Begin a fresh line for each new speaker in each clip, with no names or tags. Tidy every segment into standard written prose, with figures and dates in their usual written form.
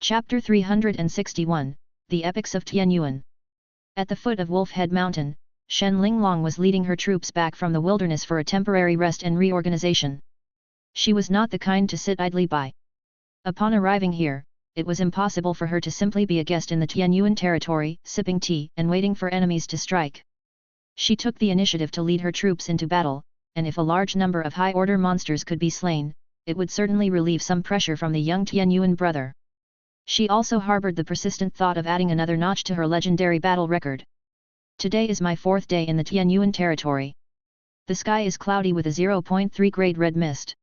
Chapter 361, The Epics of Yuan. At the foot of Wolf Head Mountain, Shen Linglong was leading her troops back from the wilderness for a temporary rest and reorganization. She was not the kind to sit idly by. Upon arriving here, it was impossible for her to simply be a guest in the Yuan territory, sipping tea and waiting for enemies to strike. She took the initiative to lead her troops into battle, and if a large number of high-order monsters could be slain, it would certainly relieve some pressure from the young Yuan brother. She also harbored the persistent thought of adding another notch to her legendary battle record. Today is my 4th day in the Yuan territory. The sky is cloudy with a 0.3 grade red mist.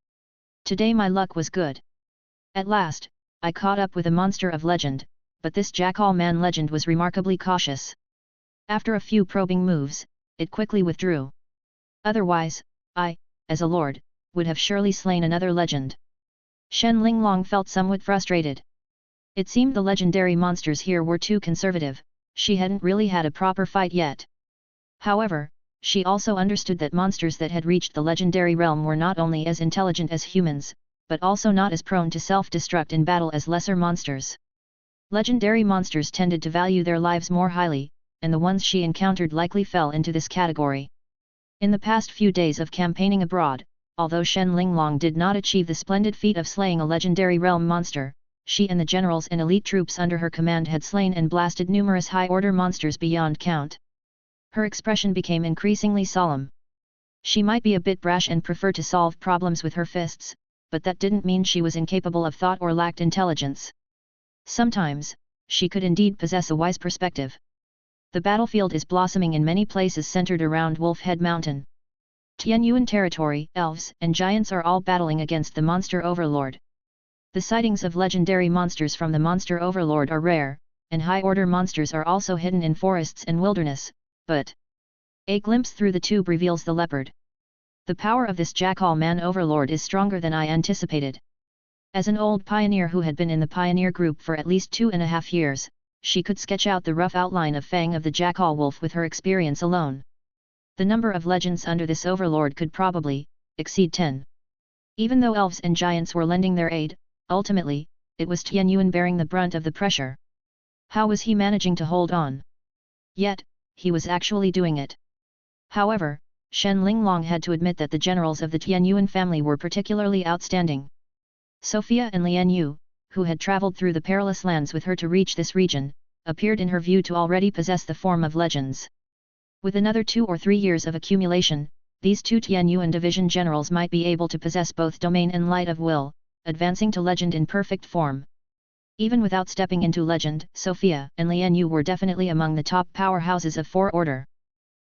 Today my luck was good. At last, I caught up with a monster of legend, but this Jackal Man legend was remarkably cautious. After a few probing moves, it quickly withdrew. Otherwise, I, as a lord, would have surely slain another legend. Shen Linglong felt somewhat frustrated. It seemed the legendary monsters here were too conservative, she hadn't really had a proper fight yet. However, she also understood that monsters that had reached the legendary realm were not only as intelligent as humans, but also not as prone to self-destruct in battle as lesser monsters. Legendary monsters tended to value their lives more highly, and the ones she encountered likely fell into this category. In the past few days of campaigning abroad, although Shen Linglong did not achieve the splendid feat of slaying a legendary realm monster, she and the generals and elite troops under her command had slain and blasted numerous high-order monsters beyond count. Her expression became increasingly solemn. She might be a bit brash and prefer to solve problems with her fists, but that didn't mean she was incapable of thought or lacked intelligence. Sometimes, she could indeed possess a wise perspective. The battlefield is blossoming in many places centered around Wolf Head Mountain. Yuan territory, elves and giants are all battling against the monster overlord. The sightings of legendary monsters from the monster overlord are rare, and high-order monsters are also hidden in forests and wilderness, but a glimpse through the tube reveals the leopard. The power of this Jackal Man overlord is stronger than I anticipated. As an old pioneer who had been in the pioneer group for at least 2.5 years, she could sketch out the rough outline of Fang of the Jackal Wolf with her experience alone. The number of legends under this overlord could probably exceed 10. Even though elves and giants were lending their aid, ultimately, it was Yuan bearing the brunt of the pressure. How was he managing to hold on? Yet, he was actually doing it. However, Shen Linglong had to admit that the generals of the Yuan family were particularly outstanding. Sophia and Lian Yu, who had traveled through the perilous lands with her to reach this region, appeared in her view to already possess the form of legends. With another 2 or 3 years of accumulation, these two Yuan division generals might be able to possess both domain and light of will, advancing to legend in perfect form. Even without stepping into legend, Sophia and Lian Yu were definitely among the top powerhouses of 4th order.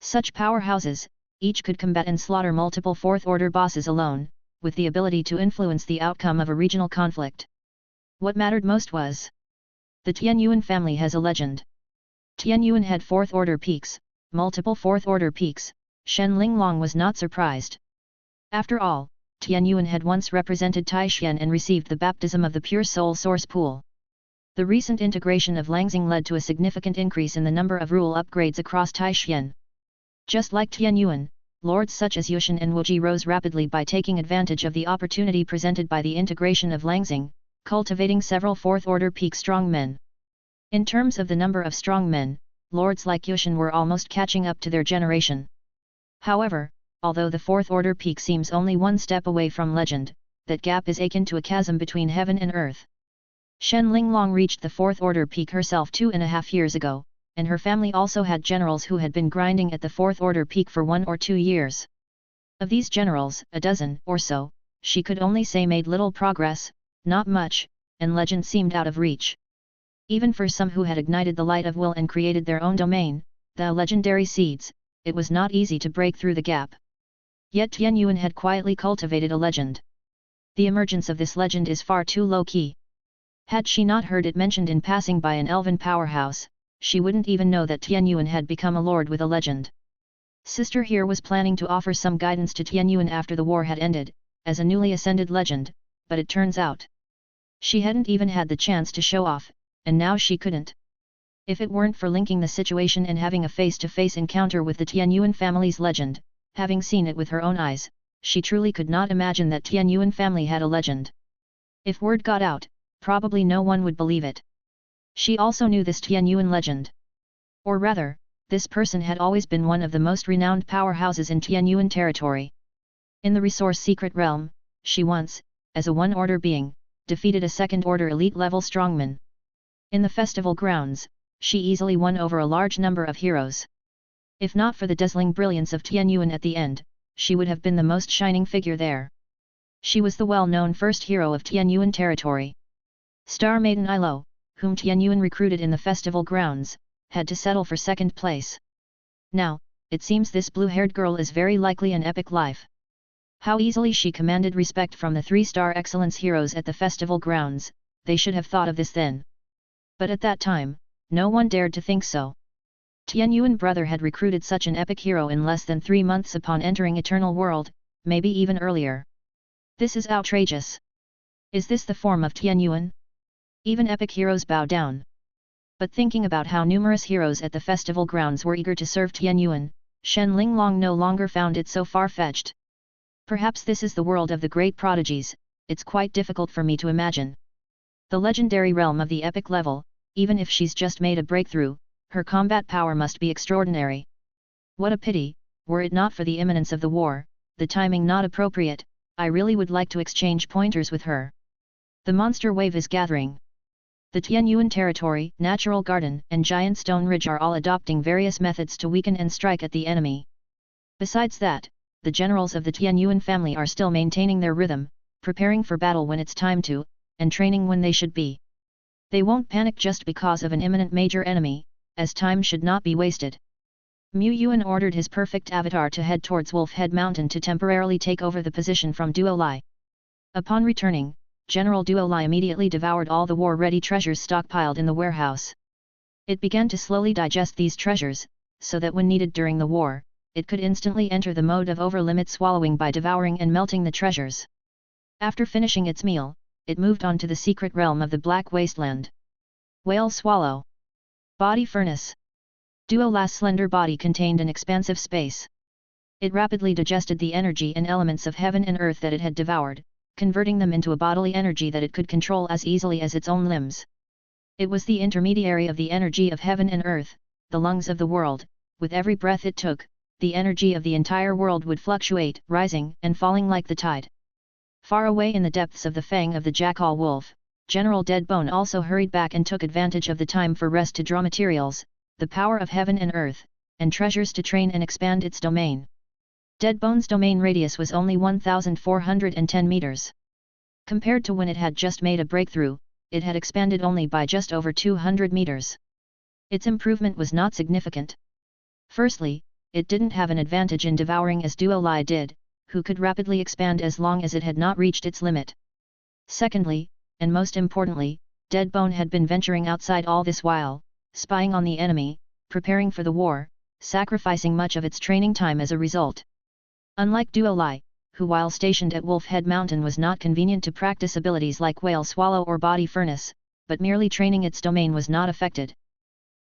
Such powerhouses, each could combat and slaughter multiple 4th order bosses alone, with the ability to influence the outcome of a regional conflict. What mattered most was the Yuan family has a legend. Yuan had 4th order peaks, multiple 4th order peaks. Shen Linglong was not surprised. After all, Yuan had once represented Taishan and received the baptism of the pure soul source pool. The recent integration of Langxing led to a significant increase in the number of rule upgrades across Taishan. Just like Yuan, lords such as Yushan and Wuji rose rapidly by taking advantage of the opportunity presented by the integration of Langxing, cultivating several 4th order peak strongmen. In terms of the number of strongmen, lords like Yushan were almost catching up to their generation. However, although the 4th order peak seems only one step away from legend, that gap is akin to a chasm between heaven and earth. Shen Linglong reached the 4th order peak herself 2.5 years ago, and her family also had generals who had been grinding at the 4th order peak for 1 or 2 years. Of these generals, a dozen or so, she could only say made little progress, not much, and legend seemed out of reach. Even for some who had ignited the light of will and created their own domain, the legendary seeds, it was not easy to break through the gap. Yet Yuan had quietly cultivated a legend. The emergence of this legend is far too low-key. Had she not heard it mentioned in passing by an elven powerhouse, she wouldn't even know that Yuan had become a lord with a legend. Sister here was planning to offer some guidance to Yuan after the war had ended, as a newly ascended legend, but it turns out she hadn't even had the chance to show off, and now she couldn't. If it weren't for linking the situation and having a face-to-face encounter with the Yuan family's legend, having seen it with her own eyes, she truly could not imagine that Yuan family had a legend. If word got out, Probably no one would believe it. She also knew this Tianyuan legend. Or rather, this person had always been one of the most renowned powerhouses in Tianyuan territory. In the resource secret realm, she once, as a one-order being, defeated a second-order elite-level strongman. In the festival grounds, she easily won over a large number of heroes. If not for the dazzling brilliance of Tianyuan at the end, she would have been the most shining figure there. She was the well-known first hero of Tianyuan territory. Star Maiden Ilo, whom Tianyuan recruited in the festival grounds, had to settle for second place. Now, it seems this blue-haired girl is very likely an epic life. How easily she commanded respect from the 3-star excellence heroes at the festival grounds, they should have thought of this then. But at that time, no one dared to think so. Tianyuan brother had recruited such an epic hero in less than 3 months upon entering Eternal World, maybe even earlier. This is outrageous. Is this the form of Tianyuan? Even epic heroes bow down. But thinking about how numerous heroes at the festival grounds were eager to serve Tianyuan, Shen Linglong no longer found it so far-fetched. Perhaps this is the world of the great prodigies, it's quite difficult for me to imagine. The legendary realm of the epic level, even if she's just made a breakthrough, her combat power must be extraordinary. What a pity, were it not for the imminence of the war, the timing not appropriate, I really would like to exchange pointers with her. The monster wave is gathering. The Tianyuan territory, Natural Garden, and Giant Stone Ridge are all adopting various methods to weaken and strike at the enemy. Besides that, the generals of the Tianyuan family are still maintaining their rhythm, preparing for battle when it's time to, and training when they should be. They won't panic just because of an imminent major enemy, as time should not be wasted. Mu Yuan ordered his perfect avatar to head towards Wolf Head Mountain to temporarily take over the position from Duo Lai. Upon returning, General Duo Lai immediately devoured all the war-ready treasures stockpiled in the warehouse. It began to slowly digest these treasures, so that when needed during the war, it could instantly enter the mode of over-limit swallowing by devouring and melting the treasures. After finishing its meal, it moved on to the secret realm of the Black Wasteland. Whale Swallow. Body Furnace. Duo Lai's slender body contained an expansive space. It rapidly digested the energy and elements of heaven and earth that it had devoured, converting them into a bodily energy that it could control as easily as its own limbs. It was the intermediary of the energy of heaven and earth, the lungs of the world. With every breath it took, the energy of the entire world would fluctuate, rising and falling like the tide. Far away in the depths of the fang of the jackal wolf, General Deadbone also hurried back and took advantage of the time for rest to draw materials, the power of heaven and earth, and treasures to train and expand its domain. Deadbone's domain radius was only 1,410 meters. Compared to when it had just made a breakthrough, it had expanded only by just over 200 meters. Its improvement was not significant. Firstly, it didn't have an advantage in devouring as Duo Lai did, who could rapidly expand as long as it had not reached its limit. Secondly, and most importantly, Deadbone had been venturing outside all this while, spying on the enemy, preparing for the war, sacrificing much of its training time as a result. Unlike Duo Lai, who while stationed at Wolf Head Mountain was not convenient to practice abilities like Whale Swallow or Body Furnace, but merely training its domain was not affected.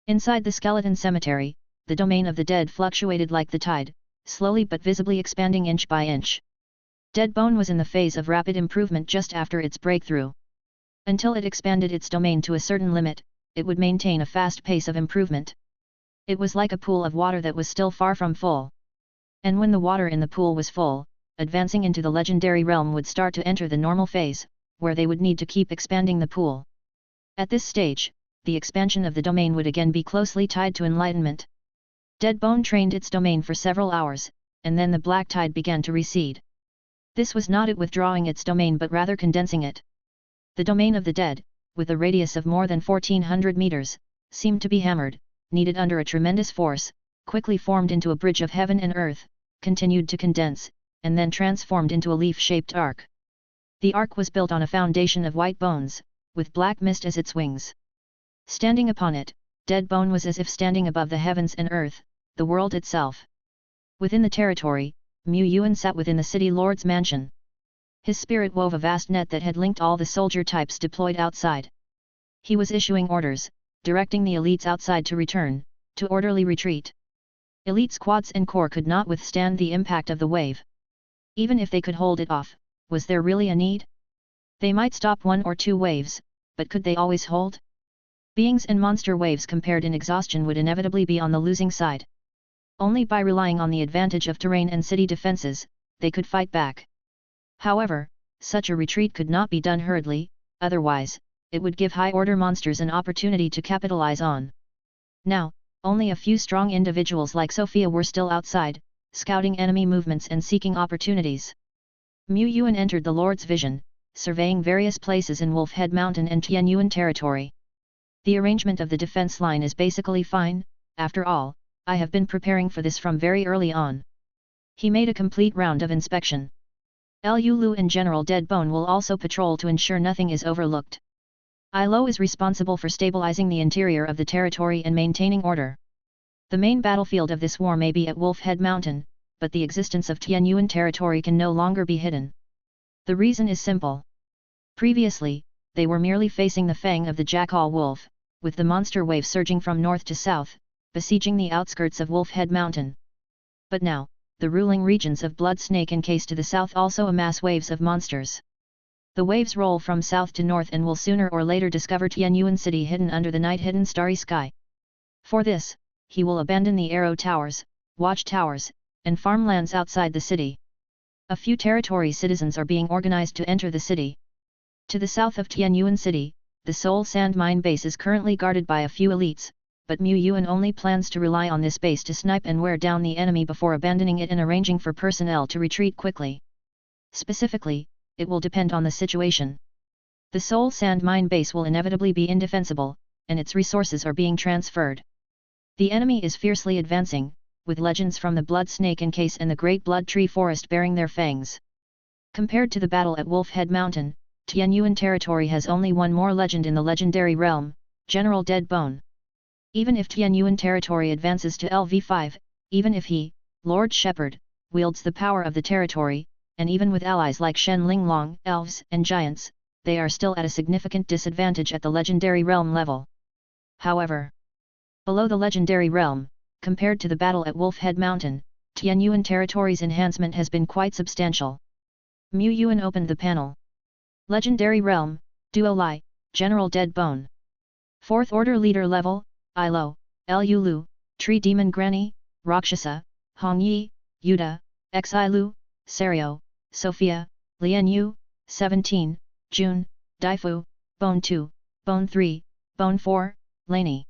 Inside the skeleton cemetery, the domain of the dead fluctuated like the tide, slowly but visibly expanding inch by inch. Deadbone was in the phase of rapid improvement just after its breakthrough. Until it expanded its domain to a certain limit, it would maintain a fast pace of improvement. It was like a pool of water that was still far from full. And when the water in the pool was full, advancing into the legendary realm would start to enter the normal phase, where they would need to keep expanding the pool. At this stage, the expansion of the domain would again be closely tied to enlightenment. Deadbone trained its domain for several hours, and then the black tide began to recede. This was not it withdrawing its domain but rather condensing it. The domain of the dead, with a radius of more than 1400 meters, seemed to be hammered, kneaded under a tremendous force, quickly formed into a bridge of heaven and earth, continued to condense, and then transformed into a leaf-shaped arc. The arc was built on a foundation of white bones, with black mist as its wings. Standing upon it, Deadbone was as if standing above the heavens and earth, the world itself. Within the territory, Mu Yuan sat within the city lord's mansion. His spirit wove a vast net that had linked all the soldier types deployed outside. He was issuing orders, directing the elites outside to return, to orderly retreat. Elite squads and corps could not withstand the impact of the wave. Even if they could hold it off, was there really a need? They might stop 1 or 2 waves, but could they always hold? Beings and monster waves compared in exhaustion would inevitably be on the losing side. Only by relying on the advantage of terrain and city defenses, they could fight back. However, such a retreat could not be done hurriedly, otherwise, it would give high-order monsters an opportunity to capitalize on. Now, only a few strong individuals like Sophia were still outside, scouting enemy movements and seeking opportunities. Yuan entered the Lord's vision, surveying various places in Wolfhead Mountain and Tianyuan territory. The arrangement of the defense line is basically fine, after all, I have been preparing for this from very early on. He made a complete round of inspection. Lu and General Deadbone will also patrol to ensure nothing is overlooked. Ilo is responsible for stabilizing the interior of the territory and maintaining order. The main battlefield of this war may be at Wolfhead Mountain, but the existence of Tianyuan territory can no longer be hidden. The reason is simple. Previously, they were merely facing the fang of the Jackal Wolf, with the monster wave surging from north to south, besieging the outskirts of Wolfhead Mountain. But now, the ruling regions of Blood Snake and Case to the south also amass waves of monsters. The waves roll from south to north and will sooner or later discover Tianyuan City hidden under the night-hidden starry sky. For this, he will abandon the arrow towers, watch towers, and farmlands outside the city. A few territory citizens are being organized to enter the city. To the south of Tianyuan City, the Soul Sand Mine base is currently guarded by a few elites, but Yuan only plans to rely on this base to snipe and wear down the enemy before abandoning it and arranging for personnel to retreat quickly. Specifically, it will depend on the situation. The Soul Sand Mine base will inevitably be indefensible, and its resources are being transferred. The enemy is fiercely advancing, with legends from the Blood Snake and Case and the Great Blood Tree Forest bearing their fangs. Compared to the battle at Wolfhead Mountain, Tianyuan territory has only one more legend in the legendary realm, General Deadbone. Even if Tianyuan territory advances to LV5, even if he, Lord Shepherd, wields the power of the territory, and even with allies like Shen Linglong, elves and giants, they are still at a significant disadvantage at the legendary realm level. However, below the legendary realm, compared to the battle at Wolfhead Mountain, Tianyuan territory's enhancement has been quite substantial. Yuan opened the panel. Legendary Realm, Duo Lai, General Deadbone. 4th Order Leader Level, Ilo, Lu, Tree Demon Granny, Rakshasa, Hong Yi, Yuda, Xilu, Serio, Sophia, Lian Yu, 17, June, Daifu, Bone 2, Bone 3, Bone 4, Laney.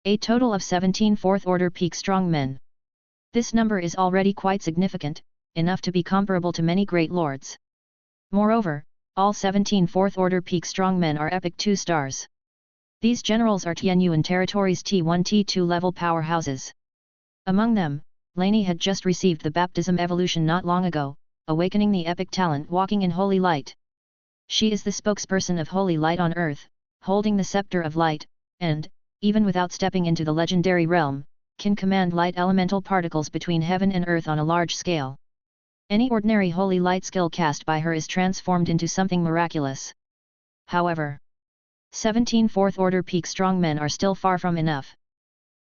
A total of 17 4th Order Peak Strong Men. This number is already quite significant, enough to be comparable to many great lords. Moreover, all 17 4th Order Peak Strong Men are epic 2 stars. These generals are Tianyuan territory's T1 T2 level powerhouses. Among them, Laney had just received the baptism evolution not long ago, awakening the epic talent walking in holy light. She is the spokesperson of holy light on earth, holding the scepter of light, and, even without stepping into the legendary realm, can command light elemental particles between heaven and earth on a large scale. Any ordinary holy light skill cast by her is transformed into something miraculous. However, 17 4th Order Peak Strongmen are still far from enough.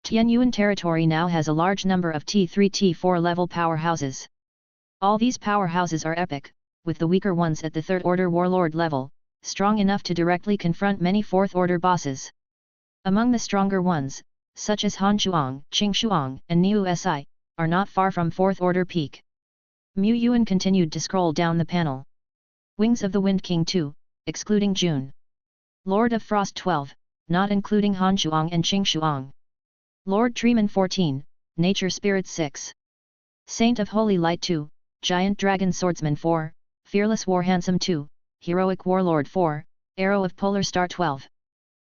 Tianyuan territory now has a large number of T3 T4 level powerhouses. All these powerhouses are epic, with the weaker ones at the 3rd Order Warlord level, strong enough to directly confront many 4th Order bosses. Among the stronger ones, such as Han Shuang, Qing Shuang, and Niu Si, are not far from 4th Order Peak. Yuan continued to scroll down the panel. Wings of the Wind King 2, excluding June. Lord of Frost 12, not including Han Shuang and Qing Shuang. Lord Treeman 14, Nature Spirit 6. Saint of Holy Light 2, Giant Dragon Swordsman 4, Fearless War Handsome 2, Heroic Warlord 4, Arrow of Polar Star 12.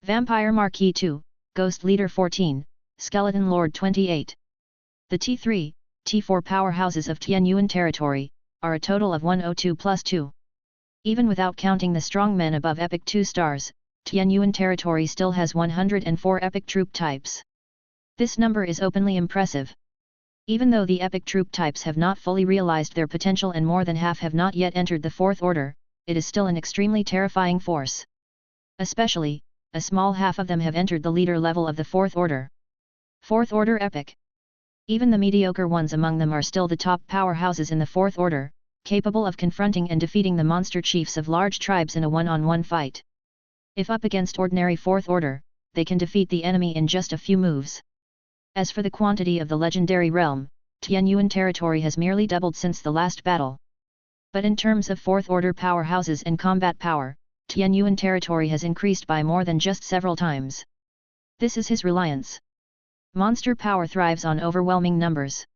Vampire Marquis 2, Ghost Leader 14, Skeleton Lord 28. The T3, T4 powerhouses of Tianyuan territory, are a total of 102 plus 2. Even without counting the strong men above epic 2 stars, Tianyuan territory still has 104 epic troop types. This number is openly impressive. Even though the epic troop types have not fully realized their potential and more than half have not yet entered the 4th Order, it is still an extremely terrifying force. Especially, a small half of them have entered the leader level of the 4th Order. 4th Order Epic. Even the mediocre ones among them are still the top powerhouses in the 4th Order, capable of confronting and defeating the monster chiefs of large tribes in a one-on-one fight. If up against ordinary 4th order, they can defeat the enemy in just a few moves. As for the quantity of the legendary realm, Tianyuan territory has merely doubled since the last battle. But in terms of 4th order powerhouses and combat power, Tianyuan territory has increased by more than just several times. This is his reliance. Monster power thrives on overwhelming numbers.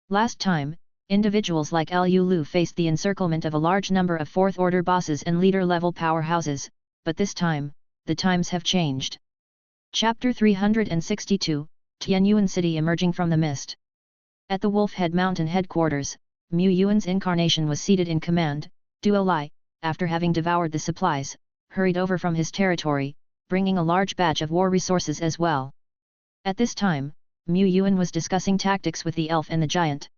Last time, individuals like Liu Lu faced the encirclement of a large number of 4th order bosses and leader-level powerhouses, but this time, the times have changed. Chapter 362, Tianyuan City emerging from the mist. At the Wolf Head Mountain headquarters, Mu Yuan's incarnation was seated in command. Duo Lai, after having devoured the supplies, hurried over from his territory, bringing a large batch of war resources as well. At this time, Mu Yuan was discussing tactics with the elf and the giant.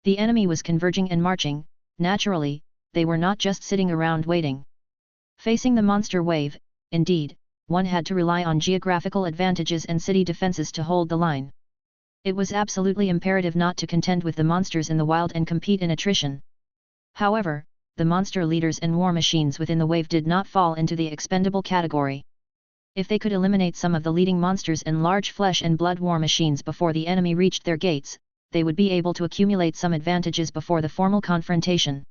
The enemy was converging and marching. Naturally, they were not just sitting around waiting. Facing the monster wave, indeed, one had to rely on geographical advantages and city defenses to hold the line. It was absolutely imperative not to contend with the monsters in the wild and compete in attrition. However, the monster leaders and war machines within the wave did not fall into the expendable category. If they could eliminate some of the leading monsters and large flesh and blood war machines before the enemy reached their gates, they would be able to accumulate some advantages before the formal confrontation.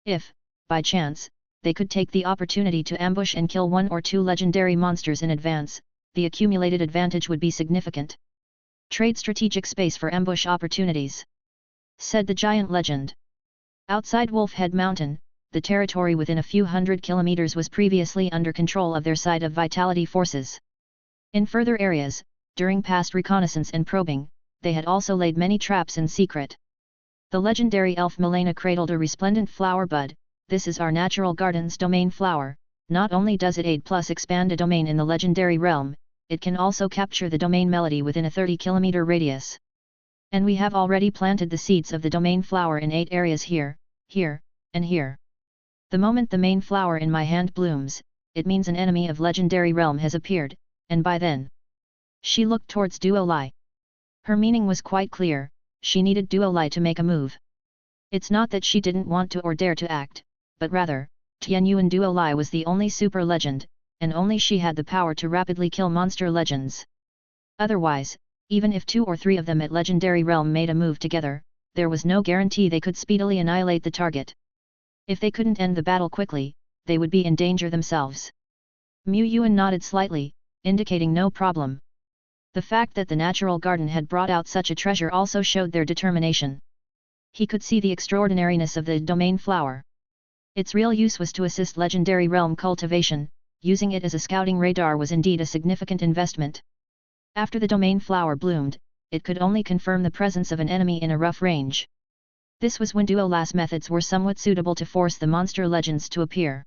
If, by chance, they could take the opportunity to ambush and kill 1 or 2 legendary monsters in advance, the accumulated advantage would be significant. Trade strategic space for ambush opportunities, said the giant legend. Outside Wolf Head Mountain, the territory within a few hundred kilometers was previously under control of their side of Vitality forces. In further areas, during past reconnaissance and probing, they had also laid many traps in secret. The legendary elf Milena cradled a resplendent flower bud. This is our natural garden's domain flower. Not only does it aid plus expand a domain in the legendary realm, it can also capture the domain melody within a 30-kilometer radius. And we have already planted the seeds of the domain flower in 8 areas here, here, and here. The moment the main flower in my hand blooms, it means an enemy of legendary realm has appeared, and by then. She looked towards Duo Lai. Her meaning was quite clear, she needed Duo Lai to make a move. It's not that she didn't want to or dare to act, but rather, Tianyuan Duo Lai was the only super legend, and only she had the power to rapidly kill monster legends. Otherwise, even if 2 or 3 of them at legendary realm made a move together, there was no guarantee they could speedily annihilate the target. If they couldn't end the battle quickly, they would be in danger themselves. Mu Yuan nodded slightly, indicating no problem. The fact that the natural garden had brought out such a treasure also showed their determination. He could see the extraordinariness of the domain flower. Its real use was to assist legendary realm cultivation. Using it as a scouting radar was indeed a significant investment. After the domain flower bloomed, it could only confirm the presence of an enemy in a rough range. This was when Duo Lai's methods were somewhat suitable to force the monster legends to appear.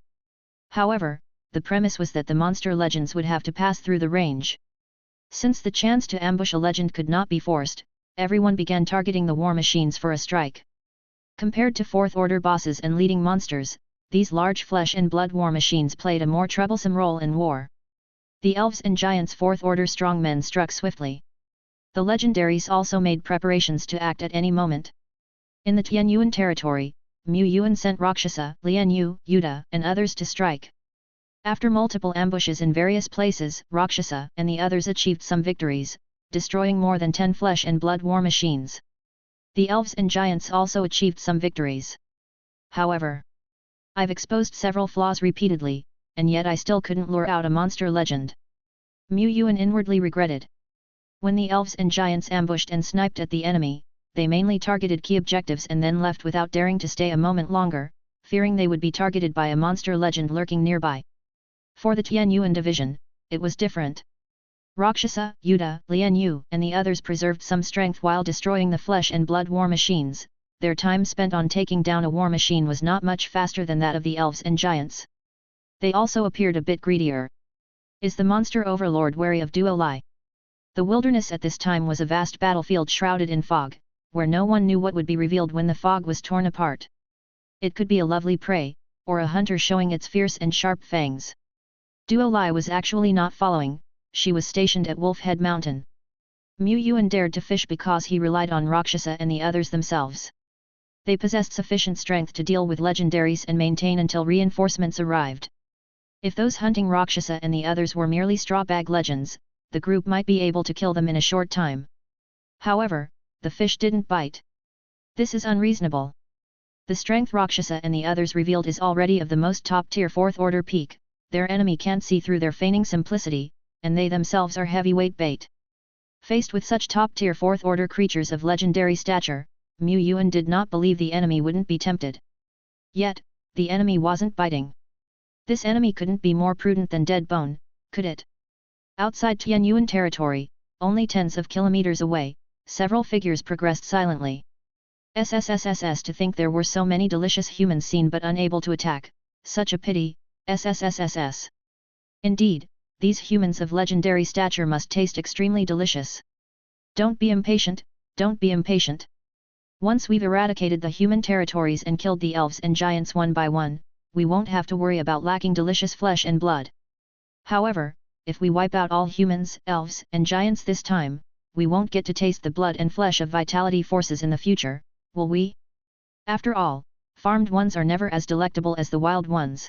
However, the premise was that the monster legends would have to pass through the range. Since the chance to ambush a legend could not be forced, everyone began targeting the war machines for a strike. Compared to 4th order bosses and leading monsters, these large flesh and blood war machines played a more troublesome role in war. The elves and giants 4th order strongmen struck swiftly. The legendaries also made preparations to act at any moment. In the Tianyuan territory, Mu Yuan sent Rakshasa, Lian Yu, Yuda, and others to strike. After multiple ambushes in various places, Rakshasa and the others achieved some victories, destroying more than 10 flesh and blood war machines. The elves and giants also achieved some victories. However, I've exposed several flaws repeatedly, and yet I still couldn't lure out a monster legend. Mu Yuan inwardly regretted. When the elves and giants ambushed and sniped at the enemy, they mainly targeted key objectives and then left without daring to stay a moment longer, fearing they would be targeted by a monster legend lurking nearby. For the Tianyuan division, it was different. Rakshasa, Yuda, Lian Yu, and the others preserved some strength while destroying the flesh and blood war machines. Their time spent on taking down a war machine was not much faster than that of the elves and giants. They also appeared a bit greedier. Is the monster overlord wary of Duo Lai? The wilderness at this time was a vast battlefield shrouded in fog, where no one knew what would be revealed when the fog was torn apart. It could be a lovely prey, or a hunter showing its fierce and sharp fangs. Duo Lai was actually not following, she was stationed at Wolf Head Mountain. Mu Yuan dared to fish because he relied on Rakshasa and the others themselves. They possessed sufficient strength to deal with legendaries and maintain until reinforcements arrived. If those hunting Rakshasa and the others were merely straw bag legends, the group might be able to kill them in a short time. However, the fish didn't bite. This is unreasonable. The strength Rakshasa and the others revealed is already of the most top-tier 4th order peak, their enemy can't see through their feigning simplicity, and they themselves are heavyweight bait. Faced with such top-tier 4th order creatures of legendary stature, Yuan did not believe the enemy wouldn't be tempted. Yet, the enemy wasn't biting. This enemy couldn't be more prudent than dead bone, could it? Outside Tianyuan territory, only tens of kilometers away, several figures progressed silently. SSSSS to think there were so many delicious humans seen but unable to attack, such a pity, SSSSS. Indeed, these humans of legendary stature must taste extremely delicious. Don't be impatient, don't be impatient. Once we've eradicated the human territories and killed the elves and giants one by one, we won't have to worry about lacking delicious flesh and blood. However, if we wipe out all humans, elves, and giants this time, we won't get to taste the blood and flesh of vitality forces in the future, will we? After all, farmed ones are never as delectable as the wild ones.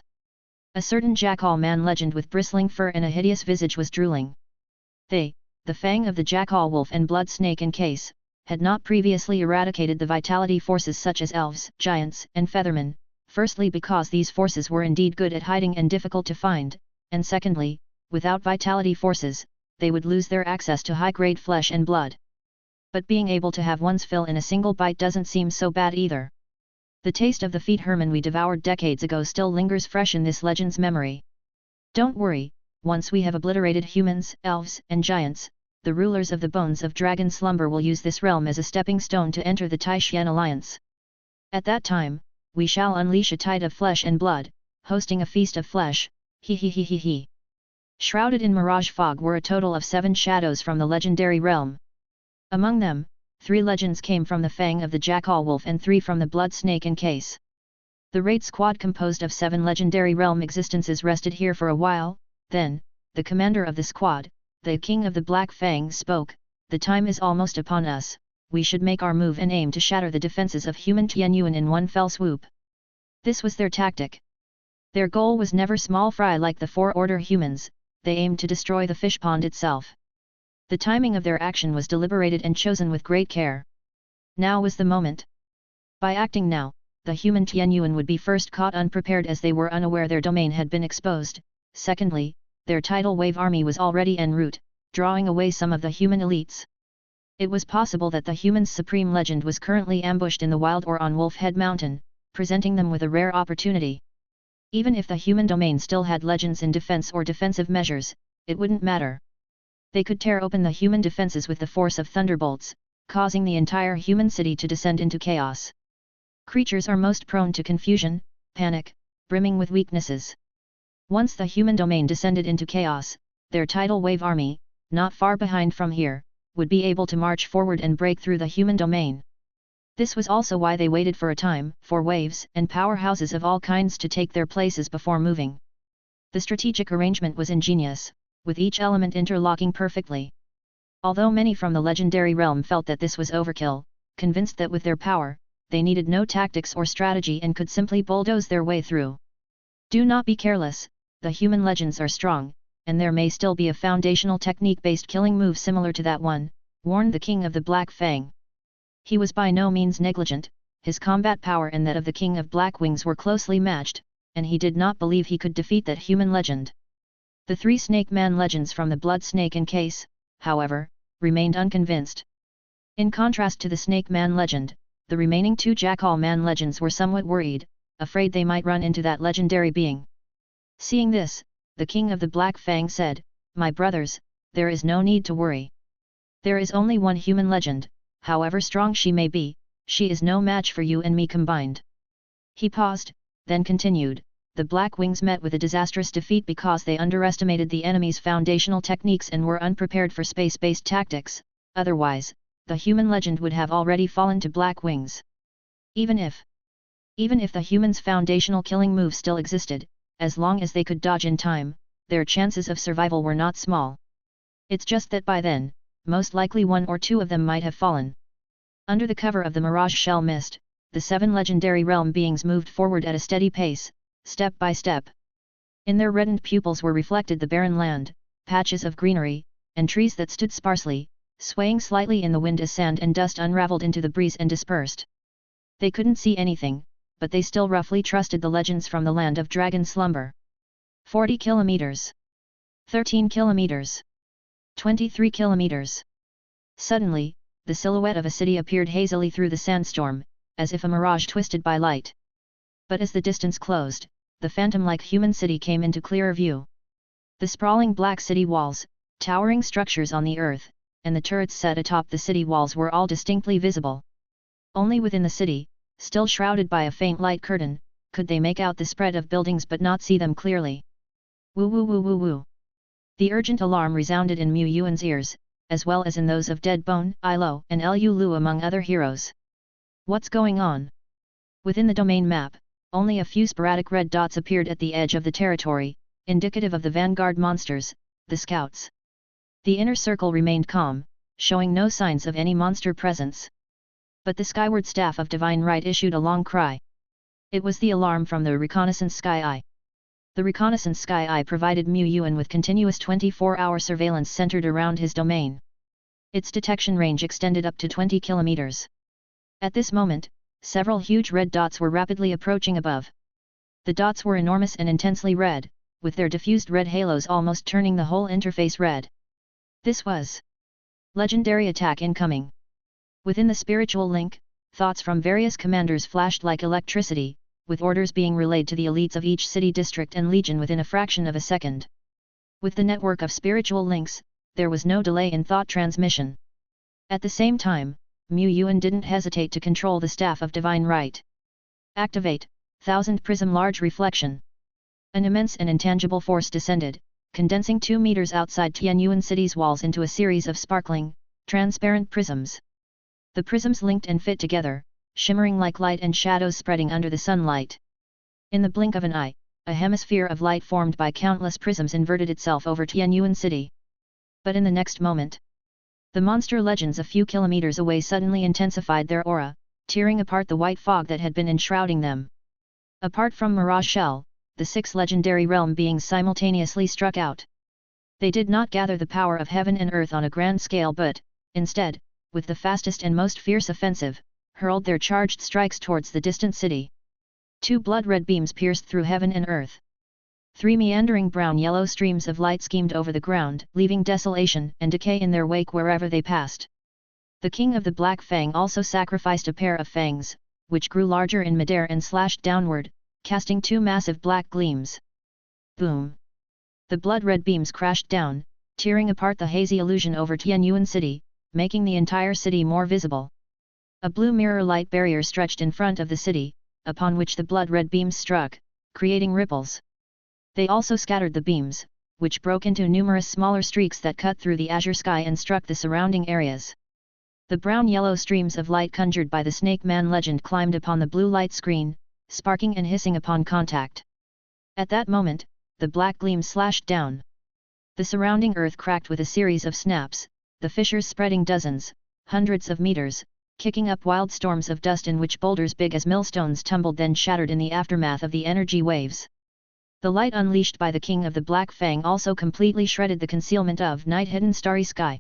A certain jackal man legend with bristling fur and a hideous visage was drooling. They, the fang of the jackal wolf and blood snake encase, had not previously eradicated the vitality forces such as elves, giants, and feathermen, firstly because these forces were indeed good at hiding and difficult to find, and secondly, without vitality forces, they would lose their access to high-grade flesh and blood. But being able to have one's fill in a single bite doesn't seem so bad either. The taste of the feet Herman we devoured decades ago still lingers fresh in this legend's memory. Don't worry, once we have obliterated humans, elves, and giants, the rulers of the Bones of Dragon Slumber will use this realm as a stepping stone to enter the Taishan Alliance. At that time, we shall unleash a tide of flesh and blood, hosting a feast of flesh, he he he he he. Shrouded in mirage fog were a total of 7 shadows from the legendary realm. Among them, 3 legends came from the fang of the jackal wolf and 3 from the blood snake encase. The raid squad composed of 7 legendary realm existences rested here for a while, then, the commander of the squad, the king of the Black Fang spoke, "The time is almost upon us, we should make our move and aim to shatter the defenses of human Tianyuan in one fell swoop." This was their tactic. Their goal was never small fry like the 4-order humans, they aimed to destroy the fish pond itself. The timing of their action was deliberated and chosen with great care. Now was the moment. By acting now, the human Tianyuan would be first caught unprepared as they were unaware their domain had been exposed, secondly, their tidal wave army was already en route, drawing away some of the human elites. It was possible that the human's supreme legend was currently ambushed in the wild or on Wolf Head Mountain, presenting them with a rare opportunity. Even if the human domain still had legends in defense or defensive measures, it wouldn't matter. They could tear open the human defenses with the force of thunderbolts, causing the entire human city to descend into chaos. Creatures are most prone to confusion, panic, brimming with weaknesses. Once the human domain descended into chaos, their tidal wave army, not far behind from here, would be able to march forward and break through the human domain. This was also why they waited for a time, for waves and powerhouses of all kinds to take their places before moving. The strategic arrangement was ingenious, with each element interlocking perfectly. Although many from the legendary realm felt that this was overkill, convinced that with their power, they needed no tactics or strategy and could simply bulldoze their way through. Do not be careless, the human legends are strong, and there may still be a foundational technique-based killing move similar to that one, warned the king of the Black Fang. He was by no means negligent, his combat power and that of the king of Black Wings were closely matched, and he did not believe he could defeat that human legend. The 3 Snake Man legends from the Blood Snake encase, however, remained unconvinced. In contrast to the Snake Man legend, the remaining 2 Jackal Man legends were somewhat worried, afraid they might run into that legendary being. Seeing this, the king of the Black Fang said, "My brothers, there is no need to worry. There is only one human legend, however strong she may be, she is no match for you and me combined." He paused, then continued, "The Black Wings met with a disastrous defeat because they underestimated the enemy's foundational techniques and were unprepared for space-based tactics, otherwise, the human legend would have already fallen to Black Wings. Even if the humans' foundational killing move still existed, as long as they could dodge in time, their chances of survival were not small. It's just that by then, most likely 1 or 2 of them might have fallen." Under the cover of the mirage shell mist, the 7 legendary realm beings moved forward at a steady pace, step by step. In their reddened pupils were reflected the barren land, patches of greenery, and trees that stood sparsely, swaying slightly in the wind as sand and dust unraveled into the breeze and dispersed. They couldn't see anything, but they still roughly trusted the legends from the land of dragon slumber. 40 kilometers. 13 kilometers. 23 kilometers. Suddenly, the silhouette of a city appeared hazily through the sandstorm, as if a mirage twisted by light. But as the distance closed, the phantom-like human city came into clearer view. The sprawling black city walls, towering structures on the earth, and the turrets set atop the city walls were all distinctly visible. Only within the city, still shrouded by a faint light curtain, could they make out the spread of buildings but not see them clearly. Woo woo woo woo woo. The urgent alarm resounded in Mu Yuan's ears, as well as in those of Deadbone, Ilo, and Lu Lu among other heroes. What's going on? Within the domain map, only a few sporadic red dots appeared at the edge of the territory, indicative of the vanguard monsters, the scouts. The inner circle remained calm, showing no signs of any monster presence. But the skyward staff of Divine Right issued a long cry. It was the alarm from the reconnaissance sky eye. The reconnaissance sky eye provided Mu Yuan with continuous 24-hour surveillance centered around his domain. Its detection range extended up to 20 kilometers. At this moment, several huge red dots were rapidly approaching above. The dots were enormous and intensely red, with their diffused red halos almost turning the whole interface red. This was legendary attack incoming. Within the spiritual link, thoughts from various commanders flashed like electricity, with orders being relayed to the elites of each city district and legion within a fraction of a second. With the network of spiritual links, there was no delay in thought transmission. At the same time, Mu Yuan didn't hesitate to control the staff of Divine Right. Activate, 1000 prism large reflection. An immense and intangible force descended, condensing 2 meters outside Tianyuan city's walls into a series of sparkling, transparent prisms. The prisms linked and fit together, shimmering like light and shadows spreading under the sunlight. In the blink of an eye, a hemisphere of light formed by countless prisms inverted itself over Tianyuan city. But in the next moment, the monster legends a few kilometers away suddenly intensified their aura, tearing apart the white fog that had been enshrouding them. Apart from Mirage Shell, the 6 legendary realm beings simultaneously struck out. They did not gather the power of heaven and earth on a grand scale but, instead, with the fastest and most fierce offensive, hurled their charged strikes towards the distant city. 2 blood-red beams pierced through heaven and earth. 3 meandering brown-yellow streams of light schemed over the ground, leaving desolation and decay in their wake wherever they passed. The king of the Black Fang also sacrificed a pair of fangs, which grew larger in midair and slashed downward, casting 2 massive black gleams. Boom! The blood-red beams crashed down, tearing apart the hazy illusion over Tianyuan city, making the entire city more visible. A blue mirror light barrier stretched in front of the city, upon which the blood-red beams struck, creating ripples. They also scattered the beams, which broke into numerous smaller streaks that cut through the azure sky and struck the surrounding areas. The brown-yellow streams of light conjured by the Snake Man legend climbed upon the blue light screen, sparking and hissing upon contact. At that moment, the black gleams slashed down. The surrounding earth cracked with a series of snaps, the fissures spreading dozens, hundreds of meters, kicking up wild storms of dust in which boulders big as millstones tumbled then shattered in the aftermath of the energy waves. The light unleashed by the King of the Black Fang also completely shredded the concealment of night-hidden starry sky.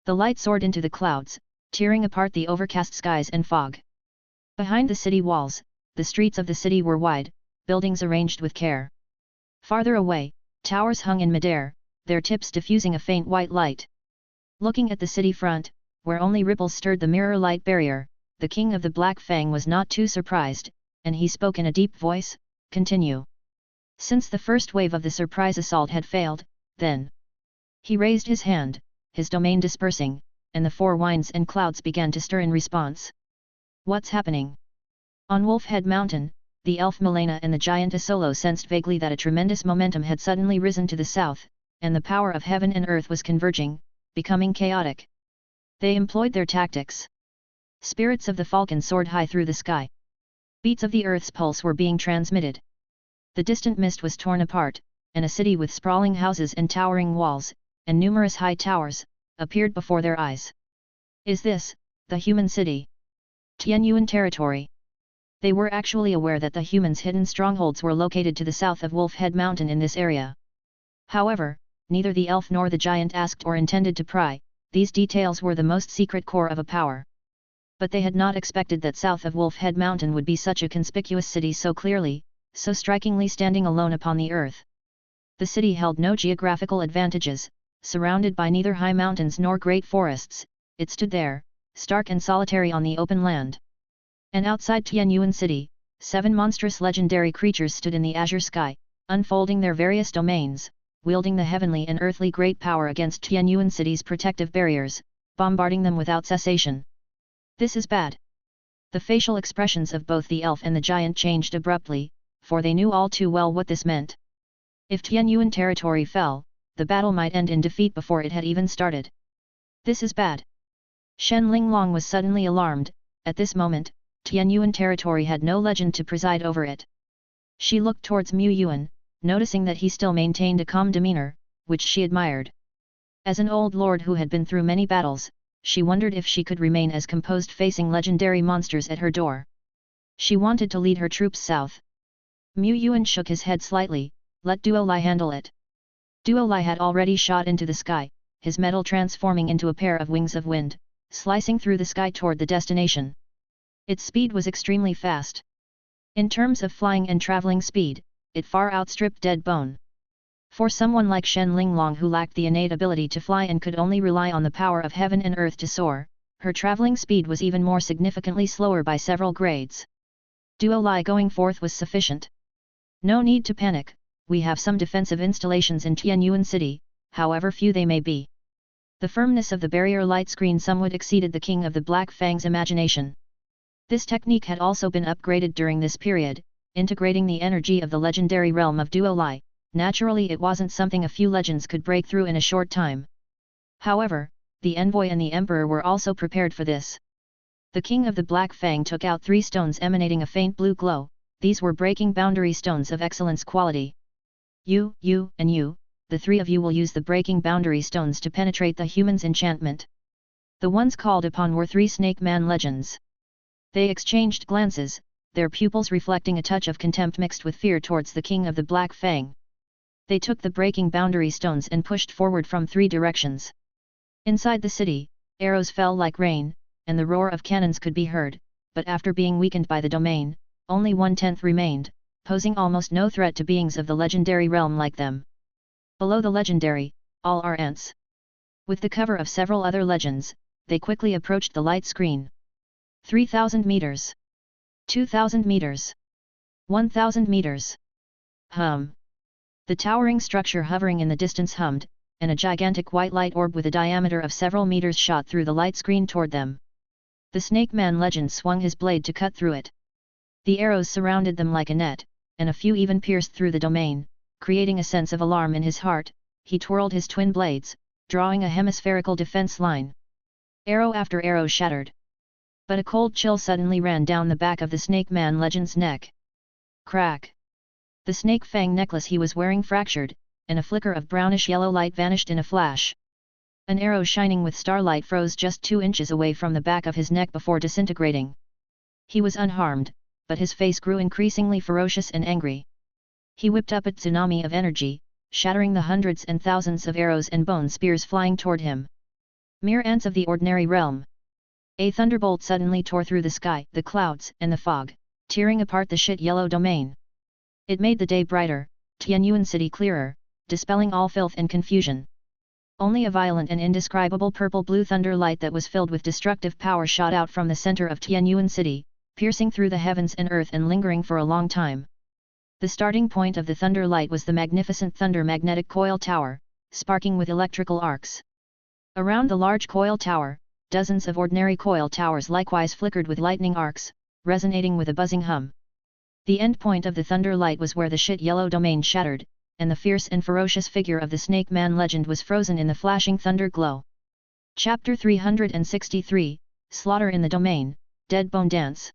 The light soared into the clouds, tearing apart the overcast skies and fog. Behind the city walls, the streets of the city were wide, buildings arranged with care. Farther away, towers hung in midair, their tips diffusing a faint white light. Looking at the city front, where only ripples stirred the mirror light barrier, the King of the Black Fang was not too surprised, and he spoke in a deep voice, "Continue." Since the first wave of the surprise assault had failed, then. He raised his hand, his domain dispersing, and the 4 winds and clouds began to stir in response. What's happening? On Wolfhead Mountain, the elf Milena and the giant Asolo sensed vaguely that a tremendous momentum had suddenly risen to the south, and the power of heaven and earth was converging, becoming chaotic. They employed their tactics. Spirits of the falcon soared high through the sky. Beats of the earth's pulse were being transmitted. The distant mist was torn apart, and a city with sprawling houses and towering walls, and numerous high towers, appeared before their eyes. Is this, the human city? Tianyuan territory? They were actually aware that the humans' hidden strongholds were located to the south of Wolf Head Mountain in this area. However, neither the elf nor the giant asked or intended to pry, these details were the most secret core of a power. But they had not expected that south of Wolf Head Mountain would be such a conspicuous city so clearly, so strikingly standing alone upon the earth. The city held no geographical advantages, surrounded by neither high mountains nor great forests, it stood there, stark and solitary on the open land. And outside Tianyuan City, 7 monstrous legendary creatures stood in the azure sky, unfolding their various domains, wielding the heavenly and earthly great power against Tianyuan City's protective barriers, bombarding them without cessation. This is bad. The facial expressions of both the elf and the giant changed abruptly, for they knew all too well what this meant. If Tianyuan territory fell, the battle might end in defeat before it had even started. This is bad. Shen Linglong was suddenly alarmed. At this moment, Tianyuan territory had no legend to preside over it. She looked towards Mu Yuan, noticing that he still maintained a calm demeanor, which she admired. As an old lord who had been through many battles, she wondered if she could remain as composed facing legendary monsters at her door. She wanted to lead her troops south. Mu Yuan shook his head slightly. Let Duo Lai handle it. Duo Lai had already shot into the sky, his metal transforming into a pair of wings of wind, slicing through the sky toward the destination. Its speed was extremely fast. In terms of flying and traveling speed, it far outstripped Dead Bone. For someone like Shen Linglong who lacked the innate ability to fly and could only rely on the power of heaven and earth to soar, her traveling speed was even more significantly slower by several grades. Duo Lai going forth was sufficient. No need to panic. We have some defensive installations in Tianyuan City, however few they may be. The firmness of the barrier light screen somewhat exceeded the King of the Black Fang's imagination. This technique had also been upgraded during this period, integrating the energy of the legendary realm of Duo Lai. Naturally it wasn't something a few legends could break through in a short time. However, the envoy and the emperor were also prepared for this. The King of the Black Fang took out 3 stones emanating a faint blue glow. These were breaking boundary stones of excellence quality. You, and you, the 3 of you will use the breaking boundary stones to penetrate the human's enchantment. The ones called upon were 3 Snake Man legends. They exchanged glances, their pupils reflecting a touch of contempt mixed with fear towards the King of the Black Fang. They took the breaking boundary stones and pushed forward from 3 directions. Inside the city, arrows fell like rain, and the roar of cannons could be heard, but after being weakened by the domain, only 1/10 remained, posing almost no threat to beings of the legendary realm like them. Below the legendary, all are ants. With the cover of several other legends, they quickly approached the light screen. 3,000 meters. 2,000 meters. 1,000 meters. Hum. The towering structure hovering in the distance hummed, and a gigantic white light orb with a diameter of several meters shot through the light screen toward them. The Snake Man legend swung his blade to cut through it. The arrows surrounded them like a net, and a few even pierced through the domain, creating a sense of alarm in his heart. He twirled his twin blades, drawing a hemispherical defense line. Arrow after arrow shattered. But a cold chill suddenly ran down the back of the Snake Man legend's neck. Crack! The snake fang necklace he was wearing fractured, and a flicker of brownish-yellow light vanished in a flash. An arrow shining with starlight froze just 2 inches away from the back of his neck before disintegrating. He was unharmed, but his face grew increasingly ferocious and angry. He whipped up a tsunami of energy, shattering the hundreds and thousands of arrows and bone spears flying toward him. Mere ants of the ordinary realm. A thunderbolt suddenly tore through the sky, the clouds, and the fog, tearing apart the shit-yellow domain. It made the day brighter, Tianyuan City clearer, dispelling all filth and confusion. Only a violent and indescribable purple-blue thunder light that was filled with destructive power shot out from the center of Tianyuan City, piercing through the heavens and earth and lingering for a long time. The starting point of the thunder light was the magnificent Thunder Magnetic Coil Tower, sparking with electrical arcs. Around the large coil tower, dozens of ordinary coil towers likewise flickered with lightning arcs, resonating with a buzzing hum. The end point of the thunder light was where the shit-yellow domain shattered, and the fierce and ferocious figure of the Snake Man legend was frozen in the flashing thunder glow. Chapter 363, Slaughter in the Domain, Dead Bone Dance.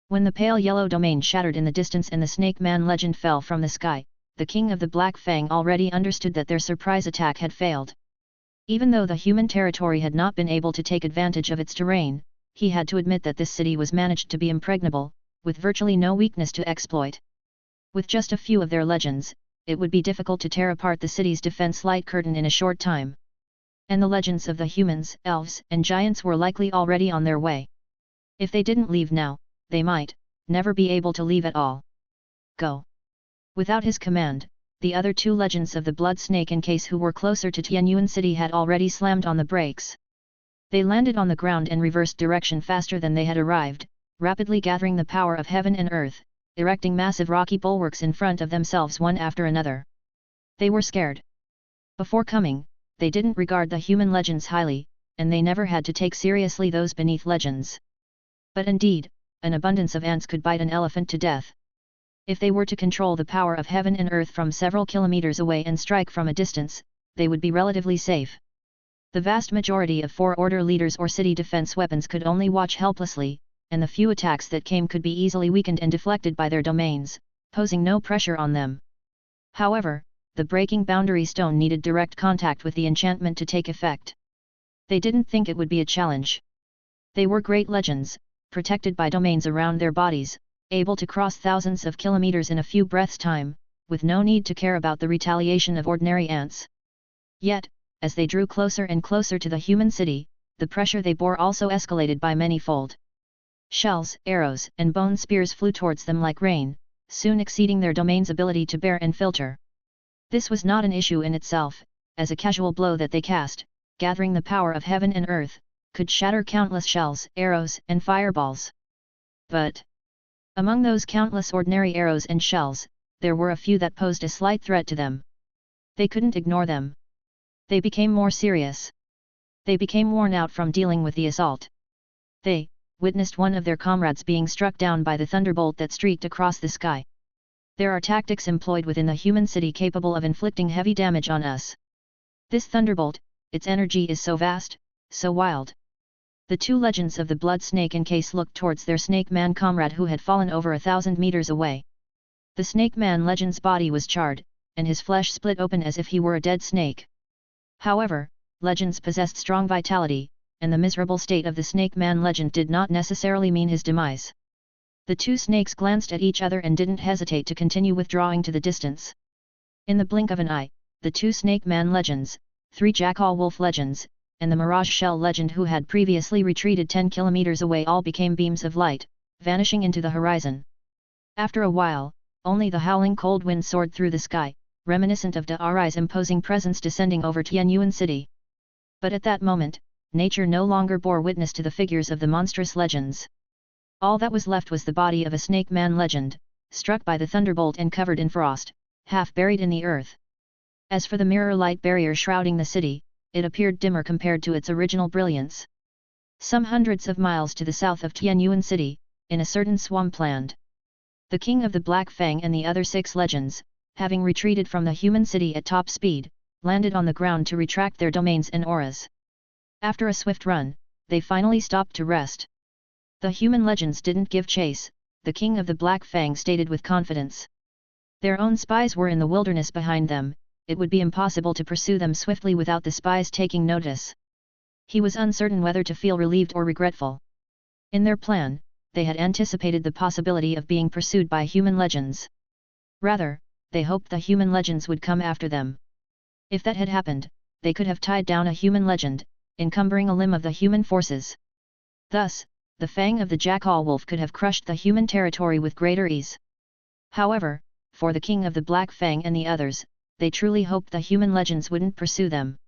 When the pale yellow domain shattered in the distance and the Snake Man legend fell from the sky, the King of the Black Fang already understood that their surprise attack had failed. Even though the human territory had not been able to take advantage of its terrain, he had to admit that this city was managed to be impregnable, with virtually no weakness to exploit. With just a few of their legends, it would be difficult to tear apart the city's defense light curtain in a short time. And the legends of the humans, elves, and giants were likely already on their way. If they didn't leave now, they might never be able to leave at all. Go. Without his command, the other two legends of the blood snake encase who were closer to Tianyuan City had already slammed on the brakes. They landed on the ground and reversed direction faster than they had arrived, rapidly gathering the power of heaven and earth, erecting massive rocky bulwarks in front of themselves one after another. They were scared. Before coming, they didn't regard the human legends highly, and they never had to take seriously those beneath legends. But indeed, an abundance of ants could bite an elephant to death. If they were to control the power of heaven and earth from several kilometers away and strike from a distance, they would be relatively safe. The vast majority of four-order leaders or city defense weapons could only watch helplessly, and the few attacks that came could be easily weakened and deflected by their domains, posing no pressure on them. However, the breaking boundary stone needed direct contact with the enchantment to take effect. They didn't think it would be a challenge. They were great legends, protected by domains around their bodies, able to cross thousands of kilometers in a few breaths' time, with no need to care about the retaliation of ordinary ants. Yet, as they drew closer and closer to the human city, the pressure they bore also escalated by many-fold. Shells, arrows, and bone spears flew towards them like rain, soon exceeding their domain's ability to bear and filter. This was not an issue in itself, as a casual blow that they cast, gathering the power of heaven and earth, could shatter countless shells, arrows, and fireballs. But among those countless ordinary arrows and shells, there were a few that posed a slight threat to them. They couldn't ignore them. They became more serious. They became worn out from dealing with the assault. They witnessed one of their comrades being struck down by the thunderbolt that streaked across the sky. There are tactics employed within the human city capable of inflicting heavy damage on us. This thunderbolt, its energy is so vast, so wild. The two legends of the blood snake encase looked towards their snake man comrade who had fallen over 1,000 meters away. The snake man legend's body was charred, and his flesh split open as if he were a dead snake. However, legends possessed strong vitality, and the miserable state of the snake man legend did not necessarily mean his demise. The two snakes glanced at each other and didn't hesitate to continue withdrawing to the distance. In the blink of an eye, the two snake man legends, 3 jackal wolf legends, and the mirage shell legend who had previously retreated 10 kilometers away all became beams of light, vanishing into the horizon. After a while, only the howling cold wind soared through the sky, reminiscent of Da'ari's imposing presence descending over Tianyuan City. But at that moment, nature no longer bore witness to the figures of the monstrous legends. All that was left was the body of a snake man legend, struck by the thunderbolt and covered in frost, half buried in the earth. As for the mirror light barrier shrouding the city, it appeared dimmer compared to its original brilliance. Some hundreds of miles to the south of Tianyuan City, in a certain swampland, the king of the Black Fang and the other 6 legends, having retreated from the human city at top speed, landed on the ground to retract their domains and auras. After a swift run, they finally stopped to rest. The human legends didn't give chase, the king of the Black Fang stated with confidence. Their own spies were in the wilderness behind them, it would be impossible to pursue them swiftly without the spies taking notice. He was uncertain whether to feel relieved or regretful. In their plan, they had anticipated the possibility of being pursued by human legends. Rather, they hoped the human legends would come after them. If that had happened, they could have tied down a human legend, encumbering a limb of the human forces. Thus, the fang of the jackal wolf could have crushed the human territory with greater ease. However, for the king of the Black Fang and the others, they truly hoped the human legends wouldn't pursue them.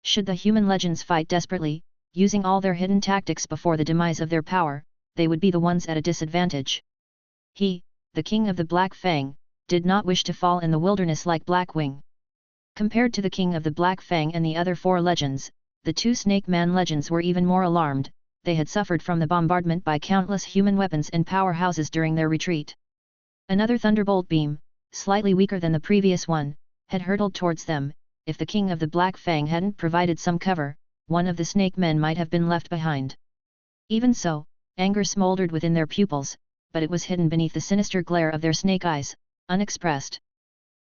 Should the human legends fight desperately, using all their hidden tactics before the demise of their power, they would be the ones at a disadvantage. He, the king of the Black Fang, did not wish to fall in the wilderness like Blackwing. Compared to the king of the Black Fang and the other 4 legends, the 2 Snake Man legends were even more alarmed. They had suffered from the bombardment by countless human weapons and powerhouses during their retreat. Another thunderbolt beam, slightly weaker than the previous one, had hurtled towards them. If the king of the Black Fang hadn't provided some cover, one of the snake men might have been left behind. Even so, anger smoldered within their pupils, but it was hidden beneath the sinister glare of their snake eyes, unexpressed.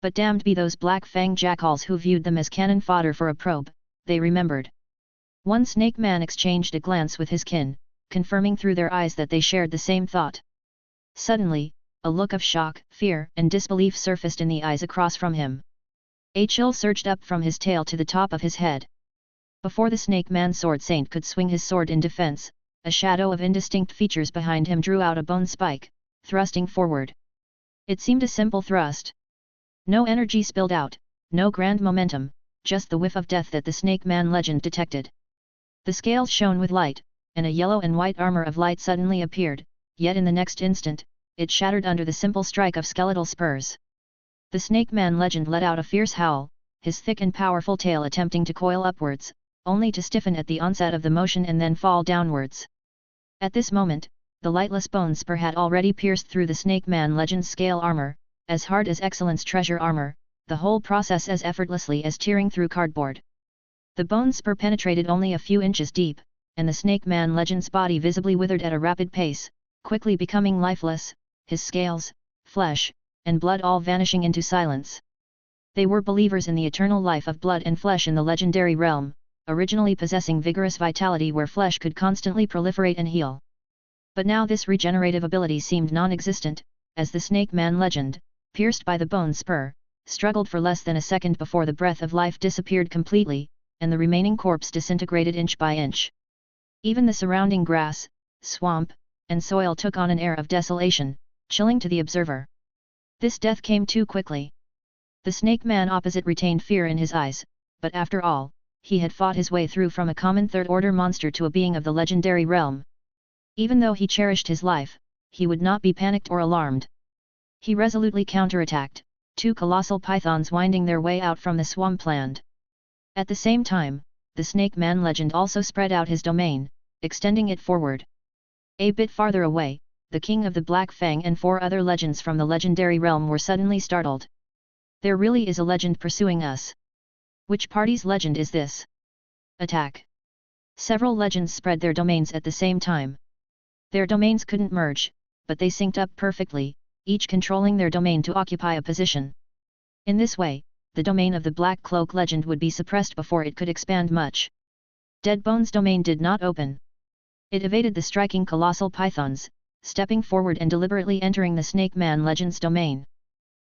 But damned be those Black Fang jackals who viewed them as cannon fodder for a probe, they remembered. One snake man exchanged a glance with his kin, confirming through their eyes that they shared the same thought. Suddenly, a look of shock, fear, and disbelief surfaced in the eyes across from him. A chill surged up from his tail to the top of his head. Before the Snake Man Sword Saint could swing his sword in defense, a shadow of indistinct features behind him drew out a bone spike, thrusting forward. It seemed a simple thrust. No energy spilled out, no grand momentum, just the whiff of death that the Snake Man legend detected. The scales shone with light, and a yellow and white armor of light suddenly appeared, yet in the next instant, it shattered under the simple strike of skeletal spurs. The Snake Man legend let out a fierce howl, his thick and powerful tail attempting to coil upwards, only to stiffen at the onset of the motion and then fall downwards. At this moment, the lightless bone spur had already pierced through the Snake Man legend's scale armor, as hard as Excellence treasure armor, the whole process as effortlessly as tearing through cardboard. The bone spur penetrated only a few inches deep, and the Snake Man legend's body visibly withered at a rapid pace, quickly becoming lifeless, his scales, flesh, and blood all vanishing into silence. They were believers in the eternal life of blood and flesh in the legendary realm, originally possessing vigorous vitality where flesh could constantly proliferate and heal. But now this regenerative ability seemed non-existent, as the Snake Man legend, pierced by the bone spur, struggled for less than a second before the breath of life disappeared completely, and the remaining corpse disintegrated inch by inch. Even the surrounding grass, swamp, and soil took on an air of desolation, chilling to the observer. This death came too quickly. The Snake Man opposite retained fear in his eyes, but after all, he had fought his way through from a common third-order monster to a being of the legendary realm. Even though he cherished his life, he would not be panicked or alarmed. He resolutely counterattacked, two colossal pythons winding their way out from the swampland. At the same time, the Snake Man legend also spread out his domain, extending it forward. A bit farther away, the King of the Black Fang and 4 other legends from the legendary realm were suddenly startled. There really is a legend pursuing us. Which party's legend is this? Attack! Several legends spread their domains at the same time. Their domains couldn't merge, but they synced up perfectly, each controlling their domain to occupy a position. In this way, the domain of the Black Cloak legend would be suppressed before it could expand much. Deadbone's domain did not open. It evaded the striking colossal pythons, stepping forward and deliberately entering the Snake Man legend's domain.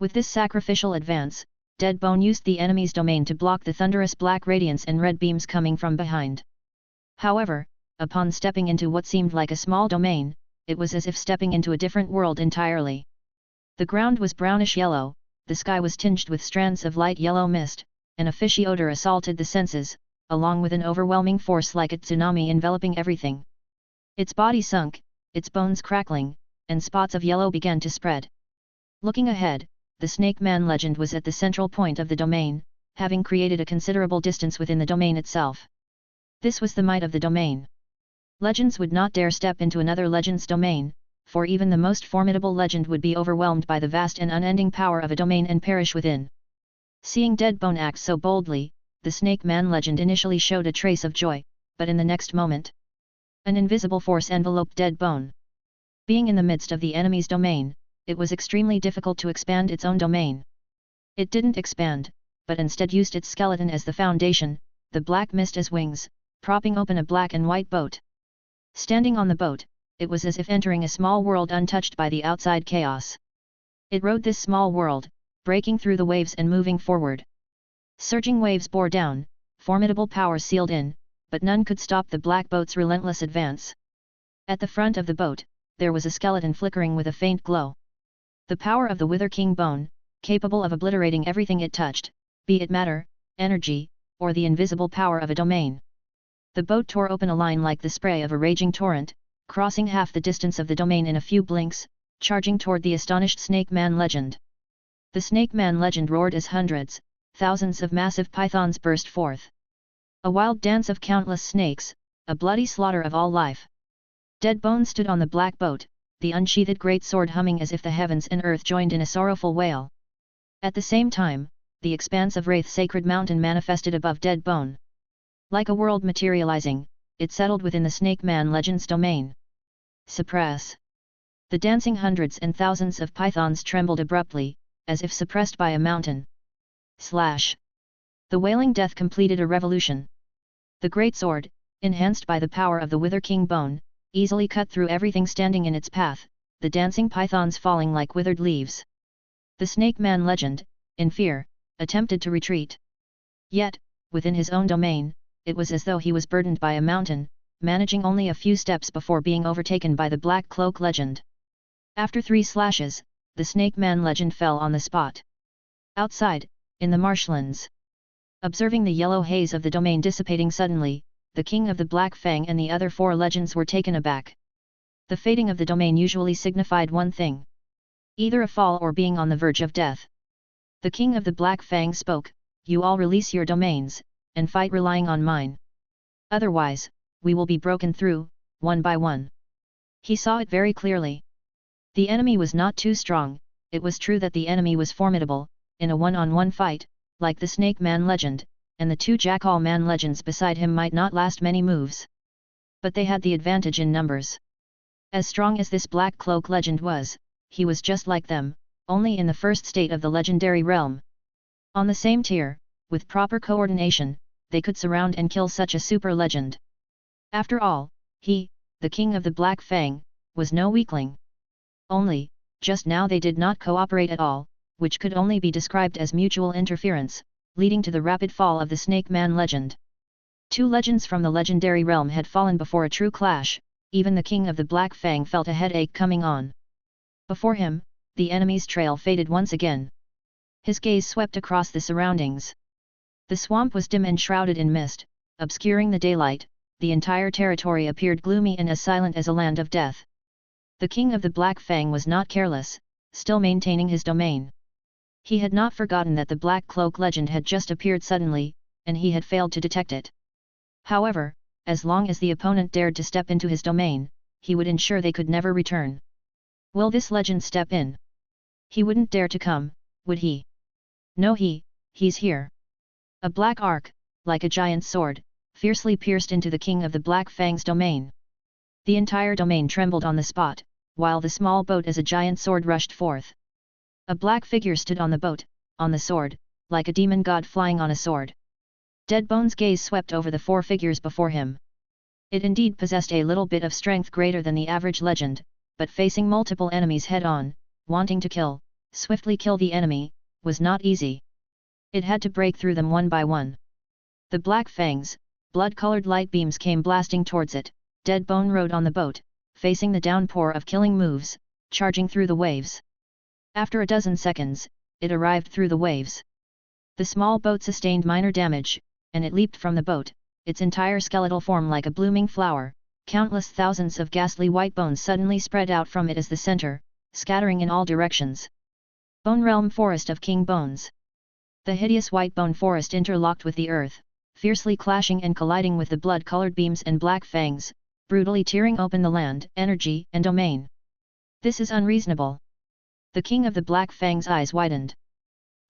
With this sacrificial advance, Deadbone used the enemy's domain to block the thunderous black radiance and red beams coming from behind. However, upon stepping into what seemed like a small domain, it was as if stepping into a different world entirely. The ground was brownish yellow, the sky was tinged with strands of light yellow mist, and a fishy odor assaulted the senses, along with an overwhelming force like a tsunami enveloping everything. Its body sunk, its bones crackling, and spots of yellow began to spread. Looking ahead, the Snake Man legend was at the central point of the domain, having created a considerable distance within the domain itself. This was the might of the domain. Legends would not dare step into another legend's domain, for even the most formidable legend would be overwhelmed by the vast and unending power of a domain and perish within. Seeing Deadbone act so boldly, the Snake Man legend initially showed a trace of joy, but in the next moment, an invisible force enveloped Deadbone. Being in the midst of the enemy's domain, it was extremely difficult to expand its own domain. It didn't expand, but instead used its skeleton as the foundation, the black mist as wings, propping open a black and white boat. Standing on the boat, it was as if entering a small world untouched by the outside chaos. It rode this small world, breaking through the waves and moving forward. Surging waves bore down, formidable power sealed in, but none could stop the black boat's relentless advance. At the front of the boat, there was a skeleton flickering with a faint glow. The power of the Wither King bone, capable of obliterating everything it touched, be it matter, energy, or the invisible power of a domain. The boat tore open a line like the spray of a raging torrent, crossing half the distance of the domain in a few blinks, charging toward the astonished Snake Man legend. The Snake Man legend roared as hundreds, thousands of massive pythons burst forth. A wild dance of countless snakes, a bloody slaughter of all life. Deadbone stood on the black boat, the unsheathed great sword humming as if the heavens and earth joined in a sorrowful wail. At the same time, the expanse of Wraith Sacred Mountain manifested above Deadbone. Like a world materializing, it settled within the Snake Man legend's domain. Suppress. The dancing hundreds and thousands of pythons trembled abruptly, as if suppressed by a mountain. Slash. The wailing death completed a revolution. The great sword, enhanced by the power of the Wither King bone, easily cut through everything standing in its path, the dancing pythons falling like withered leaves. The Snake Man legend, in fear, attempted to retreat. Yet, within his own domain, it was as though he was burdened by a mountain, managing only a few steps before being overtaken by the Black Cloak legend. After 3 slashes, the Snake Man legend fell on the spot. Outside, in the marshlands. Observing the yellow haze of the domain dissipating suddenly, the King of the Black Fang and the other 4 legends were taken aback. The fading of the domain usually signified one thing. Either a fall or being on the verge of death. The King of the Black Fang spoke, "You all release your domains, and fight relying on mine. Otherwise, we will be broken through, one by one." He saw it very clearly. The enemy was not too strong. It was true that the enemy was formidable, in a one-on-one fight, like the Snake Man legend, and the 2 Jackal Man legends beside him might not last many moves. But they had the advantage in numbers. As strong as this Black Cloak legend was, he was just like them, only in the first state of the legendary realm. On the same tier, with proper coordination, they could surround and kill such a super legend. After all, he, the King of the Black Fang, was no weakling. Only, just now they did not cooperate at all, which could only be described as mutual interference, leading to the rapid fall of the Snake Man legend. 2 legends from the legendary realm had fallen before a true clash. Even the King of the Black Fang felt a headache coming on. Before him, the enemy's trail faded once again. His gaze swept across the surroundings. The swamp was dim and shrouded in mist, obscuring the daylight. The entire territory appeared gloomy and as silent as a land of death. The King of the Black Fang was not careless, still maintaining his domain. He had not forgotten that the Black Cloak legend had just appeared suddenly, and he had failed to detect it. However, as long as the opponent dared to step into his domain, he would ensure they could never return. Will this legend step in? He wouldn't dare to come, would he? No, he's here. A black arc, like a giant sword, fiercely pierced into the King of the Black Fang's domain. The entire domain trembled on the spot, while the small boat as a giant sword rushed forth. A black figure stood on the boat, on the sword, like a demon god flying on a sword. Deadbone's gaze swept over the 4 figures before him. It indeed possessed a little bit of strength greater than the average legend, but facing multiple enemies head-on, wanting to swiftly kill the enemy, was not easy. It had to break through them one by one. The Black Fangs, blood-colored light beams came blasting towards it. Deadbone rode on the boat, facing the downpour of killing moves, charging through the waves. After a dozen seconds, it arrived through the waves. The small boat sustained minor damage, and it leaped from the boat, its entire skeletal form like a blooming flower. Countless thousands of ghastly white bones suddenly spread out from it as the center, scattering in all directions. Bone Realm Forest of King Bones. The hideous white bone forest interlocked with the earth, fiercely clashing and colliding with the blood-colored beams and black fangs, brutally tearing open the land, energy, and domain. This is unreasonable. The King of the Black Fang's eyes widened.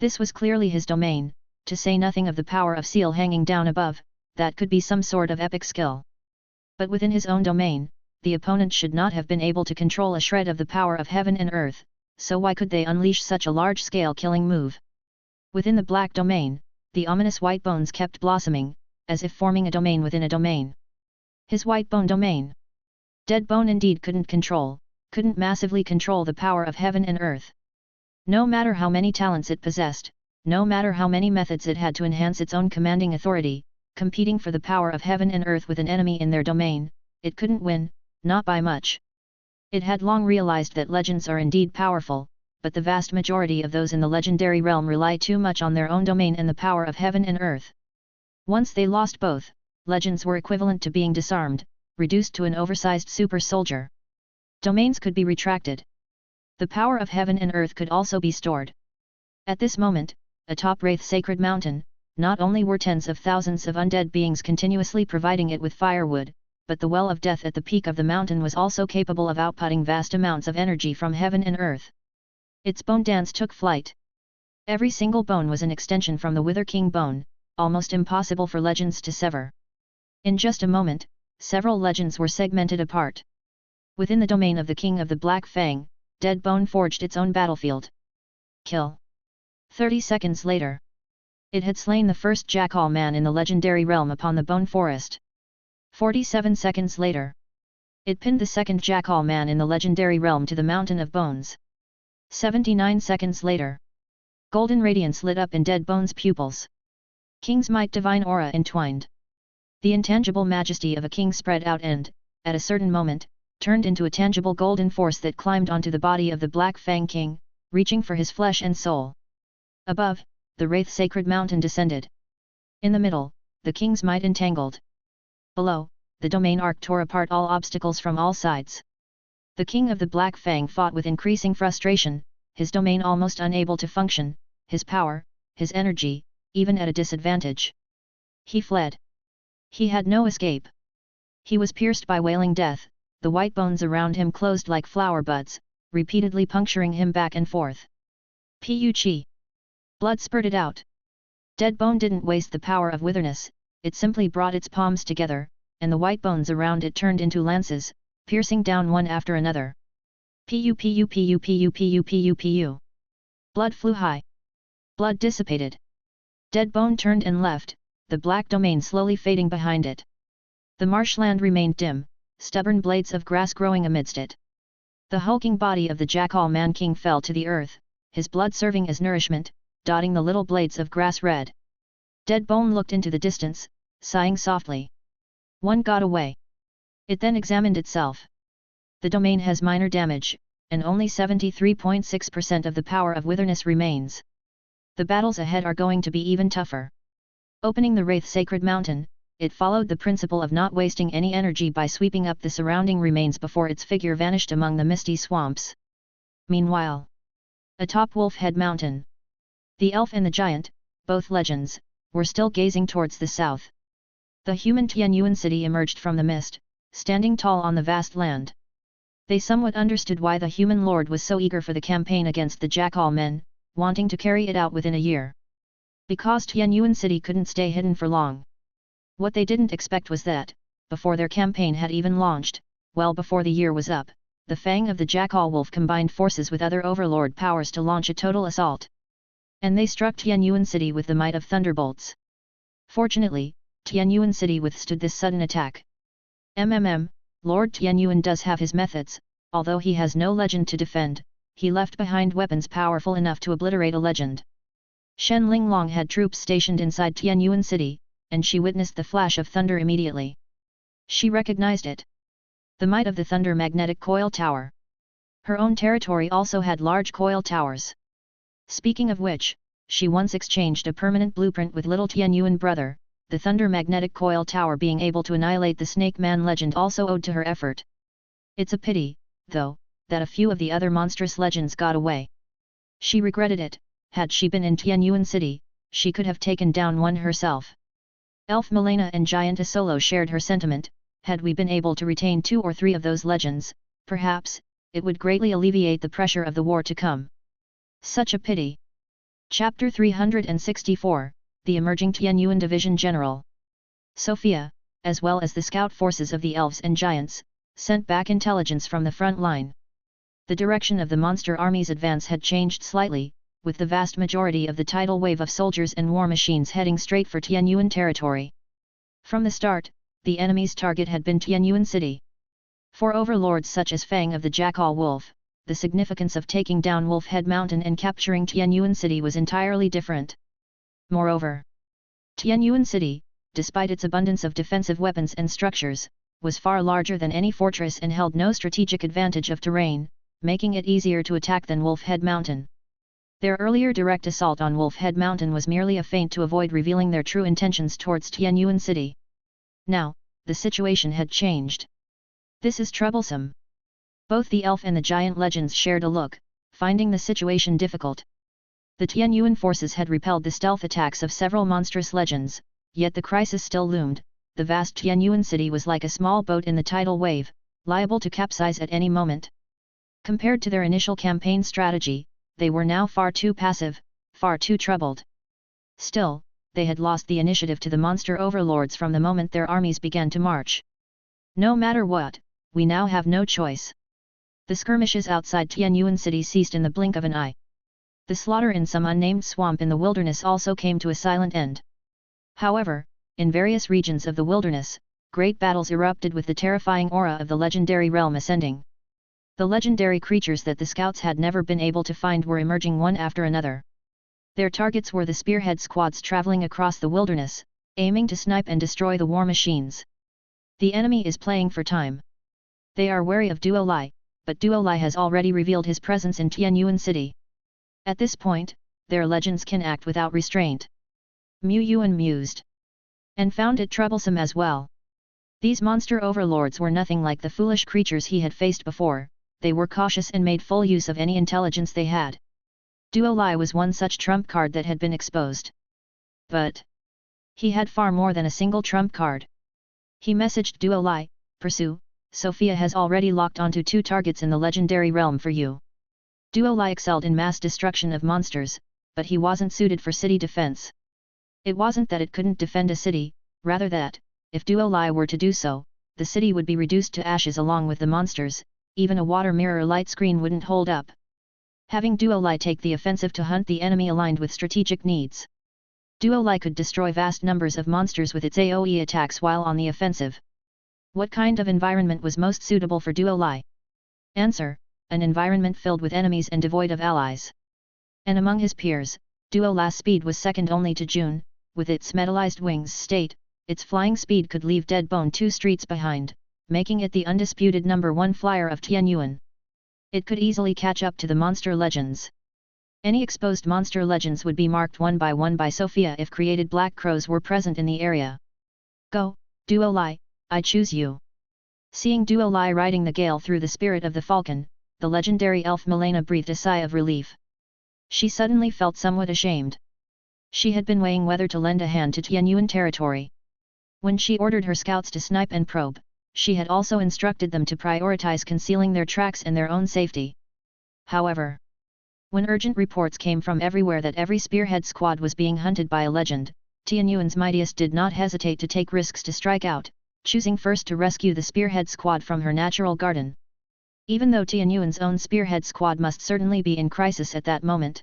This was clearly his domain, to say nothing of the power of seal hanging down above, that could be some sort of epic skill. But within his own domain, the opponent should not have been able to control a shred of the power of heaven and earth, so why could they unleash such a large-scale killing move? Within the black domain, the ominous white bones kept blossoming, as if forming a domain within a domain. His white bone domain. Deadbone indeed couldn't massively control the power of heaven and earth. No matter how many talents it possessed, no matter how many methods it had to enhance its own commanding authority, competing for the power of heaven and earth with an enemy in their domain, it couldn't win, not by much. It had long realized that legends are indeed powerful, but the vast majority of those in the legendary realm rely too much on their own domain and the power of heaven and earth. Once they lost both, legends were equivalent to being disarmed, reduced to an oversized super soldier. Domains could be retracted. The power of heaven and earth could also be stored. At this moment, atop Wraith's sacred mountain, not only were tens of thousands of undead beings continuously providing it with firewood, but the well of death at the peak of the mountain was also capable of outputting vast amounts of energy from heaven and earth. Its bone dance took flight. Every single bone was an extension from the Wither King bone, almost impossible for legends to sever. In just a moment, several legends were segmented apart. Within the domain of the King of the Black Fang, Deadbone forged its own battlefield. Kill. 30 seconds later. It had slain the first Jackal man in the legendary realm upon the Bone Forest. 47 seconds later. It pinned the second jackal man in the legendary realm to the Mountain of Bones. 79 seconds later. Golden radiance lit up in Dead Bone's pupils. King's might divine aura entwined. The intangible majesty of a king spread out and, at a certain moment, turned into a tangible golden force that climbed onto the body of the Black Fang King, reaching for his flesh and soul. Above, the Wraith Sacred Mountain descended. In the middle, the king's might entangled. Below, the domain arc tore apart all obstacles from all sides. The king of the Black Fang fought with increasing frustration, his domain almost unable to function, his power, his energy, even at a disadvantage. He fled. He had no escape. He was pierced by wailing death, the white bones around him closed like flower buds, repeatedly puncturing him back and forth. Pu-chi! Blood spurted out. Dead Bone didn't waste the power of witherness, it simply brought its palms together, and the white bones around it turned into lances, piercing down one after another. Pu-pu-pu-pu-pu-pu-pu-pu. Blood flew high. Blood dissipated. Dead Bone turned and left, the black domain slowly fading behind it. The marshland remained dim, stubborn blades of grass growing amidst it. The hulking body of the Jackal Man King fell to the earth, his blood serving as nourishment, dotting the little blades of grass red. Dead Bone looked into the distance, sighing softly. One got away. It then examined itself. The domain has minor damage, and only 73.6% of the power of witherness remains. The battles ahead are going to be even tougher. Opening the Wraith Sacred Mountain, it followed the principle of not wasting any energy by sweeping up the surrounding remains before its figure vanished among the misty swamps. Meanwhile, atop Wolf Head Mountain, the elf and the giant, both legends, were still gazing towards the south. The human Tianyuan city emerged from the mist, standing tall on the vast land. They somewhat understood why the human lord was so eager for the campaign against the Jackal men, wanting to carry it out within a year. Because Tianyuan city couldn't stay hidden for long. What they didn't expect was that, before their campaign had even launched, well before the year was up, the Fang of the Jackal Wolf combined forces with other overlord powers to launch a total assault. And they struck Tianyuan city with the might of thunderbolts. Fortunately, Tianyuan city withstood this sudden attack. Lord Tianyuan does have his methods, although he has no legend to defend, he left behind weapons powerful enough to obliterate a legend. Shen Linglong had troops stationed inside Tianyuan city, and she witnessed the flash of thunder immediately. She recognized it. The might of the Thunder Magnetic Coil Tower. Her own territory also had large coil towers. Speaking of which, she once exchanged a permanent blueprint with little Tianyuan brother, the Thunder Magnetic Coil Tower being able to annihilate the Snake Man legend also owed to her effort. It's a pity, though, that a few of the other monstrous legends got away. She regretted it. Had she been in Tianyuan city, she could have taken down one herself. Elf Milena and Giant Asolo shared her sentiment. Had we been able to retain 2 or 3 of those legends, perhaps, it would greatly alleviate the pressure of the war to come. Such a pity. Chapter 364, The Emerging Tianyuan Division General. Sophia, as well as the scout forces of the elves and giants, sent back intelligence from the front line. The direction of the monster army's advance had changed slightly, with the vast majority of the tidal wave of soldiers and war machines heading straight for Tianyuan territory. From the start, the enemy's target had been Tianyuan city. For overlords such as Fang of the Jackal Wolf, the significance of taking down Wolf Head Mountain and capturing Tianyuan city was entirely different. Moreover, Tianyuan city, despite its abundance of defensive weapons and structures, was far larger than any fortress and held no strategic advantage of terrain, making it easier to attack than Wolf Head Mountain. Their earlier direct assault on Wolf Head Mountain was merely a feint to avoid revealing their true intentions towards Tianyuan city. Now, the situation had changed. This is troublesome. Both the elf and the giant legends shared a look, finding the situation difficult. The Tianyuan forces had repelled the stealth attacks of several monstrous legends, yet the crisis still loomed. The vast Tianyuan city was like a small boat in the tidal wave, liable to capsize at any moment. Compared to their initial campaign strategy, they were now far too passive, far too troubled. Still, they had lost the initiative to the monster overlords from the moment their armies began to march. No matter what, we now have no choice. The skirmishes outside Tianyuan city ceased in the blink of an eye. The slaughter in some unnamed swamp in the wilderness also came to a silent end. However, in various regions of the wilderness, great battles erupted with the terrifying aura of the legendary realm ascending. The legendary creatures that the scouts had never been able to find were emerging one after another. Their targets were the spearhead squads traveling across the wilderness, aiming to snipe and destroy the war machines. The enemy is playing for time. They are wary of Duo Lai, but Duo Lai has already revealed his presence in Tianyuan City. At this point, their legends can act without restraint. Yuan mused. And found it troublesome as well. These monster overlords were nothing like the foolish creatures he had faced before. They were cautious and made full use of any intelligence they had. Duo Lai was one such trump card that had been exposed. But he had far more than a single trump card. He messaged Duo Lai, "Pursue, Sophia has already locked onto 2 targets in the legendary realm for you." Duo Lai excelled in mass destruction of monsters, but he wasn't suited for city defense. It wasn't that it couldn't defend a city, rather that, if Duo Lai were to do so, the city would be reduced to ashes along with the monsters. Even a water mirror light screen wouldn't hold up. Having Duo Lai take the offensive to hunt the enemy aligned with strategic needs. Duo Lai could destroy vast numbers of monsters with its AoE attacks while on the offensive. What kind of environment was most suitable for Duo Lai? Answer: an environment filled with enemies and devoid of allies. And among his peers, Duo Lai's speed was second only to June. With its metallized wings state, its flying speed could leave Deadbone 2 streets behind, making it the undisputed #1 flyer of Tianyuan. It could easily catch up to the monster legends. Any exposed monster legends would be marked one by Sophia if created black crows were present in the area. Go, Duo Lai, I choose you. Seeing Duo Lai riding the gale through the spirit of the falcon, the legendary elf Milena breathed a sigh of relief. She suddenly felt somewhat ashamed. She had been weighing whether to lend a hand to Tianyuan territory. When she ordered her scouts to snipe and probe, she had also instructed them to prioritize concealing their tracks and their own safety. However, when urgent reports came from everywhere that every spearhead squad was being hunted by a legend, Tianyuan's mightiest did not hesitate to take risks to strike out, choosing first to rescue the spearhead squad from her natural garden. Even though Tianyuan's own spearhead squad must certainly be in crisis at that moment.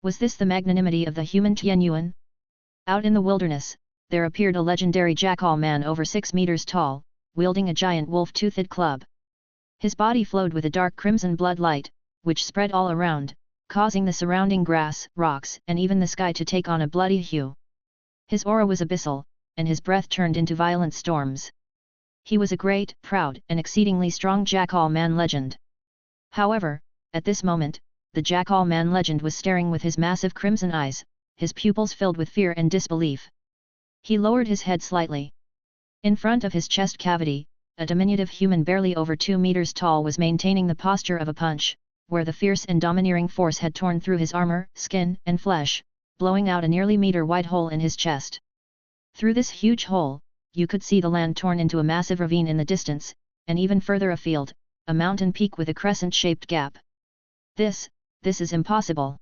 Was this the magnanimity of the human Tianyuan? Out in the wilderness, there appeared a legendary jackal man over 6 meters tall, wielding a giant wolf-toothed club. His body flowed with a dark crimson blood light, which spread all around, causing the surrounding grass, rocks, and even the sky to take on a bloody hue. His aura was abyssal, and his breath turned into violent storms. He was a great, proud, and exceedingly strong jackal man legend. However, at this moment, the jackal man legend was staring with his massive crimson eyes, his pupils filled with fear and disbelief. He lowered his head slightly. In front of his chest cavity, a diminutive human barely over 2 meters tall was maintaining the posture of a punch, where the fierce and domineering force had torn through his armor, skin, and flesh, blowing out a nearly meter-wide hole in his chest. Through this huge hole, you could see the land torn into a massive ravine in the distance, and even further afield, a mountain peak with a crescent-shaped gap. This is impossible.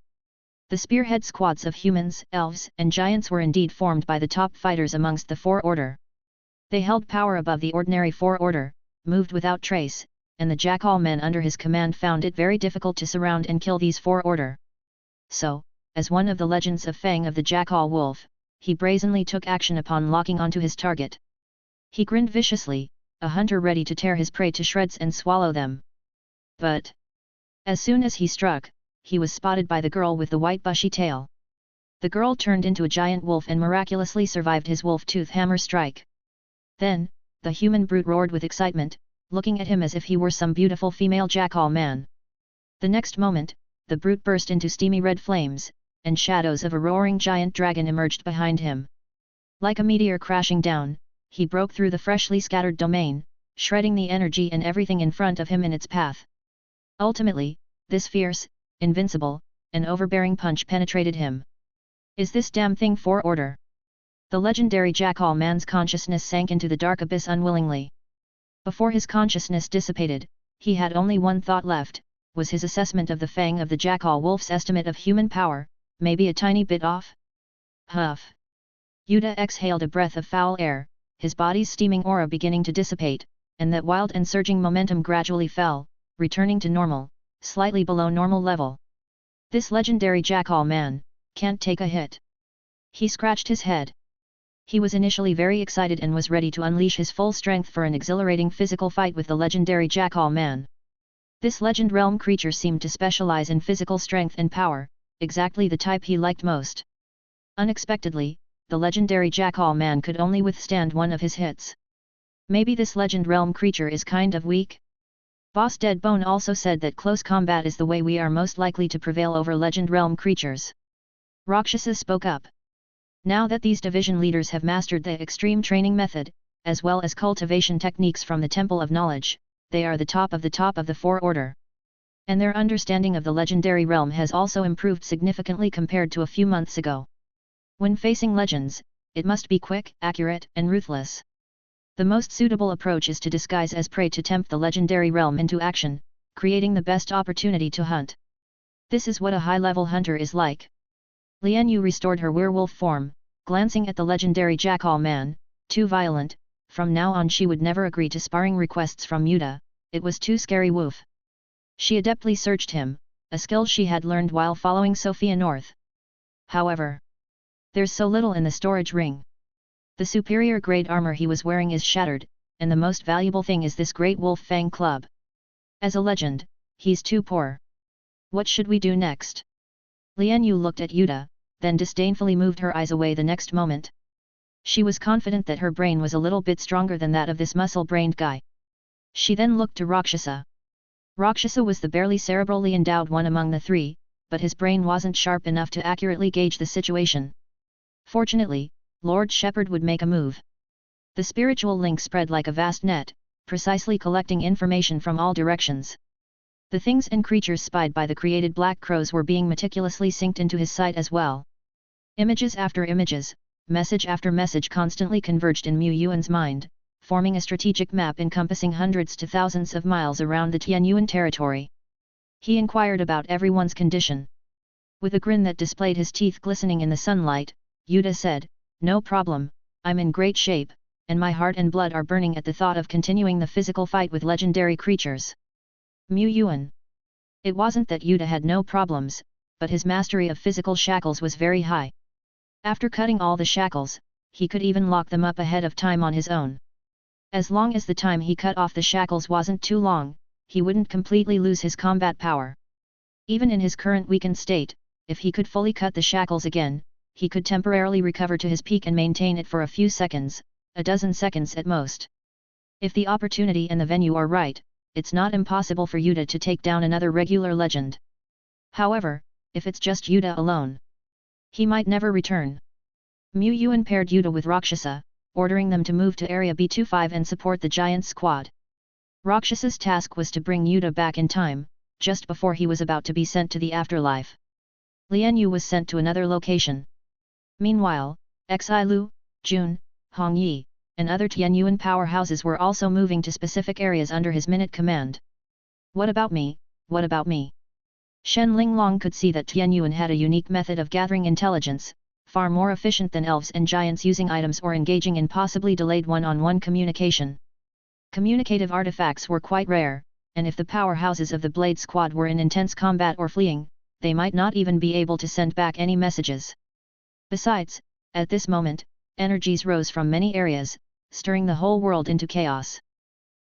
The spearhead squads of humans, elves, and giants were indeed formed by the top fighters amongst the Four Order. They held power above the ordinary Four Order, moved without trace, and the jackal men under his command found it very difficult to surround and kill these Four Order. So, as one of the legends of Fang of the Jackal Wolf, he brazenly took action upon locking onto his target. He grinned viciously, a hunter ready to tear his prey to shreds and swallow them. But as soon as he struck, he was spotted by the girl with the white bushy tail. The girl turned into a giant wolf and miraculously survived his wolf-tooth hammer strike. Then, the human brute roared with excitement, looking at him as if he were some beautiful female jackal man. The next moment, the brute burst into steamy red flames, and shadows of a roaring giant dragon emerged behind him. Like a meteor crashing down, he broke through the freshly scattered domain, shredding the energy and everything in front of him in its path. Ultimately, this fierce, invincible, and overbearing punch penetrated him. Is this damn thing Four Order? The legendary jackal man's consciousness sank into the dark abyss unwillingly. Before his consciousness dissipated, he had only one thought left: was his assessment of the Fang of the Jackal Wolf's estimate of human power, maybe a tiny bit off? Huff! Yuta exhaled a breath of foul air, his body's steaming aura beginning to dissipate, and that wild and surging momentum gradually fell, returning to normal, slightly below normal level. This legendary jackal man can't take a hit. He scratched his head. He was initially very excited and was ready to unleash his full strength for an exhilarating physical fight with the legendary Jackal Man. This Legend Realm creature seemed to specialize in physical strength and power, exactly the type he liked most. Unexpectedly, the legendary Jackal Man could only withstand one of his hits. Maybe this Legend Realm creature is kind of weak? Boss Deadbone also said that close combat is the way we are most likely to prevail over Legend Realm creatures. Rakshasa spoke up. Now that these division leaders have mastered the extreme training method, as well as cultivation techniques from the Temple of Knowledge, they are the top of the four order. And their understanding of the legendary realm has also improved significantly compared to a few months ago. When facing legends, it must be quick, accurate, and ruthless. The most suitable approach is to disguise as prey to tempt the legendary realm into action, creating the best opportunity to hunt. This is what a high-level hunter is like. Lian Yu restored her werewolf form, glancing at the legendary Jackal Man. Too violent, from now on she would never agree to sparring requests from Yuta, it was too scary. Woof. She adeptly searched him, a skill she had learned while following Sophia North. However, there's so little in the storage ring. The superior grade armor he was wearing is shattered, and the most valuable thing is this great wolf fang club. As a legend, he's too poor. What should we do next? Lian Yu looked at Yuta, then disdainfully moved her eyes away the next moment. She was confident that her brain was a little bit stronger than that of this muscle-brained guy. She then looked to Rakshasa. Rakshasa was the barely cerebrally endowed one among the three, but his brain wasn't sharp enough to accurately gauge the situation. Fortunately, Lord Shepherd would make a move. The spiritual link spread like a vast net, precisely collecting information from all directions. The things and creatures spied by the created black crows were being meticulously synced into his sight as well. Images after images, message after message constantly converged in Mu Yuan's mind, forming a strategic map encompassing hundreds to thousands of miles around the Tianyuan territory. He inquired about everyone's condition. With a grin that displayed his teeth glistening in the sunlight, Yuta said, "No problem, I'm in great shape, and my heart and blood are burning at the thought of continuing the physical fight with legendary creatures." Mu Yuan. It wasn't that Yuta had no problems, but his mastery of physical shackles was very high. After cutting all the shackles, he could even lock them up ahead of time on his own. As long as the time he cut off the shackles wasn't too long, he wouldn't completely lose his combat power. Even in his current weakened state, if he could fully cut the shackles again, he could temporarily recover to his peak and maintain it for a few seconds, a dozen seconds at most. If the opportunity and the venue are right, it's not impossible for Yuta to take down another regular legend. However, if it's just Yuta alone, he might never return. Mu Yuan paired Yuta with Rakshasa, ordering them to move to Area B25 and support the giant squad. Rakshasa's task was to bring Yuta back in time, just before he was about to be sent to the afterlife. Lian Yu was sent to another location. Meanwhile, Xi Lu, Jun, Hong Yi, and other Tianyuan powerhouses were also moving to specific areas under his minute command. What about me, what about me? Shen Linglong could see that Tianyuan had a unique method of gathering intelligence, far more efficient than elves and giants using items or engaging in possibly delayed one-on-one communication. Communicative artifacts were quite rare, and if the powerhouses of the Blade Squad were in intense combat or fleeing, they might not even be able to send back any messages. Besides, at this moment, energies rose from many areas, stirring the whole world into chaos.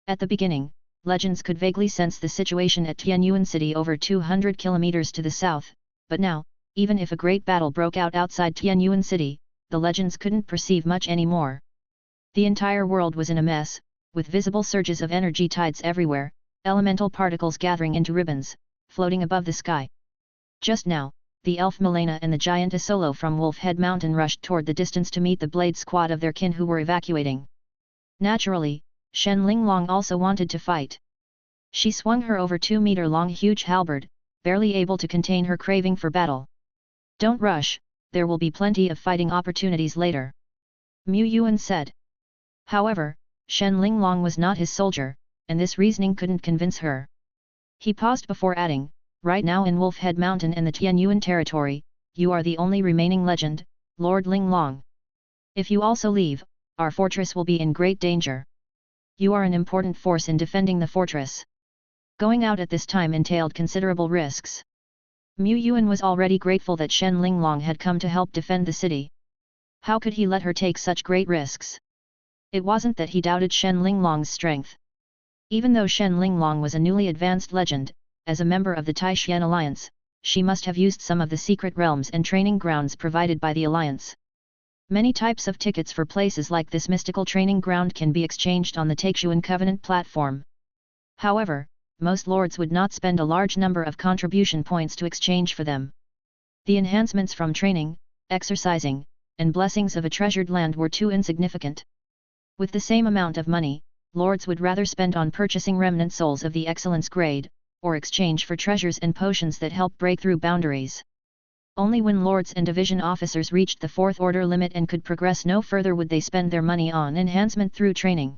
At the beginning, legends could vaguely sense the situation at Tianyuan City over 200 kilometers to the south, but now, even if a great battle broke out outside Tianyuan City, the legends couldn't perceive much anymore. The entire world was in a mess, with visible surges of energy tides everywhere, elemental particles gathering into ribbons, floating above the sky. Just now, the elf Milena and the giant Isolo from Wolf Head Mountain rushed toward the distance to meet the Blade Squad of their kin who were evacuating. Naturally, Shen Linglong also wanted to fight. She swung her over 2-meter-long huge halberd, barely able to contain her craving for battle. "Don't rush, there will be plenty of fighting opportunities later," Mu Yuan said. However, Shen Linglong was not his soldier, and this reasoning couldn't convince her. He paused before adding, "Right now in Wolf Head Mountain and the Tianyuan territory, you are the only remaining legend, Lord Linglong. If you also leave, our fortress will be in great danger. You are an important force in defending the fortress. Going out at this time entailed considerable risks." Mu Yuan was already grateful that Shen Linglong had come to help defend the city. How could he let her take such great risks? It wasn't that he doubted Shen Linglong's strength. Even though Shen Linglong was a newly advanced legend, as a member of the Taishan Alliance, she must have used some of the secret realms and training grounds provided by the Alliance. Many types of tickets for places like this mystical training ground can be exchanged on the Taishuan Covenant platform. However, most lords would not spend a large number of contribution points to exchange for them. The enhancements from training, exercising, and blessings of a treasured land were too insignificant. With the same amount of money, lords would rather spend on purchasing remnant souls of the excellence grade, or exchange for treasures and potions that help break through boundaries. Only when lords and division officers reached the fourth order limit and could progress no further would they spend their money on enhancement through training.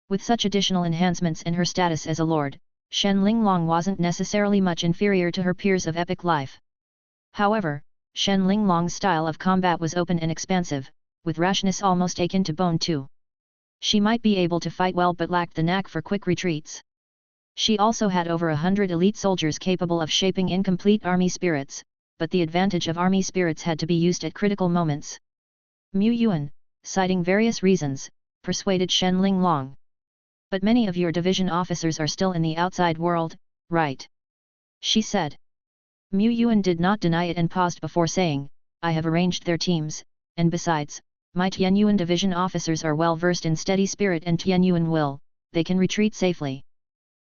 With such additional enhancements in her status as a lord, Shen Linglong wasn't necessarily much inferior to her peers of epic life. However, Shen Linglong's style of combat was open and expansive, with rashness almost akin to bone too. She might be able to fight well but lacked the knack for quick retreats. She also had over 100 elite soldiers capable of shaping incomplete army spirits, but the advantage of army spirits had to be used at critical moments. Mu Yuan, citing various reasons, persuaded Shen Linglong. But many of your division officers are still in the outside world, right? She said. Mu Yuan did not deny it and paused before saying, I have arranged their teams, and besides, my Tianyuan division officers are well versed in steady spirit and Tianyuan will, they can retreat safely.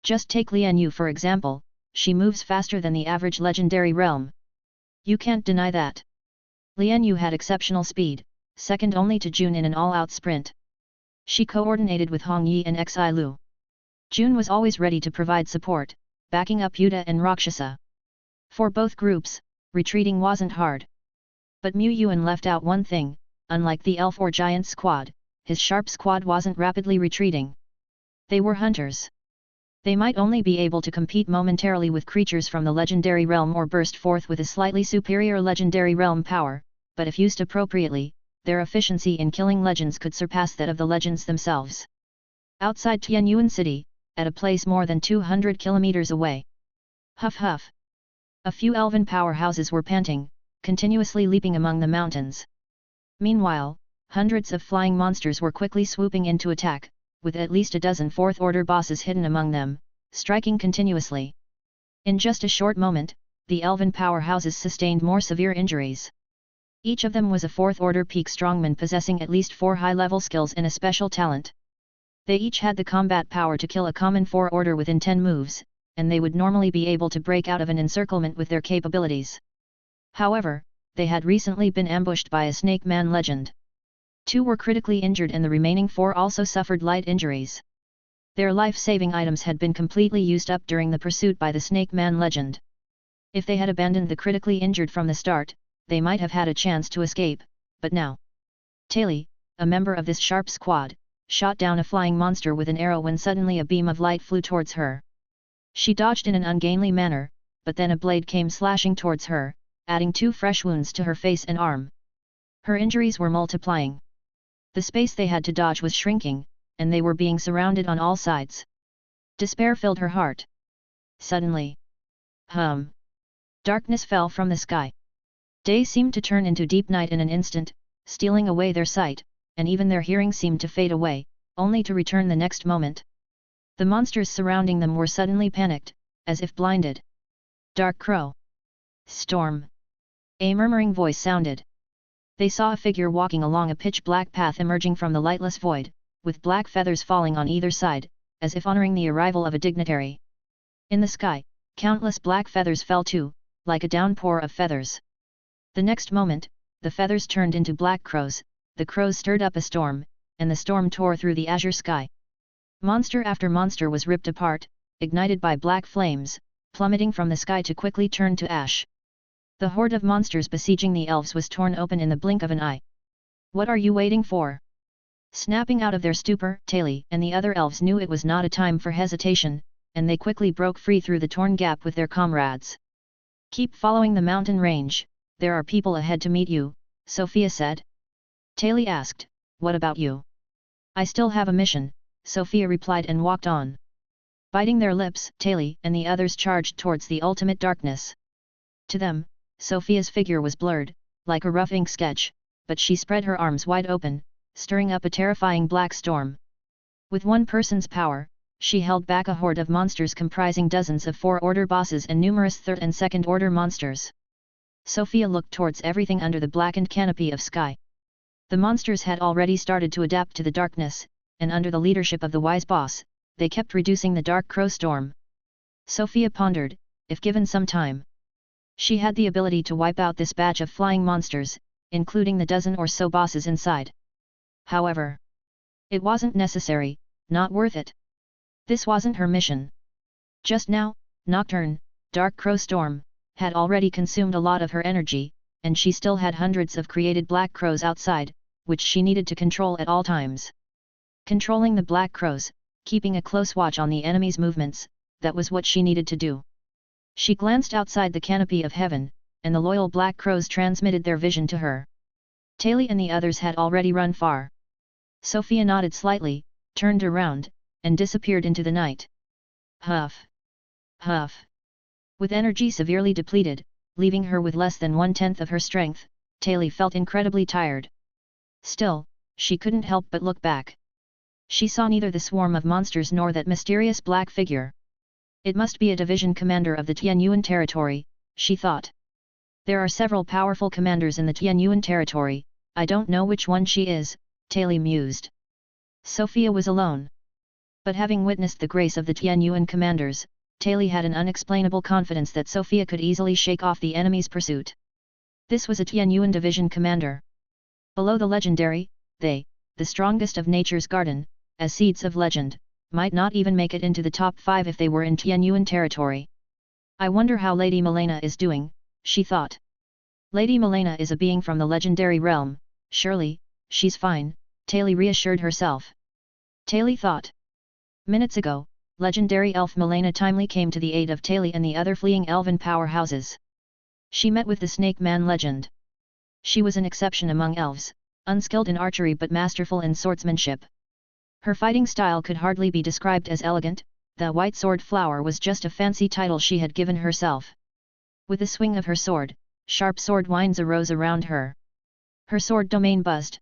Just take Lian Yu for example, she moves faster than the average legendary realm. You can't deny that. Lian Yu had exceptional speed, second only to Jun in an all-out sprint. She coordinated with Hong Yi and Xi Lu. Jun was always ready to provide support, backing up Yuta and Rakshasa. For both groups, retreating wasn't hard. But Mu Yuan left out one thing, unlike the elf or giant squad, his sharp squad wasn't rapidly retreating. They were hunters. They might only be able to compete momentarily with creatures from the legendary realm or burst forth with a slightly superior legendary realm power, but if used appropriately, their efficiency in killing legends could surpass that of the legends themselves. Outside Tianyuan City, at a place more than 200 kilometers away. Huff huff. A few elven powerhouses were panting, continuously leaping among the mountains. Meanwhile, hundreds of flying monsters were quickly swooping into attack, with at least a dozen fourth-order bosses hidden among them, striking continuously. In just a short moment, the elven powerhouses sustained more severe injuries. Each of them was a fourth-order peak strongman possessing at least 4 high-level skills and a special talent. They each had the combat power to kill a common 4-order within 10 moves, and they would normally be able to break out of an encirclement with their capabilities. However, they had recently been ambushed by a Snake Man legend. 2 were critically injured and the remaining 4 also suffered light injuries. Their life-saving items had been completely used up during the pursuit by the Snake Man legend. If they had abandoned the critically injured from the start, they might have had a chance to escape, but now. Taili, a member of this sharp squad, shot down a flying monster with an arrow when suddenly a beam of light flew towards her. She dodged in an ungainly manner, but then a blade came slashing towards her, adding 2 fresh wounds to her face and arm. Her injuries were multiplying. The space they had to dodge was shrinking, and they were being surrounded on all sides. Despair filled her heart. Suddenly. Darkness fell from the sky. Day seemed to turn into deep night in an instant, stealing away their sight, and even their hearing seemed to fade away, only to return the next moment. The monsters surrounding them were suddenly panicked, as if blinded. Dark Crow. Storm. A murmuring voice sounded. They saw a figure walking along a pitch-black path emerging from the lightless void, with black feathers falling on either side, as if honoring the arrival of a dignitary. In the sky, countless black feathers fell too, like a downpour of feathers. The next moment, the feathers turned into black crows, the crows stirred up a storm, and the storm tore through the azure sky. Monster after monster was ripped apart, ignited by black flames, plummeting from the sky to quickly turn to ash. The horde of monsters besieging the elves was torn open in the blink of an eye. What are you waiting for? Snapping out of their stupor, Taili and the other elves knew it was not a time for hesitation, and they quickly broke free through the torn gap with their comrades. Keep following the mountain range, there are people ahead to meet you, Sophia said. Taili asked, what about you? I still have a mission, Sophia replied and walked on. Biting their lips, Taili and the others charged towards the ultimate darkness. To them, Sophia's figure was blurred, like a rough ink sketch, but she spread her arms wide open, stirring up a terrifying black storm. With one person's power, she held back a horde of monsters comprising dozens of four-order bosses and numerous third and second-order monsters. Sophia looked towards everything under the blackened canopy of sky. The monsters had already started to adapt to the darkness, and under the leadership of the wise boss, they kept reducing the dark crow storm. Sophia pondered, if given some time, she had the ability to wipe out this batch of flying monsters, including the dozen or so bosses inside. However, it wasn't necessary, not worth it. This wasn't her mission. Just now, Nocturne, Dark Crow Storm, had already consumed a lot of her energy, and she still had hundreds of created black crows outside, which she needed to control at all times. Controlling the black crows, keeping a close watch on the enemy's movements, that was what she needed to do. She glanced outside the canopy of heaven, and the loyal black crows transmitted their vision to her. Taili and the others had already run far. Sophia nodded slightly, turned around, and disappeared into the night. Huff! Huff! With energy severely depleted, leaving her with less than 1/10 of her strength, Taili felt incredibly tired. Still, she couldn't help but look back. She saw neither the swarm of monsters nor that mysterious black figure. It must be a division commander of the Tianyuan territory, she thought. There are several powerful commanders in the Tianyuan territory, I don't know which one she is, Taili mused. Sophia was alone. But having witnessed the grace of the Tianyuan commanders, Taili had an unexplainable confidence that Sophia could easily shake off the enemy's pursuit. This was a Tianyuan division commander. Below the legendary, they, the strongest of nature's garden, as seeds of legend, might not even make it into the top 5 if they were in Tianyuan territory. I wonder how Lady Milena is doing, she thought. Lady Milena is a being from the legendary realm, surely, she's fine, Taili reassured herself. Taili thought. Minutes ago, legendary elf Milena timely came to the aid of Taili and the other fleeing elven powerhouses. She met with the Snake Man legend. She was an exception among elves, unskilled in archery but masterful in swordsmanship. Her fighting style could hardly be described as elegant, the white sword flower was just a fancy title she had given herself. With the swing of her sword, sharp sword winds arose around her. Her sword domain buzzed.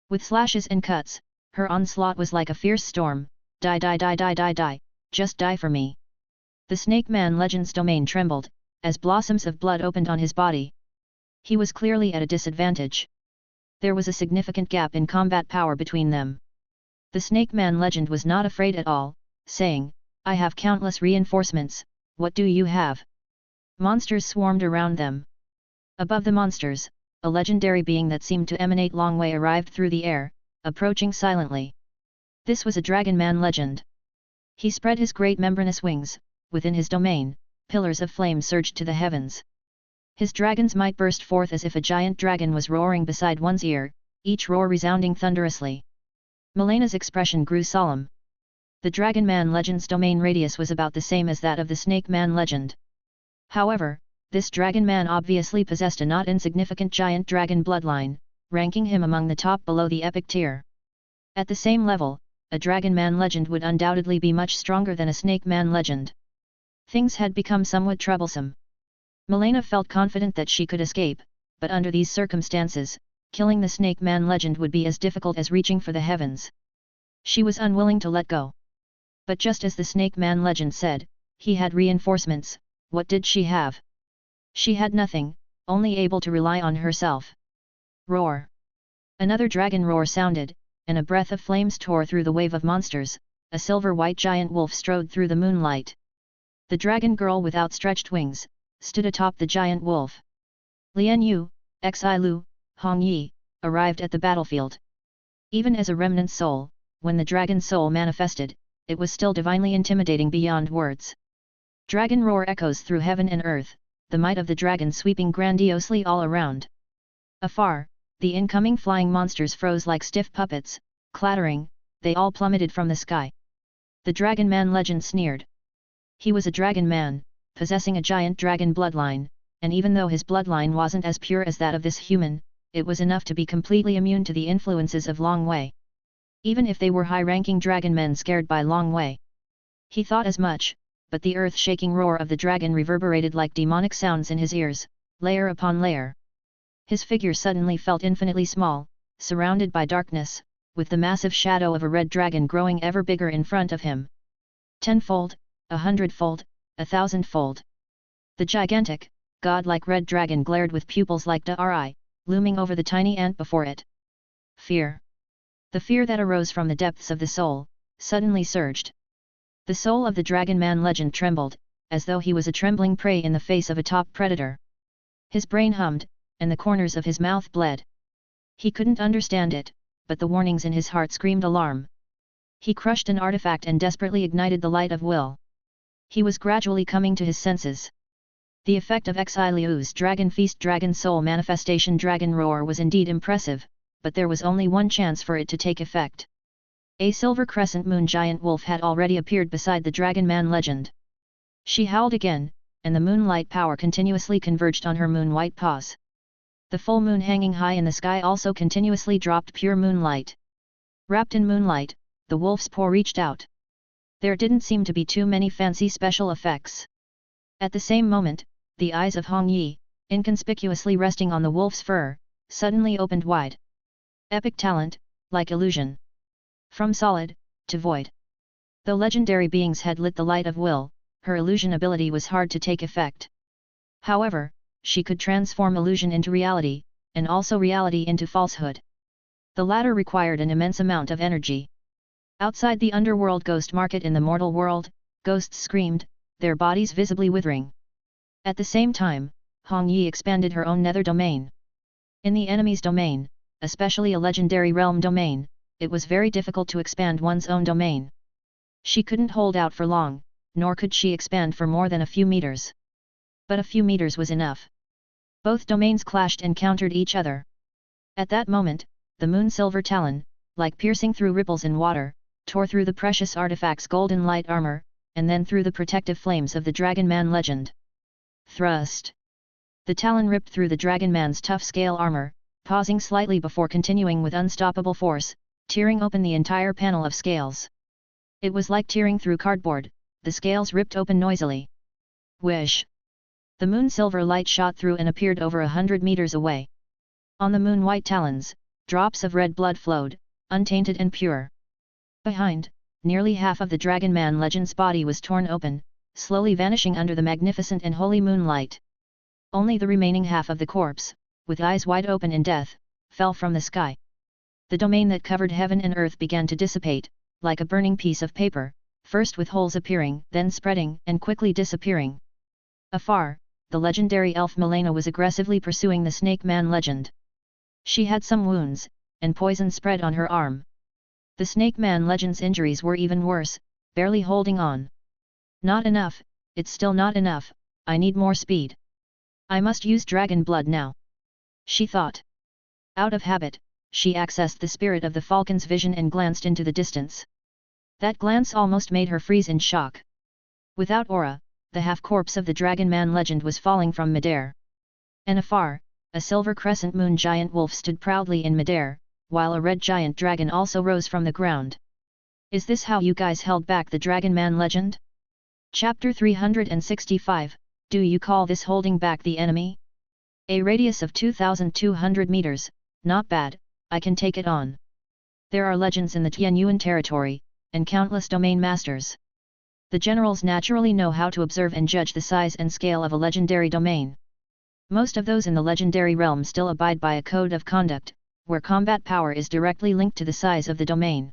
With slashes and cuts, her onslaught was like a fierce storm, die die die die die die, just die for me. The Snake Man legend's domain trembled, as blossoms of blood opened on his body. He was clearly at a disadvantage. There was a significant gap in combat power between them. The Snake Man legend was not afraid at all, saying, I have countless reinforcements, what do you have? Monsters swarmed around them. Above the monsters, a legendary being that seemed to emanate long way arrived through the air, approaching silently. This was a Dragon Man legend. He spread his great membranous wings, within his domain, pillars of flame surged to the heavens. His dragon's might burst forth as if a giant dragon was roaring beside one's ear, each roar resounding thunderously. Milena's expression grew solemn. The Dragon Man legend's domain radius was about the same as that of the Snake Man legend. However, this Dragon Man obviously possessed a not insignificant giant dragon bloodline, ranking him among the top below the epic tier. At the same level, a Dragon Man legend would undoubtedly be much stronger than a Snake Man legend. Things had become somewhat troublesome. Milena felt confident that she could escape, but under these circumstances, killing the Snake Man legend would be as difficult as reaching for the heavens. She was unwilling to let go. But just as the Snake Man legend said, he had reinforcements, what did she have? She had nothing, only able to rely on herself. Roar! Another dragon roar sounded, and a breath of flames tore through the wave of monsters, a silver-white giant wolf strode through the moonlight. The dragon girl with outstretched wings, stood atop the giant wolf. Lian Yu, Xi Lu, Hong Yi, arrived at the battlefield. Even as a remnant soul, when the dragon soul manifested, it was still divinely intimidating beyond words. Dragon roar echoes through heaven and earth, the might of the dragon sweeping grandiosely all around. Afar, the incoming flying monsters froze like stiff puppets, clattering, they all plummeted from the sky. The Dragon Man legend sneered. He was a dragon man, possessing a giant dragon bloodline, and even though his bloodline wasn't as pure as that of this human, it was enough to be completely immune to the influences of Long Wei. Even if they were high-ranking dragon men scared by Long Wei. He thought as much, but the earth-shaking roar of the dragon reverberated like demonic sounds in his ears, layer upon layer. His figure suddenly felt infinitely small, surrounded by darkness, with the massive shadow of a red dragon growing ever bigger in front of him. 10-fold, 100-fold, 1,000-fold. The gigantic, godlike red dragon glared with pupils like Dari, looming over the tiny ant before it. Fear. The fear that arose from the depths of the soul, suddenly surged. The soul of the Dragon Man legend trembled, as though he was a trembling prey in the face of a top predator. His brain hummed, and the corners of his mouth bled. He couldn't understand it, but the warnings in his heart screamed alarm. He crushed an artifact and desperately ignited the light of will. He was gradually coming to his senses. The effect of Exiliu's Dragon Feast Dragon Soul Manifestation Dragon Roar was indeed impressive, but there was only one chance for it to take effect. A silver crescent moon giant wolf had already appeared beside the Dragon Man legend. She howled again, and the moonlight power continuously converged on her moon-white paws. The full moon hanging high in the sky also continuously dropped pure moonlight. Wrapped in moonlight, the wolf's paw reached out. There didn't seem to be too many fancy special effects. At the same moment, the eyes of Hong Yi, inconspicuously resting on the wolf's fur, suddenly opened wide. Epic talent, like illusion. From solid, to void. Though legendary beings had lit the light of will, her illusion ability was hard to take effect. However, she could transform illusion into reality, and also reality into falsehood. The latter required an immense amount of energy. Outside the underworld ghost market in the mortal world, ghosts screamed, their bodies visibly withering. At the same time, Hong Yi expanded her own nether domain. In the enemy's domain, especially a legendary realm domain, it was very difficult to expand one's own domain. She couldn't hold out for long, nor could she expand for more than a few meters. But a few meters was enough. Both domains clashed and countered each other. At that moment, the moon silver talon, like piercing through ripples in water, tore through the precious artifact's golden light armor, and then through the protective flames of the Dragon Man legend. Thrust. The talon ripped through the Dragon Man's tough scale armor, pausing slightly before continuing with unstoppable force, tearing open the entire panel of scales. It was like tearing through cardboard, the scales ripped open noisily. Whish! The moon silver light shot through and appeared over 100 meters away. On the moon white talons, drops of red blood flowed, untainted and pure. Behind, nearly half of the Dragon Man legend's body was torn open, slowly vanishing under the magnificent and holy moonlight. Only the remaining half of the corpse, with eyes wide open in death, fell from the sky. The domain that covered heaven and earth began to dissipate, like a burning piece of paper, first with holes appearing, then spreading and quickly disappearing. Afar, the legendary elf Milena was aggressively pursuing the Snake Man legend. She had some wounds, and poison spread on her arm. The Snake Man legend's injuries were even worse, barely holding on. Not enough, it's still not enough, I need more speed. I must use dragon blood now. She thought. Out of habit, she accessed the spirit of the falcon's vision and glanced into the distance. That glance almost made her freeze in shock. Without aura, the half-corpse of the Dragon Man legend was falling from midair. And afar, a silver crescent moon giant wolf stood proudly in midair, while a red giant dragon also rose from the ground. Is this how you guys held back the Dragon Man legend? Chapter 365, Do you call this holding back the enemy? A radius of 2,200 meters, not bad, I can take it on. There are legends in the Tianyuan territory, and countless domain masters. The generals naturally know how to observe and judge the size and scale of a legendary domain. Most of those in the legendary realm still abide by a code of conduct, where combat power is directly linked to the size of the domain.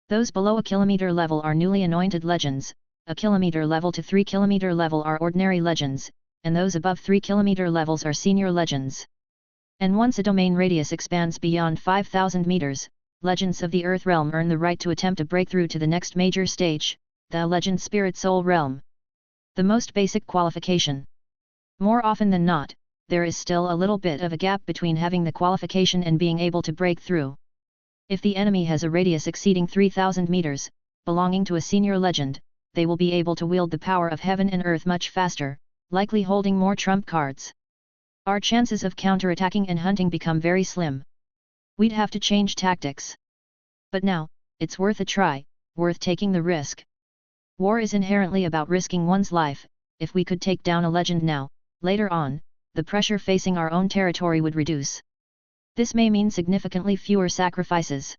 Those below a kilometer level are newly anointed legends, a kilometer level to 3 kilometer level are ordinary legends, and those above 3 kilometer levels are senior legends. And once a domain radius expands beyond 5,000 meters, legends of the Earth realm earn the right to attempt a breakthrough to the next major stage, the Legend Spirit Soul realm. The most basic qualification. More often than not, there is still a little bit of a gap between having the qualification and being able to break through. If the enemy has a radius exceeding 3,000 meters, belonging to a senior legend, they will be able to wield the power of heaven and earth much faster, likely holding more trump cards. Our chances of counterattacking and hunting become very slim. We'd have to change tactics. But now, it's worth a try, worth taking the risk. War is inherently about risking one's life. If we could take down a legend now, later on, the pressure facing our own territory would reduce. This may mean significantly fewer sacrifices.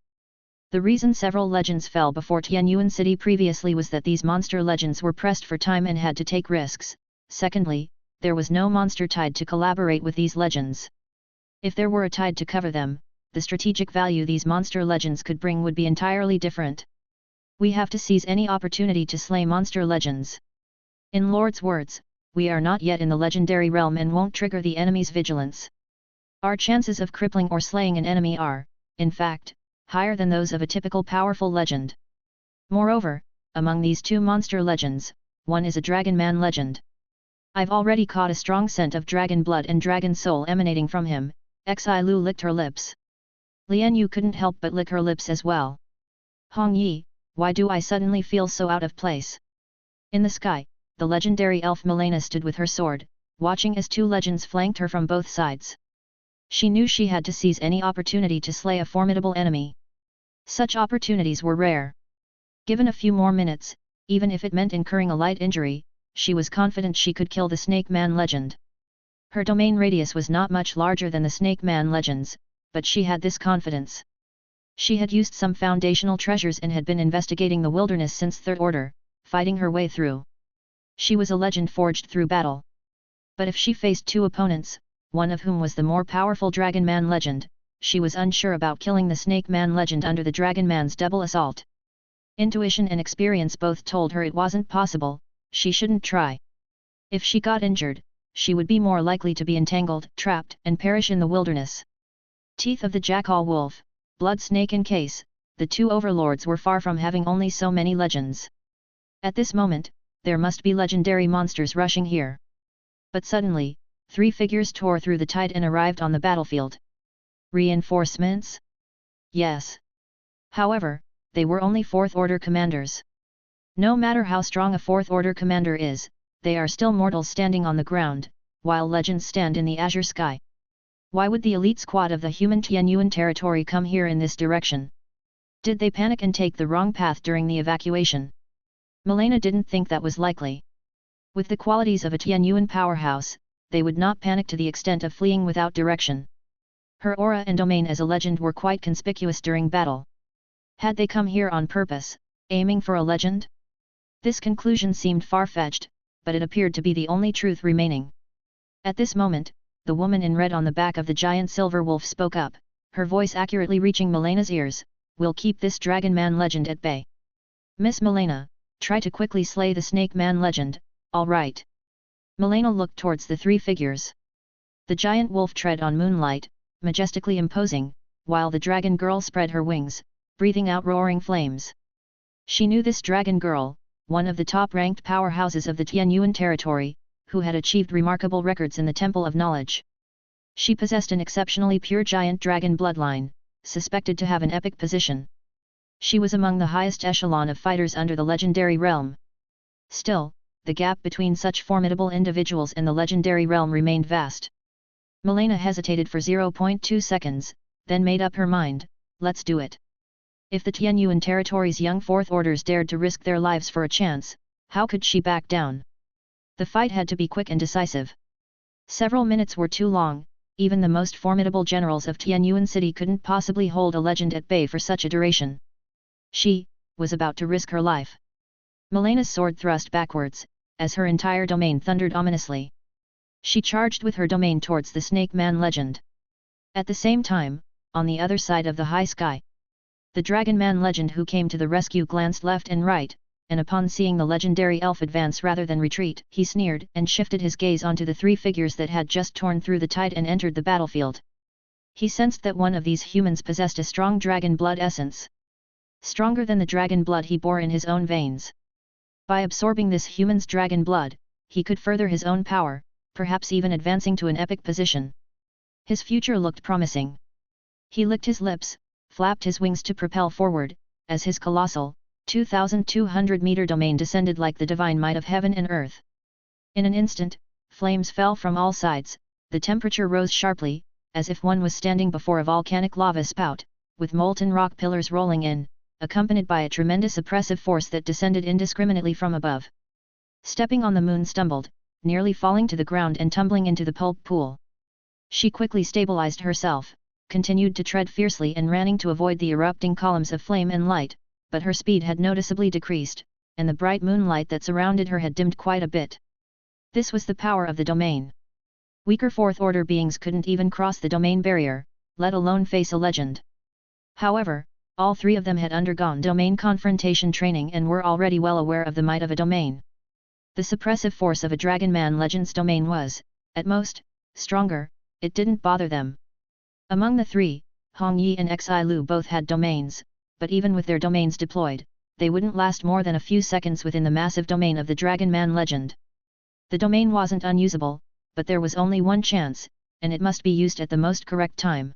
The reason several legends fell before Tianyuan City previously was that these monster legends were pressed for time and had to take risks. Secondly, there was no monster tide to collaborate with these legends. If there were a tide to cover them, the strategic value these monster legends could bring would be entirely different. We have to seize any opportunity to slay monster legends. In Lord's words, we are not yet in the legendary realm and won't trigger the enemy's vigilance. Our chances of crippling or slaying an enemy are, in fact, higher than those of a typical powerful legend. Moreover, among these two monster legends, one is a dragon man legend. I've already caught a strong scent of dragon blood and dragon soul emanating from him. Xi Lu licked her lips. Lian Yu couldn't help but lick her lips as well. Hong Yi, why do I suddenly feel so out of place? In the sky, the legendary elf Milena stood with her sword, watching as two legends flanked her from both sides. She knew she had to seize any opportunity to slay a formidable enemy. Such opportunities were rare. Given a few more minutes, even if it meant incurring a light injury, she was confident she could kill the Snake Man legend. Her domain radius was not much larger than the Snake Man legends, but she had this confidence. She had used some foundational treasures and had been investigating the wilderness since Third Order, fighting her way through. She was a legend forged through battle. But if she faced two opponents, one of whom was the more powerful Dragon Man legend, she was unsure about killing the Snake Man legend under the Dragon Man's double assault. Intuition and experience both told her it wasn't possible, she shouldn't try. If she got injured, she would be more likely to be entangled, trapped, and perish in the wilderness. Teeth of the Jackal Wolf, Blood Snake in Case, the two overlords were far from having only so many legends. At this moment, there must be legendary monsters rushing here. But suddenly, three figures tore through the tide and arrived on the battlefield. Reinforcements? Yes. However, they were only Fourth Order commanders. No matter how strong a Fourth Order commander is, they are still mortals standing on the ground, while legends stand in the azure sky. Why would the elite squad of the human Tianyuan territory come here in this direction? Did they panic and take the wrong path during the evacuation? Milena didn't think that was likely. With the qualities of a Tianyuan powerhouse, they would not panic to the extent of fleeing without direction. Her aura and domain as a legend were quite conspicuous during battle. Had they come here on purpose, aiming for a legend? This conclusion seemed far-fetched, but it appeared to be the only truth remaining. At this moment, the woman in red on the back of the giant silver wolf spoke up, her voice accurately reaching Milena's ears. We'll keep this Dragon Man legend at bay. Miss Milena, try to quickly slay the Snake Man legend, all right. Milena looked towards the three figures. The giant wolf tread on moonlight, majestically imposing, while the dragon girl spread her wings, breathing out roaring flames. She knew this dragon girl, one of the top-ranked powerhouses of the Tianyuan territory, who had achieved remarkable records in the Temple of Knowledge. She possessed an exceptionally pure giant dragon bloodline, suspected to have an epic position. She was among the highest echelon of fighters under the legendary realm. Still, the gap between such formidable individuals and the legendary realm remained vast. Milena hesitated for 0.2 seconds, then made up her mind, let's do it. If the Tianyuan territory's young Fourth Orders dared to risk their lives for a chance, how could she back down? The fight had to be quick and decisive. Several minutes were too long, even the most formidable generals of Tianyuan City couldn't possibly hold a legend at bay for such a duration. She was about to risk her life. Milena's sword thrust backwards, as her entire domain thundered ominously. She charged with her domain towards the Snake Man legend. At the same time, on the other side of the high sky, the Dragon Man legend who came to the rescue glanced left and right, and upon seeing the legendary elf advance rather than retreat, he sneered and shifted his gaze onto the three figures that had just torn through the tide and entered the battlefield. He sensed that one of these humans possessed a strong dragon blood essence. Stronger than the dragon blood he bore in his own veins. By absorbing this human's dragon blood, he could further his own power, perhaps even advancing to an epic position. His future looked promising. He licked his lips, flapped his wings to propel forward, as his colossal, 2,200-meter domain descended like the divine might of heaven and earth. In an instant, flames fell from all sides, the temperature rose sharply, as if one was standing before a volcanic lava spout, with molten rock pillars rolling in, accompanied by a tremendous oppressive force that descended indiscriminately from above. Stepping on the moon stumbled, nearly falling to the ground and tumbling into the pulp pool. She quickly stabilized herself, continued to tread fiercely and ran to avoid the erupting columns of flame and light, but her speed had noticeably decreased, and the bright moonlight that surrounded her had dimmed quite a bit. This was the power of the domain. Weaker fourth-order beings couldn't even cross the domain barrier, let alone face a legend. However, all three of them had undergone domain confrontation training and were already well aware of the might of a domain. The suppressive force of a Dragon Man Legend's domain was, at most, stronger. It didn't bother them. Among the three, Hong Yi and Xi Lu both had domains, but even with their domains deployed, they wouldn't last more than a few seconds within the massive domain of the Dragon Man Legend. The domain wasn't unusable, but there was only one chance, and it must be used at the most correct time.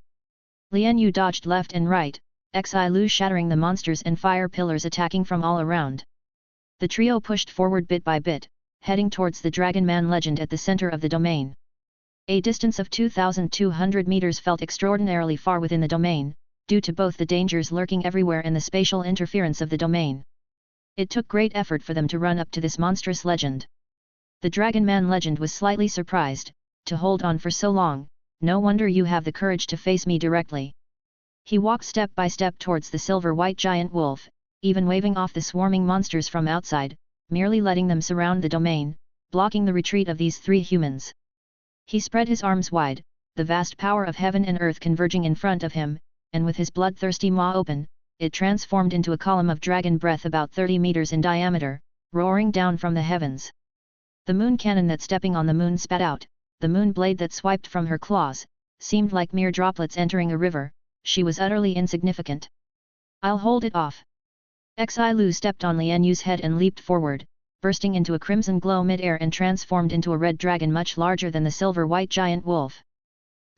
Lian Yu dodged left and right, Xi Lu shattering the monsters and fire pillars attacking from all around. The trio pushed forward bit by bit, heading towards the Dragon Man Legend at the center of the domain. A distance of 2,200 meters felt extraordinarily far within the domain, due to both the dangers lurking everywhere and the spatial interference of the domain. It took great effort for them to run up to this monstrous legend. The Dragon Man Legend was slightly surprised, to hold on for so long, no wonder you have the courage to face me directly. He walked step by step towards the silver-white giant wolf, even waving off the swarming monsters from outside, merely letting them surround the domain, blocking the retreat of these three humans. He spread his arms wide, the vast power of heaven and earth converging in front of him, and with his bloodthirsty maw open, it transformed into a column of dragon breath about 30 meters in diameter, roaring down from the heavens. The moon cannon that stepping on the moon spat out, the moon blade that swiped from her claws, seemed like mere droplets entering a river. She was utterly insignificant. I'll hold it off. Xi Lu stepped on Lian Yu's head and leaped forward, bursting into a crimson glow mid-air and transformed into a red dragon much larger than the silver-white giant wolf.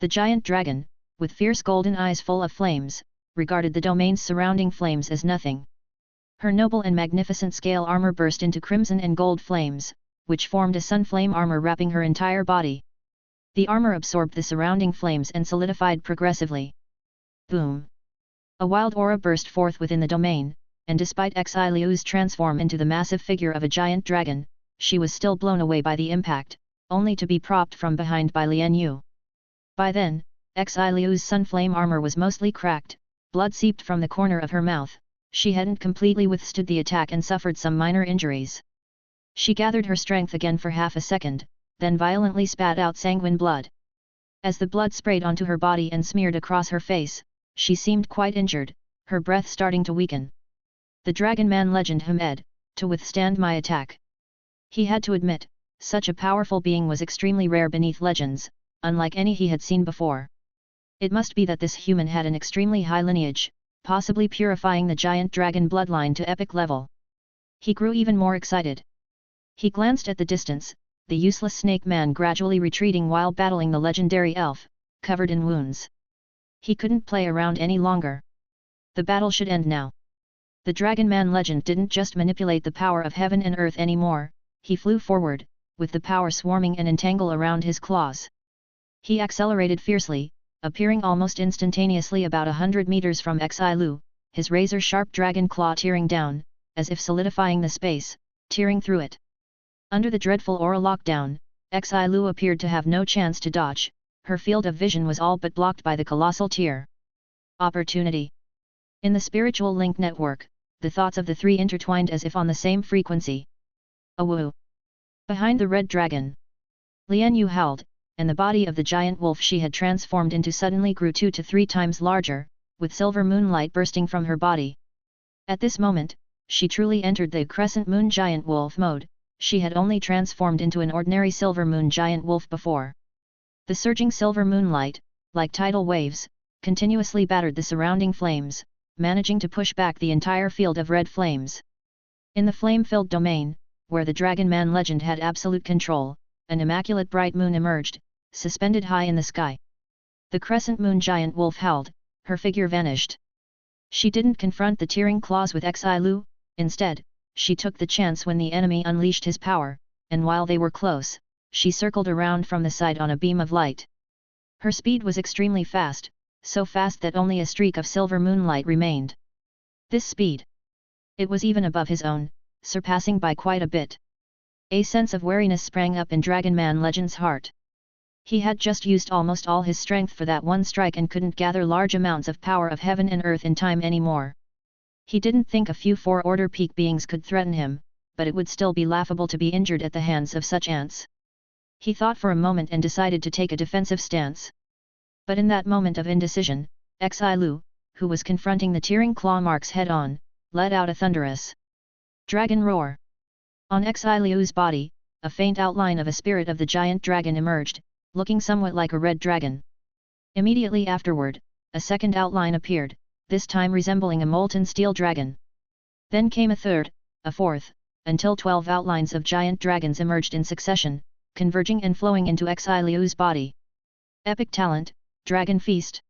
The giant dragon, with fierce golden eyes full of flames, regarded the domain's surrounding flames as nothing. Her noble and magnificent scale armor burst into crimson and gold flames, which formed a sunflame armor wrapping her entire body. The armor absorbed the surrounding flames and solidified progressively. Boom! A wild aura burst forth within the domain, and despite Xi Lu's transform into the massive figure of a giant dragon, she was still blown away by the impact, only to be propped from behind by Lian Yu. By then, Xi Lu's sunflame armor was mostly cracked, blood seeped from the corner of her mouth. She hadn't completely withstood the attack and suffered some minor injuries. She gathered her strength again for half a second, then violently spat out sanguine blood. As the blood sprayed onto her body and smeared across her face, she seemed quite injured, her breath starting to weaken. The Dragon Man Legend hummed, to withstand my attack. He had to admit, such a powerful being was extremely rare beneath legends, unlike any he had seen before. It must be that this human had an extremely high lineage, possibly purifying the giant dragon bloodline to epic level. He grew even more excited. He glanced at the distance, the useless snake man gradually retreating while battling the legendary elf, covered in wounds. He couldn't play around any longer. The battle should end now. The Dragon Man Legend didn't just manipulate the power of heaven and earth anymore, he flew forward, with the power swarming and entangle around his claws. He accelerated fiercely, appearing almost instantaneously about 100 meters from Xi Lu, his razor-sharp dragon claw tearing down, as if solidifying the space, tearing through it. Under the dreadful aura lockdown, Xi Lu appeared to have no chance to dodge, her field of vision was all but blocked by the colossal tear. Opportunity. In the spiritual link network, the thoughts of the three intertwined as if on the same frequency. Awoo! Behind the red dragon, Lian Yu howled, and the body of the giant wolf she had transformed into suddenly grew 2 to 3 times larger, with silver moonlight bursting from her body. At this moment, she truly entered the crescent moon giant wolf mode. She had only transformed into an ordinary silver moon giant wolf before. The surging silver moonlight, like tidal waves, continuously battered the surrounding flames, managing to push back the entire field of red flames. In the flame-filled domain, where the Dragon Man Legend had absolute control, an immaculate bright moon emerged, suspended high in the sky. The crescent moon giant wolf howled, her figure vanished. She didn't confront the tearing claws with Xi Lu, instead, she took the chance when the enemy unleashed his power, and while they were close, she circled around from the side on a beam of light. Her speed was extremely fast, so fast that only a streak of silver moonlight remained. This speed! It was even above his own, surpassing by quite a bit. A sense of wariness sprang up in Dragon Man Legend's heart. He had just used almost all his strength for that one strike and couldn't gather large amounts of power of heaven and earth in time anymore. He didn't think a few four-order peak beings could threaten him, but it would still be laughable to be injured at the hands of such ants. He thought for a moment and decided to take a defensive stance. But in that moment of indecision, Xi Lu, who was confronting the tearing claw marks head-on, let out a thunderous dragon roar. On Xi Lu's body, a faint outline of a spirit of the giant dragon emerged, looking somewhat like a red dragon. Immediately afterward, a second outline appeared, this time resembling a molten steel dragon. Then came a third, a fourth, until 12 outlines of giant dragons emerged in succession, converging and flowing into Xi Lu's body. Epic talent, Dragon Feast.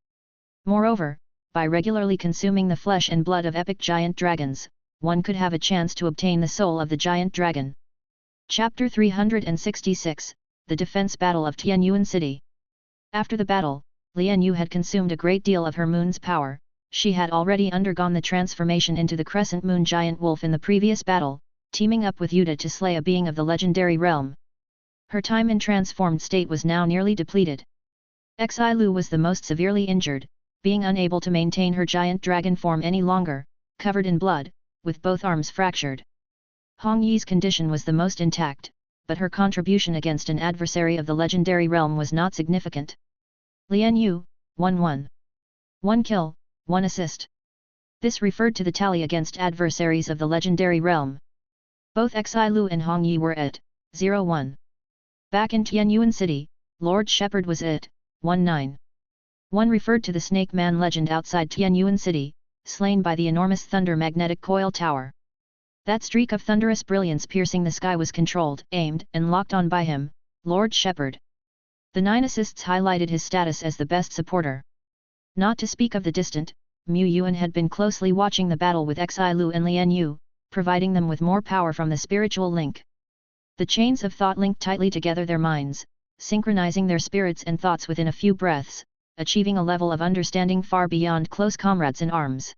Moreover, by regularly consuming the flesh and blood of epic giant dragons, one could have a chance to obtain the soul of the giant dragon. Chapter 366, The Defense Battle of Tianyuan City. After the battle, Lian Yu had consumed a great deal of her moon's power. She had already undergone the transformation into the crescent moon giant wolf in the previous battle, teaming up with Yuta to slay a being of the legendary realm. Her time in transformed state was now nearly depleted. Xi Lu was the most severely injured, being unable to maintain her giant dragon form any longer, covered in blood, with both arms fractured. Hong Yi's condition was the most intact, but her contribution against an adversary of the legendary realm was not significant. Lian Yu, 1-1. 1 kill, 1 assist. This referred to the tally against adversaries of the legendary realm. Both Xi Lu and Hong Yi were at 0-1. Back in Tianyuan City, Lord Shepherd was at 1-9. 1 referred to the Snake Man legend outside Tianyuan City, slain by the enormous thunder magnetic coil tower. That streak of thunderous brilliance piercing the sky was controlled, aimed, and locked on by him, Lord Shepherd. The 9 assists highlighted his status as the best supporter. Not to speak of the distant, Mu Yuan had been closely watching the battle with Xi Lu and Lian Yu, providing them with more power from the spiritual link. The chains of thought linked tightly together their minds, synchronizing their spirits and thoughts within a few breaths, achieving a level of understanding far beyond close comrades in arms.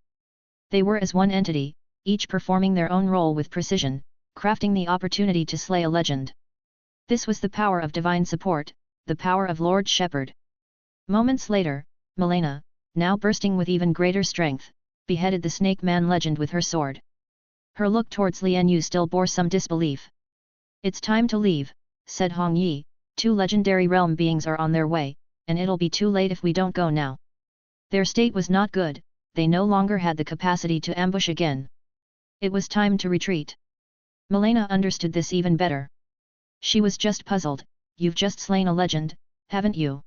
They were as one entity, each performing their own role with precision, crafting the opportunity to slay a legend. This was the power of divine support, the power of Lord Shepherd. Moments later, Milena, now bursting with even greater strength, beheaded the Snake Man legend with her sword. Her look towards Lian Yu still bore some disbelief. "It's time to leave," said Hong Yi, "2 legendary realm beings are on their way, and it'll be too late if we don't go now." Their state was not good, they no longer had the capacity to ambush again. It was time to retreat. Milena understood this even better. She was just puzzled. "You've just slain a legend, haven't you?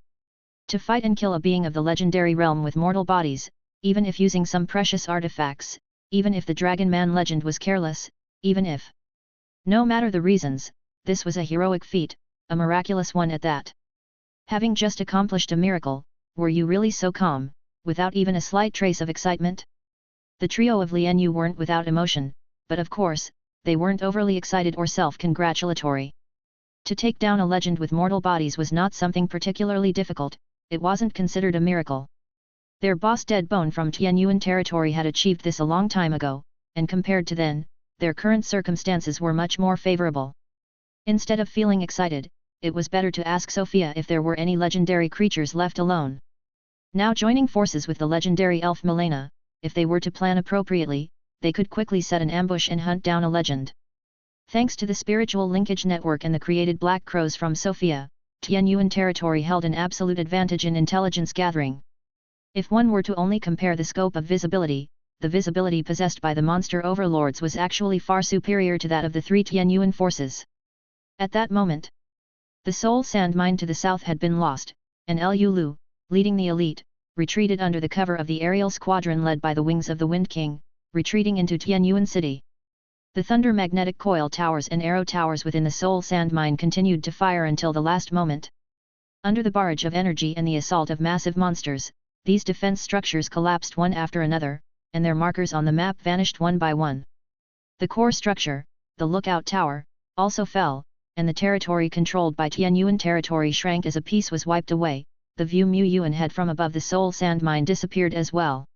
To fight and kill a being of the legendary realm with mortal bodies, even if using some precious artifacts, even if the Dragon Man legend was careless, even if... No matter the reasons, this was a heroic feat, a miraculous one at that. Having just accomplished a miracle, were you really so calm, without even a slight trace of excitement?" The trio of Lian Yu weren't without emotion, but of course, they weren't overly excited or self-congratulatory. To take down a legend with mortal bodies was not something particularly difficult, it wasn't considered a miracle. Their boss Deadbone from Tianyuan territory had achieved this a long time ago, and compared to then, their current circumstances were much more favorable. Instead of feeling excited, it was better to ask Sophia if there were any legendary creatures left alone. Now joining forces with the legendary elf Milena, if they were to plan appropriately, they could quickly set an ambush and hunt down a legend. Thanks to the spiritual linkage network and the created Black Crows from Sophia, Tianyuan territory held an absolute advantage in intelligence gathering. If one were to only compare the scope of visibility, the visibility possessed by the monster overlords was actually far superior to that of the 3 Tianyuan forces. At that moment, the Soul Sand Mine to the south had been lost, and Liu Lu, leading the elite, retreated under the cover of the aerial squadron led by the wings of the Wind King, retreating into Tianyuan City. The thunder magnetic coil towers and arrow towers within the Soul Sand Mine continued to fire until the last moment. Under the barrage of energy and the assault of massive monsters, these defense structures collapsed one after another, and their markers on the map vanished one by one. The core structure, the lookout tower, also fell, and the territory controlled by Tianyuan territory shrank as a piece was wiped away. The view Mu Yuan had from above the Soul Sand Mine disappeared as well.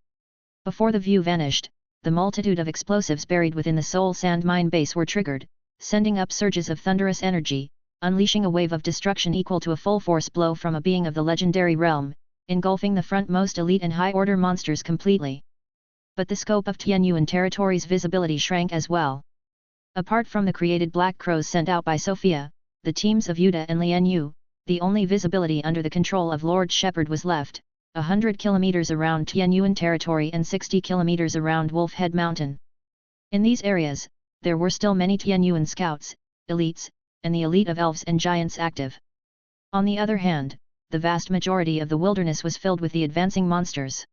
Before the view vanished, the multitude of explosives buried within the Soul Sand Mine base were triggered, sending up surges of thunderous energy, unleashing a wave of destruction equal to a full force blow from a being of the legendary realm, engulfing the frontmost elite and high-order monsters completely. But the scope of Tianyuan territory's visibility shrank as well. Apart from the created black crows sent out by Sophia, the teams of Yuta and Lian Yu, the only visibility under the control of Lord Shepherd was left, 100 kilometers around Tianyuan territory and 60 kilometers around Wolf Head Mountain. In these areas, there were still many Tianyuan scouts, elites, and the elite of elves and giants active. On the other hand, the vast majority of the wilderness was filled with the advancing monsters.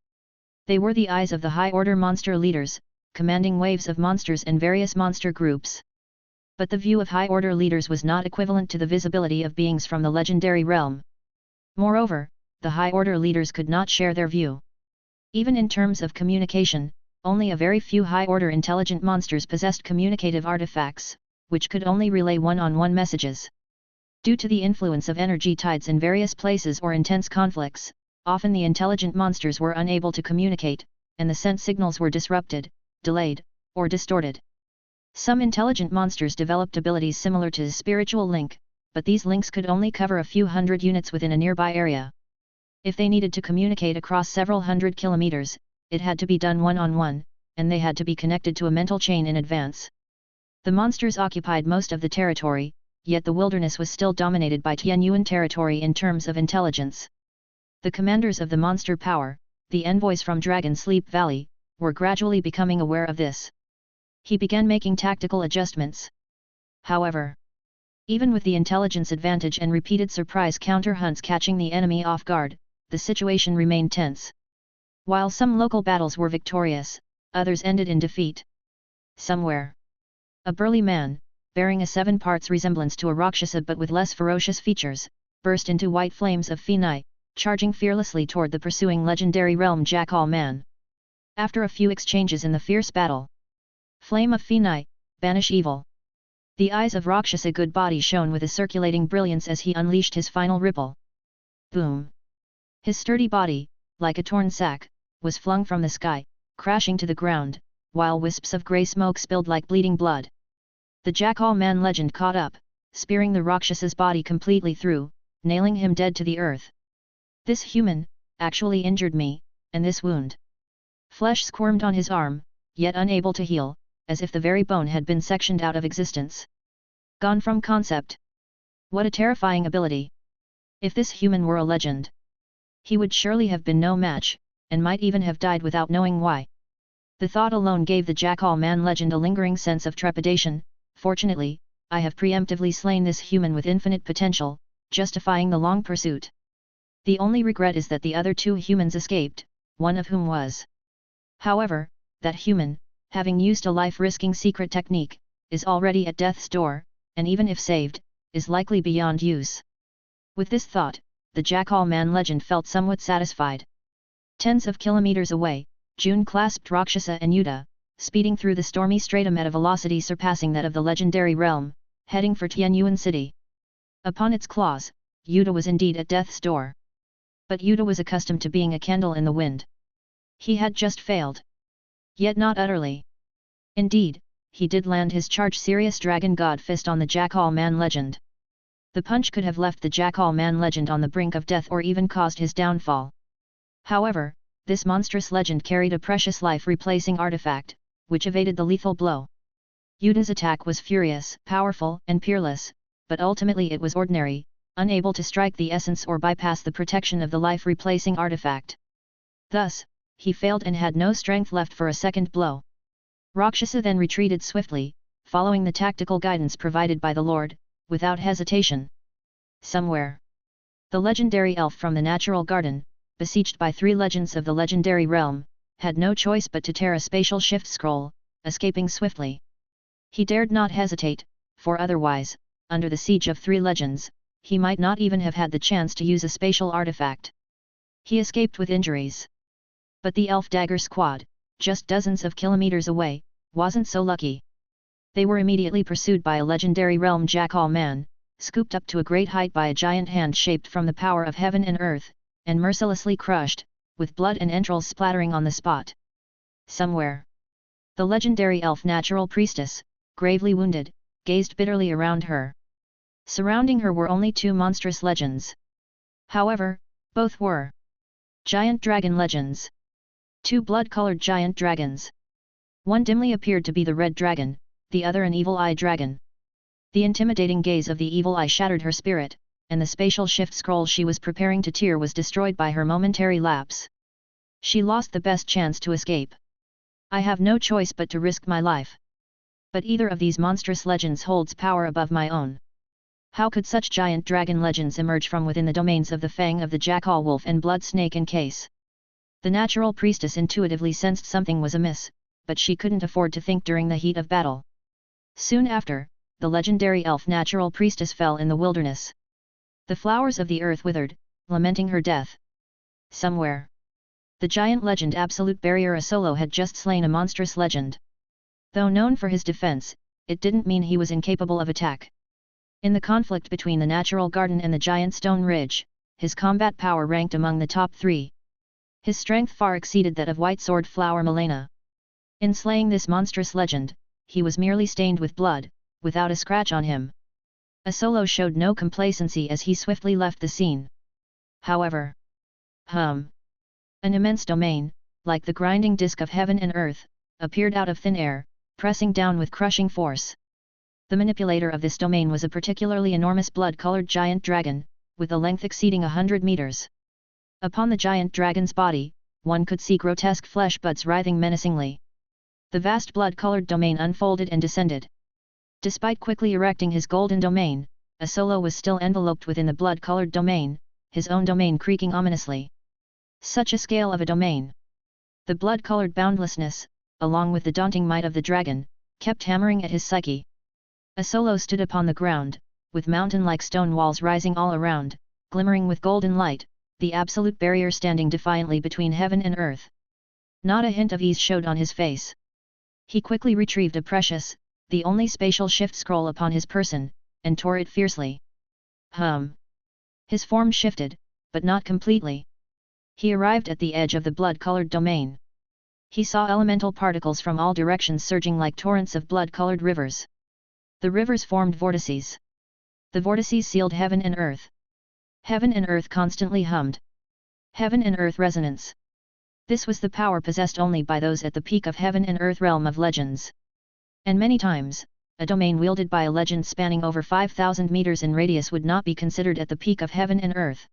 They were the eyes of the high-order monster leaders, commanding waves of monsters and various monster groups. But the view of high-order leaders was not equivalent to the visibility of beings from the legendary realm. Moreover, the high-order leaders could not share their view. Even in terms of communication, only a very few high-order intelligent monsters possessed communicative artifacts, which could only relay one-on-one messages. Due to the influence of energy tides in various places or intense conflicts, often the intelligent monsters were unable to communicate, and the sent signals were disrupted, delayed, or distorted. Some intelligent monsters developed abilities similar to the spiritual link, but these links could only cover a few hundred units within a nearby area. If they needed to communicate across several hundred kilometers, it had to be done one-on-one, and they had to be connected to a mental chain in advance. The monsters occupied most of the territory, yet the wilderness was still dominated by Tianyuan territory in terms of intelligence. The commanders of the monster power, the envoys from Dragon Sleep Valley, were gradually becoming aware of this. He began making tactical adjustments. However, even with the intelligence advantage and repeated surprise counter-hunts catching the enemy off guard, the situation remained tense. While some local battles were victorious, others ended in defeat. Somewhere, a burly man, bearing a 7 parts resemblance to a Rakshasa but with less ferocious features, burst into white flames of Phenai, charging fearlessly toward the pursuing legendary realm Jackal Man. After a few exchanges in the fierce battle, Flame of Phenai, banish evil. The eyes of Rakshasa good body shone with a circulating brilliance as he unleashed his final ripple. Boom! His sturdy body, like a torn sack, was flung from the sky, crashing to the ground, while wisps of grey smoke spilled like bleeding blood. The Jackal Man legend caught up, spearing the Rakshasa's body completely through, nailing him dead to the earth. This human, actually injured me, and this wound. Flesh squirmed on his arm, yet unable to heal, as if the very bone had been sectioned out of existence. Gone from concept. What a terrifying ability! If this human were a legend, he would surely have been no match, and might even have died without knowing why. The thought alone gave the Jackal Man legend a lingering sense of trepidation. Fortunately, I have preemptively slain this human with infinite potential, justifying the long pursuit. The only regret is that the other 2 humans escaped, one of whom was. However, that human, having used a life-risking secret technique, is already at death's door, and even if saved, is likely beyond use. With this thought, the Jackal Man legend felt somewhat satisfied. Tens of kilometers away, June clasped Rakshasa and Yuta, speeding through the stormy stratum at a velocity surpassing that of the legendary realm, heading for Tianyuan City. Upon its claws, Yuta was indeed at death's door. But Yuta was accustomed to being a candle in the wind. He had just failed. Yet not utterly. Indeed, he did land his charge Sirius Dragon God Fist on the Jackal Man legend. The punch could have left the Jackal Man legend on the brink of death or even caused his downfall. However, this monstrous legend carried a precious life-replacing artifact, which evaded the lethal blow. Yuta's attack was furious, powerful, and peerless, but ultimately it was ordinary, unable to strike the essence or bypass the protection of the life-replacing artifact. Thus, he failed and had no strength left for a second blow. Rakshasa then retreated swiftly, following the tactical guidance provided by the Lord, without hesitation. Somewhere, the legendary elf from the natural garden, besieged by 3 legends of the legendary realm, had no choice but to tear a spatial shift scroll, escaping swiftly. He dared not hesitate, for otherwise, under the siege of 3 legends, he might not even have had the chance to use a spatial artifact. He escaped with injuries. But the elf dagger squad, just dozens of kilometers away, wasn't so lucky. They were immediately pursued by a legendary realm Jackal Man, scooped up to a great height by a giant hand shaped from the power of heaven and earth, and mercilessly crushed, with blood and entrails splattering on the spot. Somewhere, the legendary elf natural priestess, gravely wounded, gazed bitterly around her. Surrounding her were only two monstrous legends. However, both were giant dragon legends. Two blood-colored giant dragons. One dimly appeared to be the red dragon, the other an evil eye dragon. The intimidating gaze of the evil eye shattered her spirit, and the spatial shift scroll she was preparing to tear was destroyed by her momentary lapse. She lost the best chance to escape. I have no choice but to risk my life. But either of these monstrous legends holds power above my own. How could such giant dragon legends emerge from within the domains of the fang of the jackal wolf and blood snake in case? The natural priestess intuitively sensed something was amiss, but she couldn't afford to think during the heat of battle. Soon after, the legendary elf natural priestess fell in the wilderness. The flowers of the earth withered, lamenting her death. Somewhere, the giant legend Absolute Barrier Asolo had just slain a monstrous legend. Though known for his defense, it didn't mean he was incapable of attack. In the conflict between the natural garden and the giant stone ridge, his combat power ranked among the top 3. His strength far exceeded that of White Sword Flower Milena. In slaying this monstrous legend, he was merely stained with blood, without a scratch on him. Asolo showed no complacency as he swiftly left the scene. However, an immense domain, like the grinding disk of heaven and earth, appeared out of thin air, pressing down with crushing force. The manipulator of this domain was a particularly enormous blood-colored giant dragon, with a length exceeding 100 meters. Upon the giant dragon's body, one could see grotesque flesh buds writhing menacingly. The vast blood-colored domain unfolded and descended. Despite quickly erecting his golden domain, Asolo was still enveloped within the blood-colored domain, his own domain creaking ominously. Such a scale of a domain! The blood-colored boundlessness, along with the daunting might of the dragon, kept hammering at his psyche. Asolo stood upon the ground, with mountain-like stone walls rising all around, glimmering with golden light, the absolute barrier standing defiantly between heaven and earth. Not a hint of ease showed on his face. He quickly retrieved a precious, the only spatial shift scroll upon his person, and tore it fiercely. His form shifted, but not completely. He arrived at the edge of the blood-colored domain. He saw elemental particles from all directions surging like torrents of blood-colored rivers. The rivers formed vortices. The vortices sealed heaven and earth. Heaven and earth constantly hummed. Heaven and earth resonance. This was the power possessed only by those at the peak of heaven and earth realm of legends. And many times, a domain wielded by a legend spanning over 5,000 meters in radius would not be considered at the peak of heaven and earth.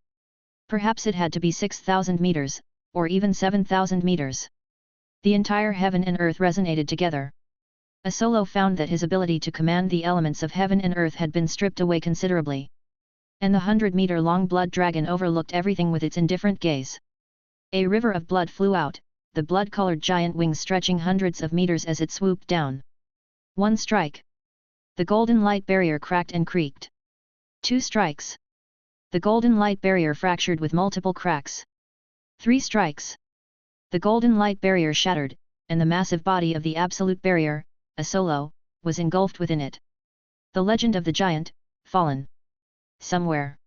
Perhaps it had to be 6,000 meters, or even 7,000 meters. The entire heaven and earth resonated together. Asolo found that his ability to command the elements of heaven and earth had been stripped away considerably. And the 100-meter-long blood dragon overlooked everything with its indifferent gaze. A river of blood flew out, the blood-colored giant wings stretching hundreds of meters as it swooped down. One strike. The golden light barrier cracked and creaked. 2 strikes. The golden light barrier fractured with multiple cracks. 3 strikes. The golden light barrier shattered, and the massive body of the absolute barrier, Asolo, was engulfed within it. The legend of the giant, fallen. Somewhere,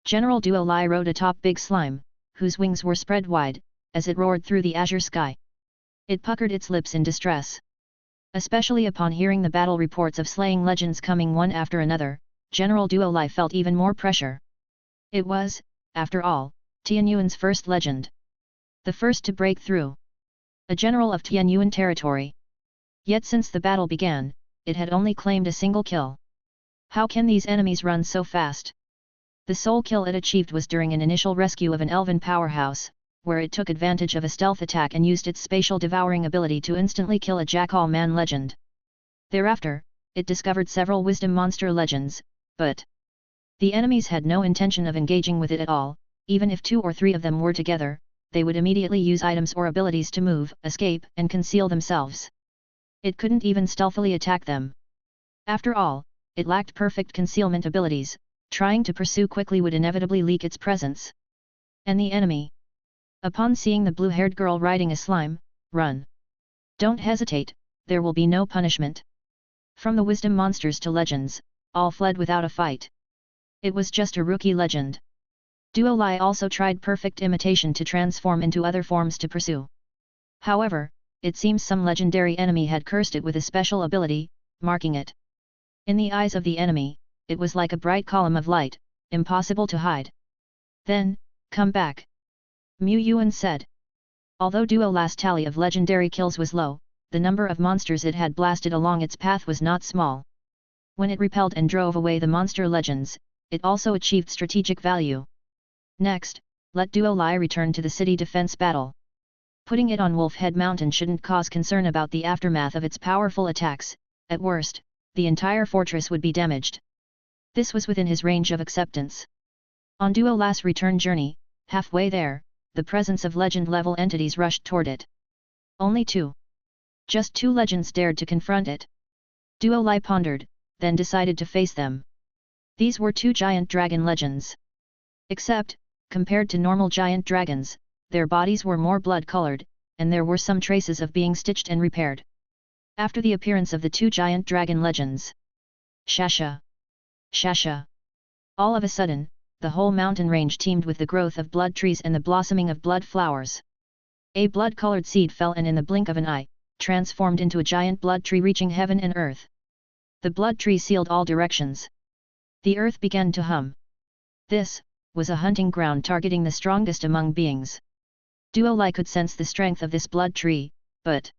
General Duo Lai rode atop Big Slime, whose wings were spread wide, as it roared through the azure sky. It puckered its lips in distress. Especially upon hearing the battle reports of slaying legends coming one after another, General Duo Lai felt even more pressure. It was, after all, Tianyuan's first legend. The first to break through. A general of Tianyuan territory. Yet since the battle began, it had only claimed a single kill. How can these enemies run so fast? The sole kill it achieved was during an initial rescue of an elven powerhouse, where it took advantage of a stealth attack and used its spatial devouring ability to instantly kill a jackal man legend. Thereafter, it discovered several wisdom monster legends, but the enemies had no intention of engaging with it at all. Even if 2 or 3 of them were together, they would immediately use items or abilities to move, escape, and conceal themselves. It couldn't even stealthily attack them. After all, it lacked perfect concealment abilities. Trying to pursue quickly would inevitably leak its presence. And the enemy? Upon seeing the blue-haired girl riding a slime, run. Don't hesitate, there will be no punishment. From the wisdom monsters to legends, all fled without a fight. It was just a rookie legend. Duo Lai also tried perfect imitation to transform into other forms to pursue. However, it seems some legendary enemy had cursed it with a special ability, marking it. In the eyes of the enemy, it was like a bright column of light, impossible to hide. Then, come back. Mu Yuan said. Although Duola's tally of legendary kills was low, the number of monsters it had blasted along its path was not small. When it repelled and drove away the monster legends, it also achieved strategic value. Next, let Duolai return to the city defense battle. Putting it on Wolf Head Mountain shouldn't cause concern about the aftermath of its powerful attacks. At worst, the entire fortress would be damaged. This was within his range of acceptance. On Duolai's return journey, halfway there, the presence of legend-level entities rushed toward it. Only two. Just two legends dared to confront it. Duolai pondered, then decided to face them. These were two giant dragon legends. Except, compared to normal giant dragons, their bodies were more blood-colored, and there were some traces of being stitched and repaired. After the appearance of the two giant dragon legends, Shasha! Shasha! All of a sudden, the whole mountain range teemed with the growth of blood trees and the blossoming of blood flowers. A blood-colored seed fell and in the blink of an eye, transformed into a giant blood tree reaching heaven and earth. The blood tree sealed all directions. The earth began to hum. This was a hunting ground targeting the strongest among beings. Duolai could sense the strength of this blood tree, but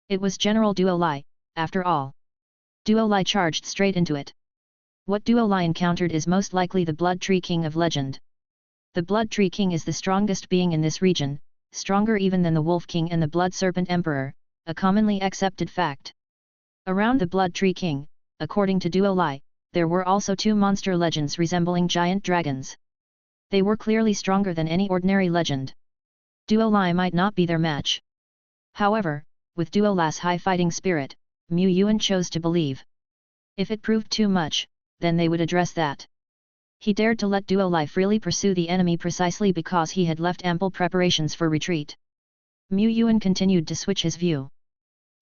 it was General Duolai, after all. Duolai charged straight into it. What Duolai encountered is most likely the Blood Tree King of legend. The Blood Tree King is the strongest being in this region, stronger even than the Wolf King and the Blood Serpent Emperor, a commonly accepted fact. Around the Blood Tree King, according to Duolai, there were also two monster legends resembling giant dragons. They were clearly stronger than any ordinary legend. Duolai might not be their match. However, with Duolai's high fighting spirit, Mu Yuan chose to believe. If it proved too much, then they would address that. He dared to let Duolai freely pursue the enemy precisely because he had left ample preparations for retreat. Mu Yuan continued to switch his view.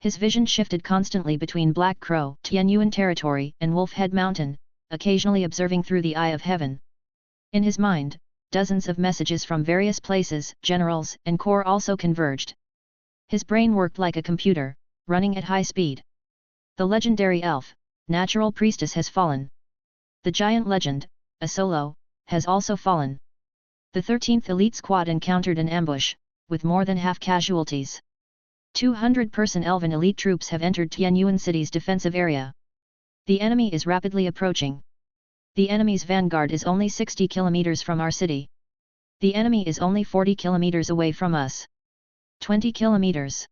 His vision shifted constantly between Black Crow, Tianyuan territory and Wolf Head Mountain, occasionally observing through the eye of heaven. In his mind, dozens of messages from various places, generals and corps also converged. His brain worked like a computer, running at high speed. The legendary elf, natural priestess has fallen. The giant legend, a solo, has also fallen. The 13th elite squad encountered an ambush, with more than half casualties. 200-person elven elite troops have entered Tianyuan City's defensive area. The enemy is rapidly approaching. The enemy's vanguard is only 60 kilometers from our city. The enemy is only 40 kilometers away from us. 20 kilometers.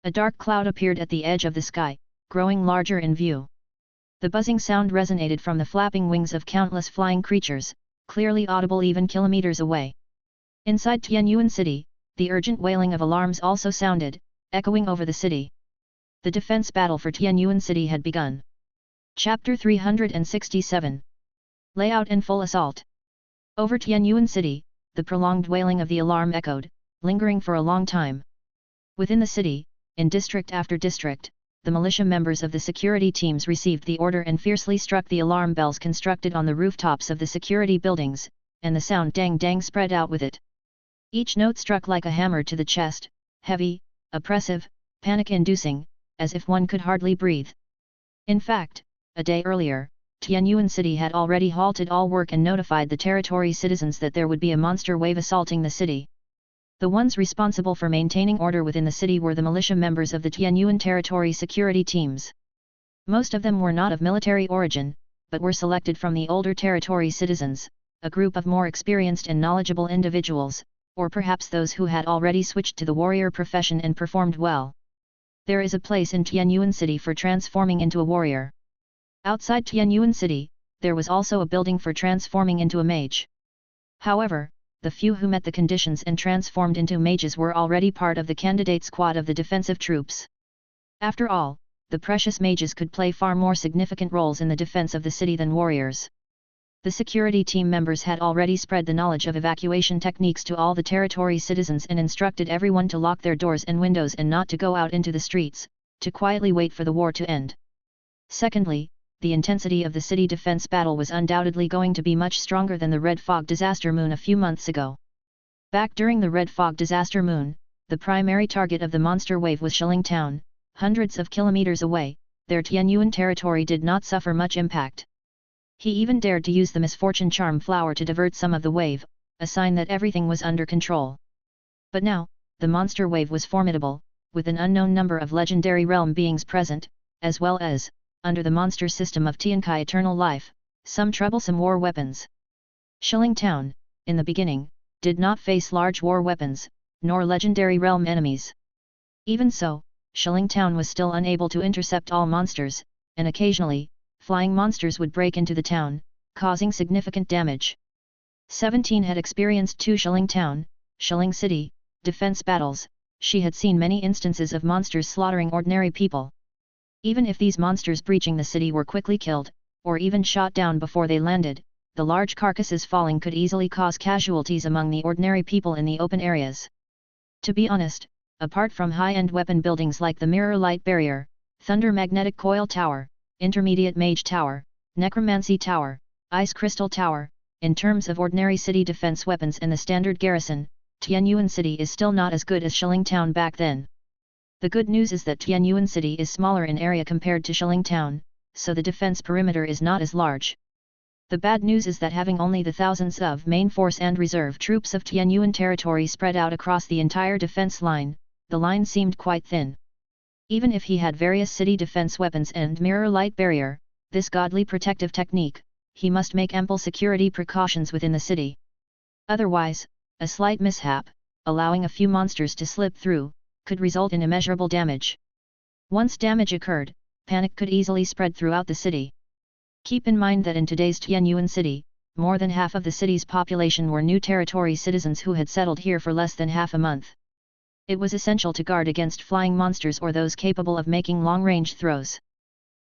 A dark cloud appeared at the edge of the sky, growing larger in view. The buzzing sound resonated from the flapping wings of countless flying creatures, clearly audible even kilometers away. Inside Tianyuan City, the urgent wailing of alarms also sounded, echoing over the city. The defense battle for Tianyuan City had begun. Chapter 367. Layout and Full Assault. Over Tianyuan City, the prolonged wailing of the alarm echoed, lingering for a long time. Within the city, in district after district, the militia members of the security teams received the order and fiercely struck the alarm bells constructed on the rooftops of the security buildings, and the sound dang-dang spread out with it. Each note struck like a hammer to the chest, heavy, oppressive, panic-inducing, as if one could hardly breathe. In fact, a day earlier, Tianyuan City had already halted all work and notified the territory citizens that there would be a monster wave assaulting the city. The ones responsible for maintaining order within the city were the militia members of the Tianyuan territory security teams. Most of them were not of military origin, but were selected from the older territory citizens, a group of more experienced and knowledgeable individuals, or perhaps those who had already switched to the warrior profession and performed well. There is a place in Tianyuan City for transforming into a warrior. Outside Tianyuan City, there was also a building for transforming into a mage. However, the few who met the conditions and transformed into mages were already part of the candidate squad of the defensive troops. After all, the precious mages could play far more significant roles in the defense of the city than warriors. The security team members had already spread the knowledge of evacuation techniques to all the territory citizens and instructed everyone to lock their doors and windows and not to go out into the streets, to quietly wait for the war to end. Secondly, the intensity of the city defense battle was undoubtedly going to be much stronger than the Red Fog disaster moon a few months ago. Back during the Red Fog disaster moon, the primary target of the monster wave was Shilling Town, hundreds of kilometers away, their Tianyuan territory did not suffer much impact. He even dared to use the misfortune charm flower to divert some of the wave, a sign that everything was under control. But now, the monster wave was formidable, with an unknown number of legendary realm beings present, as well as, under the monster system of Tiankai Eternal Life, some troublesome war weapons. Shilling Town, in the beginning, did not face large war weapons, nor legendary realm enemies. Even so, Shilling Town was still unable to intercept all monsters, and occasionally, flying monsters would break into the town, causing significant damage. 17 had experienced 2 Shilling Town, Shilling City, defense battles. She had seen many instances of monsters slaughtering ordinary people. Even if these monsters breaching the city were quickly killed, or even shot down before they landed, the large carcasses falling could easily cause casualties among the ordinary people in the open areas. To be honest, apart from high-end weapon buildings like the Mirror Light Barrier, Thunder Magnetic Coil Tower, Intermediate Mage Tower, Necromancy Tower, Ice Crystal Tower, in terms of ordinary city defense weapons and the standard garrison, Tianyuan City is still not as good as Shilling Town back then. The good news is that Tianyuan City is smaller in area compared to Shilling Town, so the defense perimeter is not as large. The bad news is that having only the thousands of main force and reserve troops of Tianyuan territory spread out across the entire defense line, the line seemed quite thin. Even if he had various city defense weapons and Mirror Light Barrier, this godly protective technique, he must make ample security precautions within the city. Otherwise, a slight mishap, allowing a few monsters to slip through, could result in immeasurable damage. Once damage occurred, panic could easily spread throughout the city. Keep in mind that in today's Tianyuan City, more than half of the city's population were new territory citizens who had settled here for less than half a month. It was essential to guard against flying monsters or those capable of making long-range throws.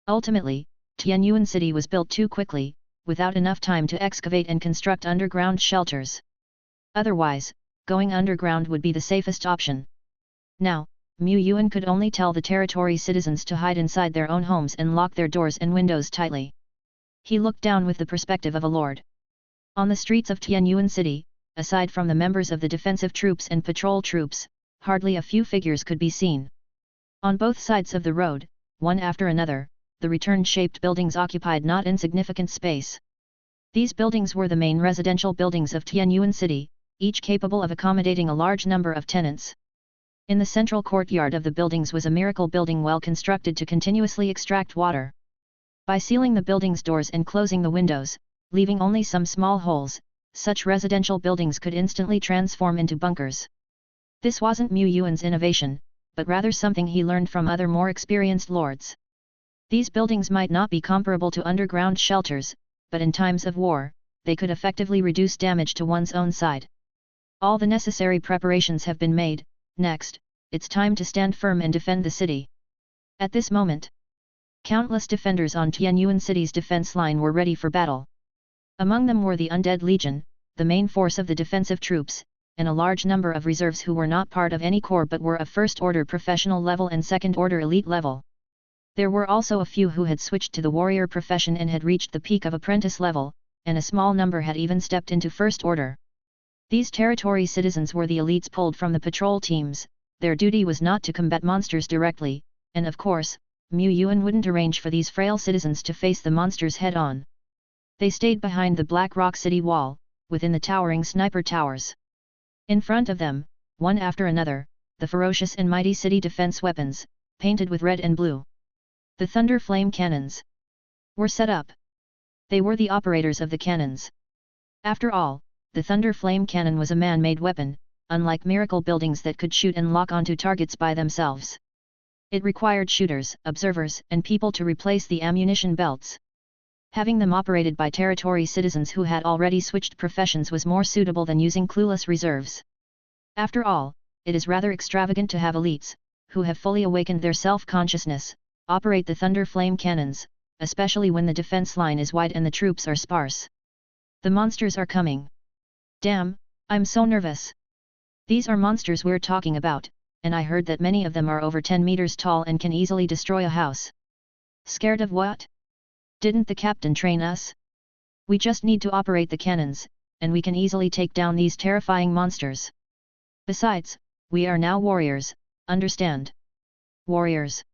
Ultimately, Tianyuan City was built too quickly, without enough time to excavate and construct underground shelters. Otherwise, going underground would be the safest option. Now, Yuan could only tell the territory citizens to hide inside their own homes and lock their doors and windows tightly. He looked down with the perspective of a lord. On the streets of Tianyuan City, aside from the members of the defensive troops and patrol troops, hardly a few figures could be seen. On both sides of the road, one after another, the return-shaped buildings occupied not insignificant space. These buildings were the main residential buildings of Tianyuan City, each capable of accommodating a large number of tenants. In the central courtyard of the buildings was a miracle building well constructed to continuously extract water. By sealing the building's doors and closing the windows, leaving only some small holes, such residential buildings could instantly transform into bunkers. This wasn't Yuan's innovation, but rather something he learned from other more experienced lords. These buildings might not be comparable to underground shelters, but in times of war, they could effectively reduce damage to one's own side. All the necessary preparations have been made. Next, it's time to stand firm and defend the city. At this moment, countless defenders on Tianyuan City's defense line were ready for battle. Among them were the Undead Legion, the main force of the defensive troops, and a large number of reserves who were not part of any corps but were of first-order professional level and second-order elite level. There were also a few who had switched to the warrior profession and had reached the peak of apprentice level, and a small number had even stepped into first order. These territory citizens were the elites pulled from the patrol teams. Their duty was not to combat monsters directly, and of course, Yuan wouldn't arrange for these frail citizens to face the monsters head-on. They stayed behind the Black Rock City wall, within the towering sniper towers. In front of them, one after another, the ferocious and mighty city defense weapons, painted with red and blue. The Thunder Flame Cannons were set up. They were the operators of the cannons. After all, the Thunder Flame Cannon was a man-made weapon, unlike miracle buildings that could shoot and lock onto targets by themselves. It required shooters, observers, and people to replace the ammunition belts. Having them operated by territory citizens who had already switched professions was more suitable than using clueless reserves. After all, it is rather extravagant to have elites, who have fully awakened their self-consciousness, operate the Thunder Flame Cannons, especially when the defense line is wide and the troops are sparse. The monsters are coming. Damn, I'm so nervous. These are monsters we're talking about, and I heard that many of them are over 10 meters tall and can easily destroy a house. Scared of what? Didn't the captain train us? We just need to operate the cannons, and we can easily take down these terrifying monsters. Besides, we are now warriors, understand? Warriors.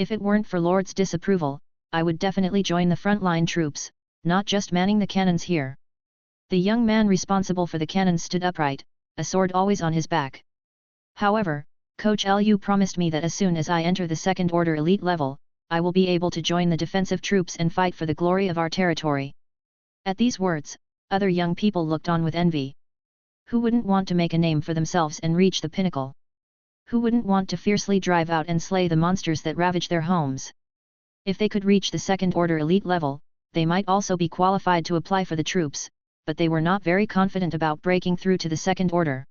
If it weren't for Lord's disapproval, I would definitely join the frontline troops, not just manning the cannons here. The young man responsible for the cannons stood upright, a sword always on his back. However, Coach Lu promised me that as soon as I enter the second order elite level, I will be able to join the defensive troops and fight for the glory of our territory. At these words, other young people looked on with envy. Who wouldn't want to make a name for themselves and reach the pinnacle? Who wouldn't want to fiercely drive out and slay the monsters that ravage their homes? If they could reach the second order elite level, they might also be qualified to apply for the troops, but they were not very confident about breaking through to the second order.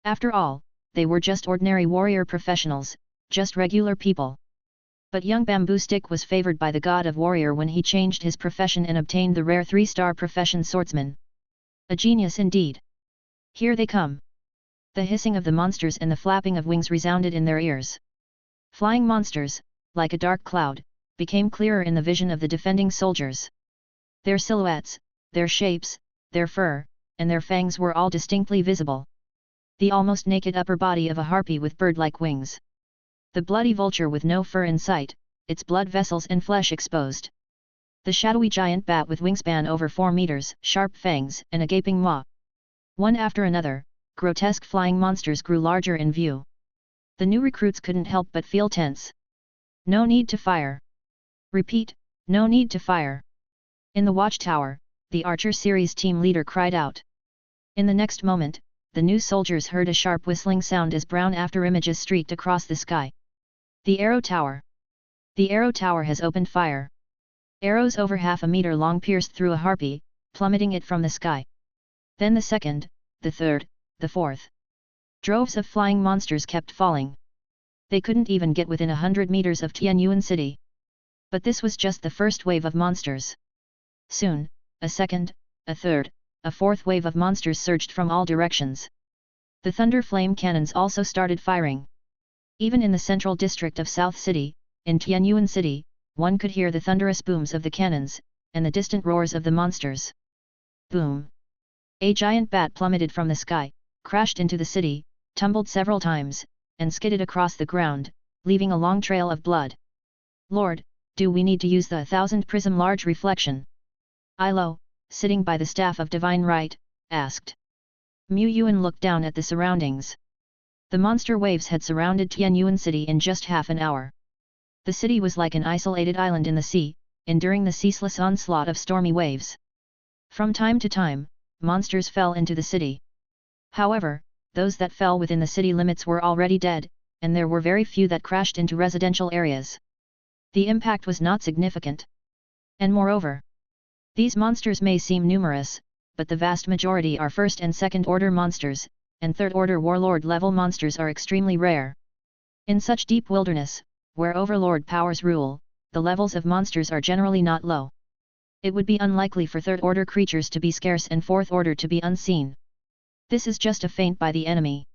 After all, they were just ordinary warrior professionals, just regular people. But young Bamboo Stick was favored by the god of warrior when he changed his profession and obtained the rare 3-star profession swordsman. A genius indeed. Here they come. The hissing of the monsters and the flapping of wings resounded in their ears. Flying monsters, like a dark cloud, became clearer in the vision of the defending soldiers. Their silhouettes, their shapes, their fur, and their fangs were all distinctly visible. The almost naked upper body of a harpy with bird-like wings. The bloody vulture with no fur in sight, its blood vessels and flesh exposed. The shadowy giant bat with wingspan over 4 meters, sharp fangs, and a gaping maw. One after another, grotesque flying monsters grew larger in view. The new recruits couldn't help but feel tense. No need to fire. Repeat, no need to fire. In the watchtower, the Archer series team leader cried out. In the next moment, the new soldiers heard a sharp whistling sound as brown afterimages streaked across the sky. The arrow tower. The arrow tower has opened fire. Arrows over half a meter long pierced through a harpy, plummeting it from the sky. Then the second, the third, the fourth. Droves of flying monsters kept falling. They couldn't even get within 100 meters of Tianyuan City. But this was just the first wave of monsters. Soon, a second, a third, a fourth wave of monsters surged from all directions. The thunder flame cannons also started firing. Even in the central district of South City, in Tianyuan City, one could hear the thunderous booms of the cannons, and the distant roars of the monsters. Boom! A giant bat plummeted from the sky, crashed into the city, tumbled several times, and skidded across the ground, leaving a long trail of blood. Lord, do we need to use the 1,000 prism large reflection? Ilo, sitting by the staff of divine right, asked. Mu Yuan looked down at the surroundings. The monster waves had surrounded Tianyuan City in just half an hour. The city was like an isolated island in the sea, enduring the ceaseless onslaught of stormy waves. From time to time, monsters fell into the city. However, those that fell within the city limits were already dead, and there were very few that crashed into residential areas. The impact was not significant. And moreover, these monsters may seem numerous, but the vast majority are first and second order monsters, and third order warlord level monsters are extremely rare. In such deep wilderness, where overlord powers rule, the levels of monsters are generally not low. It would be unlikely for third order creatures to be scarce and fourth order to be unseen. This is just a feint by the enemy.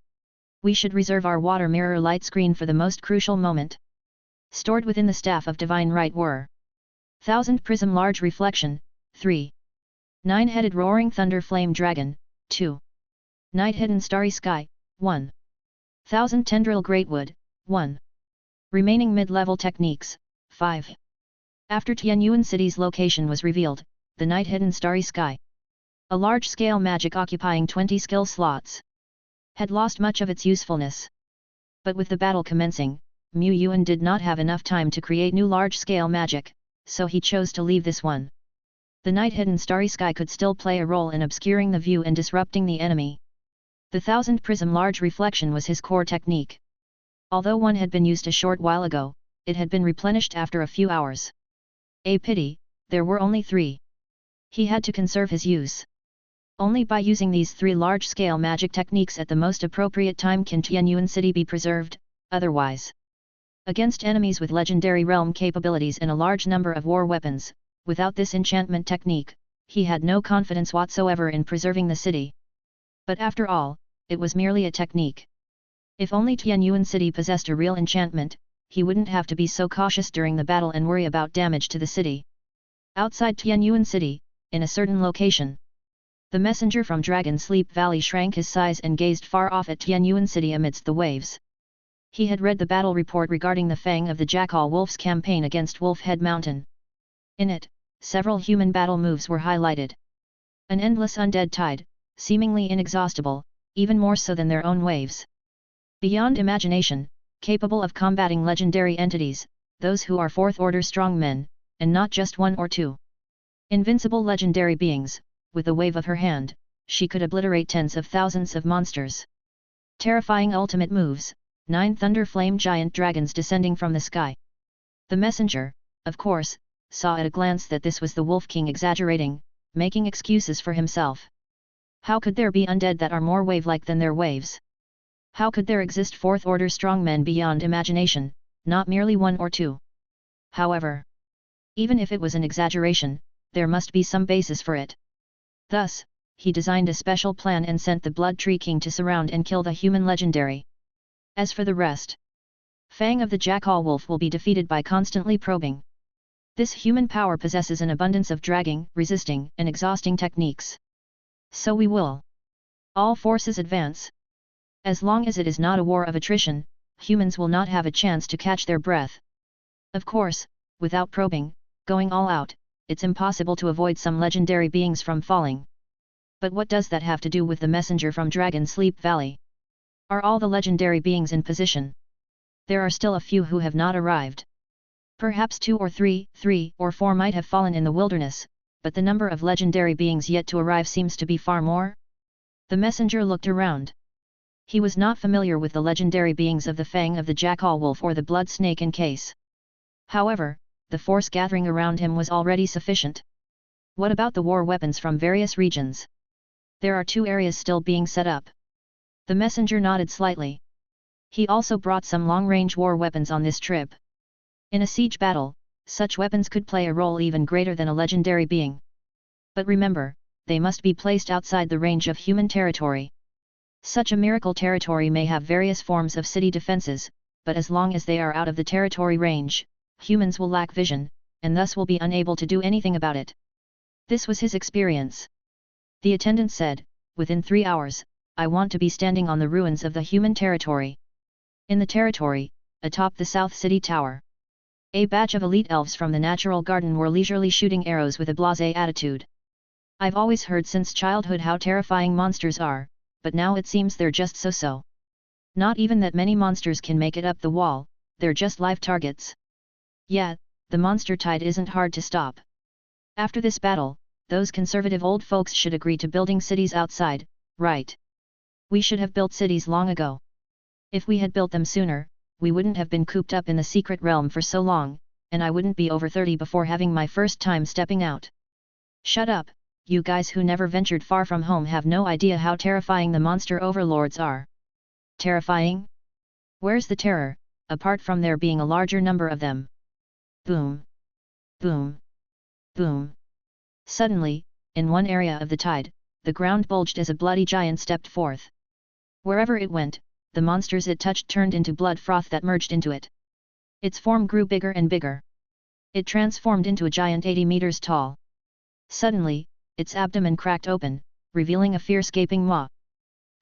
We should reserve our water mirror light screen for the most crucial moment. Stored within the staff of divine right were 1,000 prism large reflection, 3. 9-headed roaring thunder flame dragon, 2. Night-hidden starry sky, 1. 1,000 tendril greatwood, 1. Remaining mid-level techniques, 5. After Tianyuan City's location was revealed, the night-hidden starry sky, a large-scale magic occupying 20 skill slots, had lost much of its usefulness. But with the battle commencing, Mu Yuan did not have enough time to create new large-scale magic, so he chose to leave this one. The night-hidden starry sky could still play a role in obscuring the view and disrupting the enemy. The 1,000 prism large reflection was his core technique. Although one had been used a short while ago, it had been replenished after a few hours. A pity, there were only 3. He had to conserve his use. Only by using these 3 large-scale magic techniques at the most appropriate time can Tianyuan City be preserved, otherwise. Against enemies with legendary realm capabilities and a large number of war weapons, without this enchantment technique, he had no confidence whatsoever in preserving the city. But after all, it was merely a technique. If only Tianyuan City possessed a real enchantment, he wouldn't have to be so cautious during the battle and worry about damage to the city. Outside Tianyuan City, in a certain location, the messenger from Dragon Sleep Valley shrank his size and gazed far off at Tianyuan City amidst the waves. He had read the battle report regarding the Fang of the Jackal Wolf's campaign against Wolfhead Mountain. In it, several human battle moves were highlighted. An endless undead tide, seemingly inexhaustible, even more so than their own waves. Beyond imagination, capable of combating legendary entities, those who are fourth-order strongmen, and not just one or two. Invincible legendary beings, with a wave of her hand, she could obliterate tens of thousands of monsters. Terrifying ultimate moves, 9 thunder flame giant dragons descending from the sky. The messenger, of course, saw at a glance that this was the Wolf King exaggerating, making excuses for himself. How could there be undead that are more wave-like than their waves? How could there exist fourth-order strongmen beyond imagination, not merely one or two? However, even if it was an exaggeration, there must be some basis for it. Thus, he designed a special plan and sent the Blood Tree King to surround and kill the human legendary. As for the rest, Fang of the Jackal Wolf will be defeated by constantly probing. This human power possesses an abundance of dragging, resisting, and exhausting techniques. So we will. All forces advance. As long as it is not a war of attrition, humans will not have a chance to catch their breath. Of course, without probing, going all out, it's impossible to avoid some legendary beings from falling. But what does that have to do with the messenger from Dragon Sleep Valley? Are all the legendary beings in position? There are still a few who have not arrived. Perhaps 2 or 3 or 4 might have fallen in the wilderness, but the number of legendary beings yet to arrive seems to be far more. The messenger looked around. He was not familiar with the legendary beings of the Fang of the Jackal Wolf or the Blood Snake in case. However, the force gathering around him was already sufficient. What about the war weapons from various regions? There are 2 areas still being set up. The messenger nodded slightly. He also brought some long-range war weapons on this trip. In a siege battle, such weapons could play a role even greater than a legendary being. But remember, they must be placed outside the range of human territory. Such a miracle territory may have various forms of city defenses, but as long as they are out of the territory range, humans will lack vision, and thus will be unable to do anything about it. This was his experience. The attendant said, "Within 3 hours, I want to be standing on the ruins of the human territory. In the territory, atop the South City Tower." A batch of elite elves from the natural garden were leisurely shooting arrows with a blasé attitude. "I've always heard since childhood how terrifying monsters are, but now it seems they're just so-so. Not even that many monsters can make it up the wall, they're just live targets. Yeah, the monster tide isn't hard to stop. After this battle, those conservative old folks should agree to building cities outside, right? We should have built cities long ago. If we had built them sooner, we wouldn't have been cooped up in the secret realm for so long, and I wouldn't be over 30 before having my first time stepping out." "Shut up, you guys who never ventured far from home have no idea how terrifying the monster overlords are." "Terrifying? Where's the terror, apart from there being a larger number of them?" Boom! Boom! Boom! Suddenly, in one area of the tide, the ground bulged as a bloody giant stepped forth. Wherever it went, the monsters it touched turned into blood froth that merged into it. Its form grew bigger and bigger. It transformed into a giant 80 meters tall. Suddenly, its abdomen cracked open, revealing a fierce gaping maw.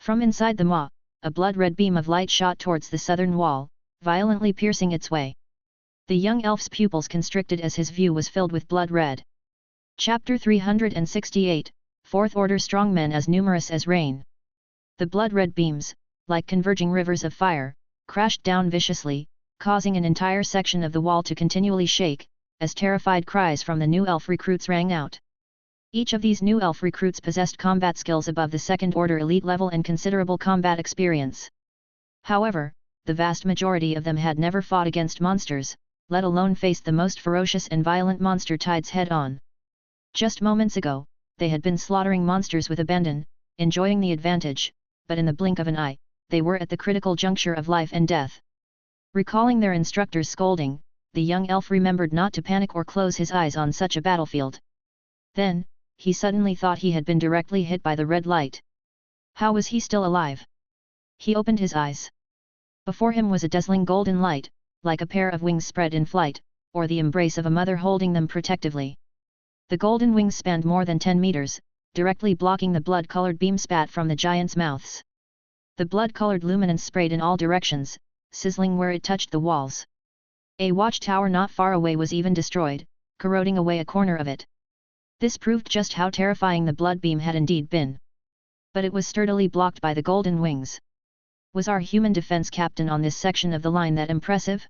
From inside the maw, a blood-red beam of light shot towards the southern wall, violently piercing its way. The young elf's pupils constricted as his view was filled with blood red. Chapter 368, Fourth Order Strongmen as numerous as rain. The blood-red beams, like converging rivers of fire, crashed down viciously, causing an entire section of the wall to continually shake, as terrified cries from the new elf recruits rang out. Each of these new elf recruits possessed combat skills above the second-order elite level and considerable combat experience. However, the vast majority of them had never fought against monsters, let alone faced the most ferocious and violent monster tides head-on. Just moments ago, they had been slaughtering monsters with abandon, enjoying the advantage, but in the blink of an eye, they were at the critical juncture of life and death. Recalling their instructor's scolding, the young elf remembered not to panic or close his eyes on such a battlefield. Then, he suddenly thought he had been directly hit by the red light. How was he still alive? He opened his eyes. Before him was a dazzling golden light, like a pair of wings spread in flight, or the embrace of a mother holding them protectively. The golden wings spanned more than 10 meters, directly blocking the blood-colored beam spat from the giants' mouths. The blood-colored luminance sprayed in all directions, sizzling where it touched the walls. A watchtower not far away was even destroyed, corroding away a corner of it. This proved just how terrifying the blood beam had indeed been. But it was sturdily blocked by the golden wings. Was our human defense captain on this section of the line that impressive?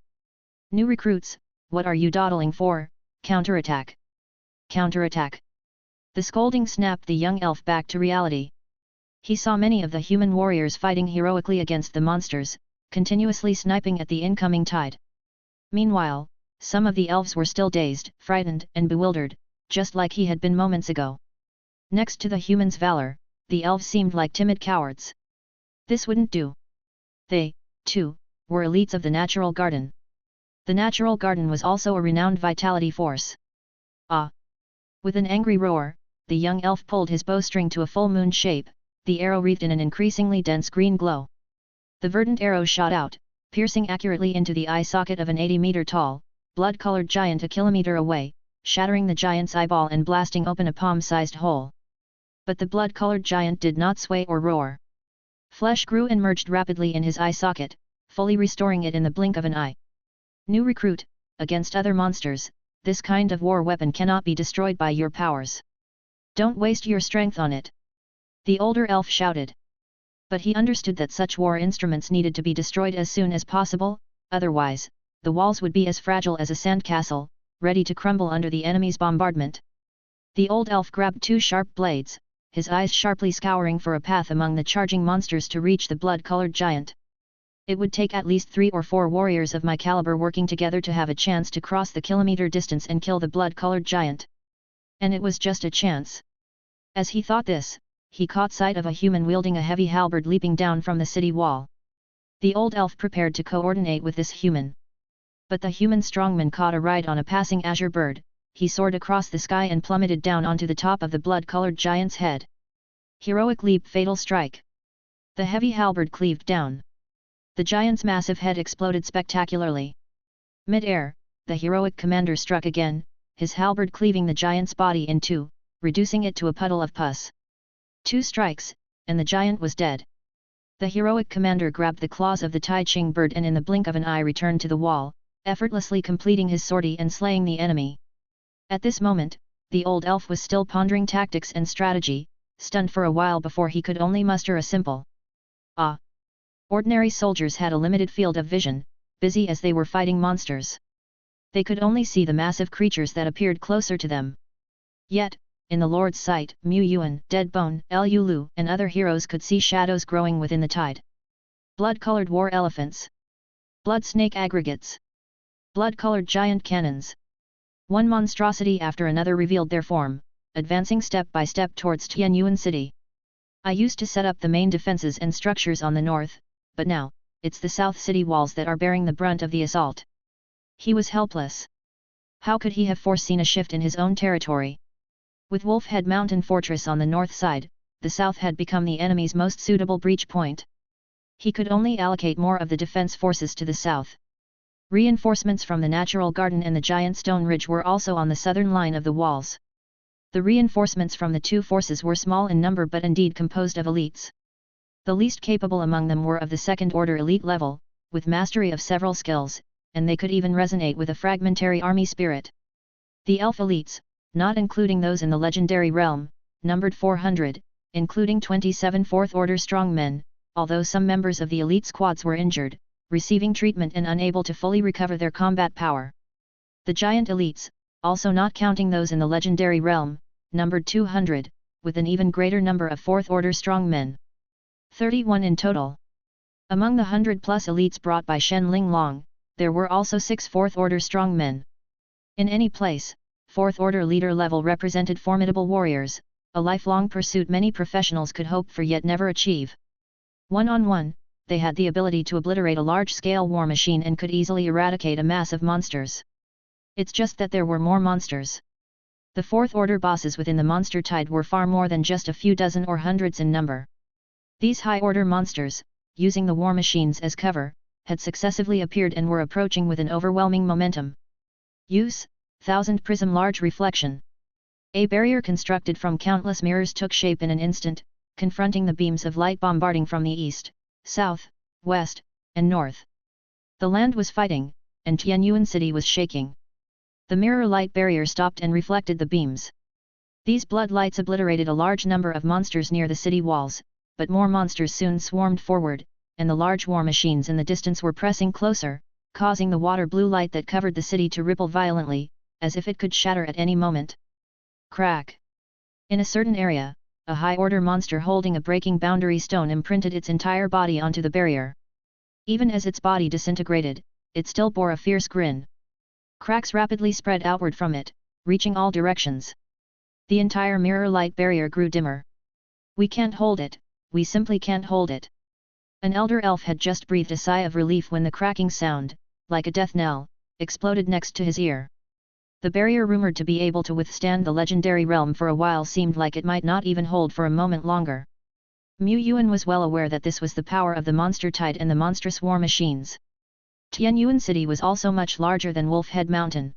New recruits, what are you dawdling for? Counterattack! Counterattack! The scolding snapped the young elf back to reality. He saw many of the human warriors fighting heroically against the monsters, continuously sniping at the incoming tide. Meanwhile, some of the elves were still dazed, frightened, and bewildered, just like he had been moments ago. Next to the humans' valor, the elves seemed like timid cowards. This wouldn't do. They, too, were elites of the natural garden. The natural garden was also a renowned vitality force. Ah! With an angry roar, the young elf pulled his bowstring to a full moon shape, the arrow wreathed in an increasingly dense green glow. The verdant arrow shot out, piercing accurately into the eye socket of an 80-meter-tall, blood-colored giant a kilometer away, shattering the giant's eyeball and blasting open a palm-sized hole. But the blood-colored giant did not sway or roar. Flesh grew and merged rapidly in his eye socket, fully restoring it in the blink of an eye. New recruit, against other monsters, this kind of war weapon cannot be destroyed by your powers. Don't waste your strength on it. The older elf shouted. But he understood that such war instruments needed to be destroyed as soon as possible, otherwise, the walls would be as fragile as a sandcastle, ready to crumble under the enemy's bombardment. The old elf grabbed two sharp blades, his eyes sharply scouring for a path among the charging monsters to reach the blood-colored giant. It would take at least 3 or 4 warriors of my caliber working together to have a chance to cross the kilometer distance and kill the blood-colored giant. And it was just a chance. As he thought this, he caught sight of a human wielding a heavy halberd leaping down from the city wall. The old elf prepared to coordinate with this human. But the human strongman caught a ride on a passing azure bird, he soared across the sky and plummeted down onto the top of the blood-colored giant's head. Heroic leap, fatal strike. The heavy halberd cleaved down. The giant's massive head exploded spectacularly. Mid-air, the heroic commander struck again, his halberd cleaving the giant's body in two, reducing it to a puddle of pus. 2 strikes, and the giant was dead. The heroic commander grabbed the claws of the Tai Ching bird and in the blink of an eye returned to the wall, effortlessly completing his sortie and slaying the enemy. At this moment, the old elf was still pondering tactics and strategy, stunned for a while before he could only muster a simple "Ah!" Ordinary soldiers had a limited field of vision, busy as they were fighting monsters. They could only see the massive creatures that appeared closer to them. Yet, in the Lord's sight, Mu Yuan, Deadbone, Lu Lu, and other heroes could see shadows growing within the tide. Blood-colored war elephants. Blood snake aggregates. Blood-colored giant cannons. One monstrosity after another revealed their form, advancing step by step towards Tianyuan City. I used to set up the main defenses and structures on the north, but now, it's the south city walls that are bearing the brunt of the assault. He was helpless. How could he have foreseen a shift in his own territory? With Wolf Head Mountain Fortress on the north side, the south had become the enemy's most suitable breach point. He could only allocate more of the defense forces to the south. Reinforcements from the Natural Garden and the Giant Stone Ridge were also on the southern line of the walls. The reinforcements from the two forces were small in number but indeed composed of elites. The least capable among them were of the second-order elite level, with mastery of several skills, and they could even resonate with a fragmentary army spirit. The elf elites, not including those in the legendary realm, numbered 400, including 27 fourth-order strongmen, although some members of the elite squads were injured, receiving treatment and unable to fully recover their combat power. The giant elites, also not counting those in the legendary realm, numbered 200, with an even greater number of fourth-order strongmen. 31 in total. Among the 100-plus elites brought by Shen Linglong, there were also 6 fourth-order strongmen. In any place, fourth-order leader level represented formidable warriors, a lifelong pursuit many professionals could hope for yet never achieve. One-on-one, they had the ability to obliterate a large-scale war machine and could easily eradicate a mass of monsters. It's just that there were more monsters. The fourth-order bosses within the monster tide were far more than just a few dozen or hundreds in number. These high-order monsters, using the war machines as cover, had successively appeared and were approaching with an overwhelming momentum. Use, 1000 prism large reflection. A barrier constructed from countless mirrors took shape in an instant, confronting the beams of light bombarding from the east, south, west, and north. The land was fighting, and Tianyuan City was shaking. The mirror light barrier stopped and reflected the beams. These blood lights obliterated a large number of monsters near the city walls, but more monsters soon swarmed forward, and the large war machines in the distance were pressing closer, causing the water blue light that covered the city to ripple violently, as if it could shatter at any moment. Crack! In a certain area, a high-order monster holding a breaking boundary stone imprinted its entire body onto the barrier. Even as its body disintegrated, it still bore a fierce grin. Cracks rapidly spread outward from it, reaching all directions. The entire mirror light barrier grew dimmer. We can't hold it, we simply can't hold it. An elder elf had just breathed a sigh of relief when the cracking sound, like a death knell, exploded next to his ear. The barrier rumored to be able to withstand the legendary realm for a while seemed like it might not even hold for a moment longer. Yuan was well aware that this was the power of the monster tide and the monstrous war machines. Tianyuan City was also much larger than Wolf Head Mountain.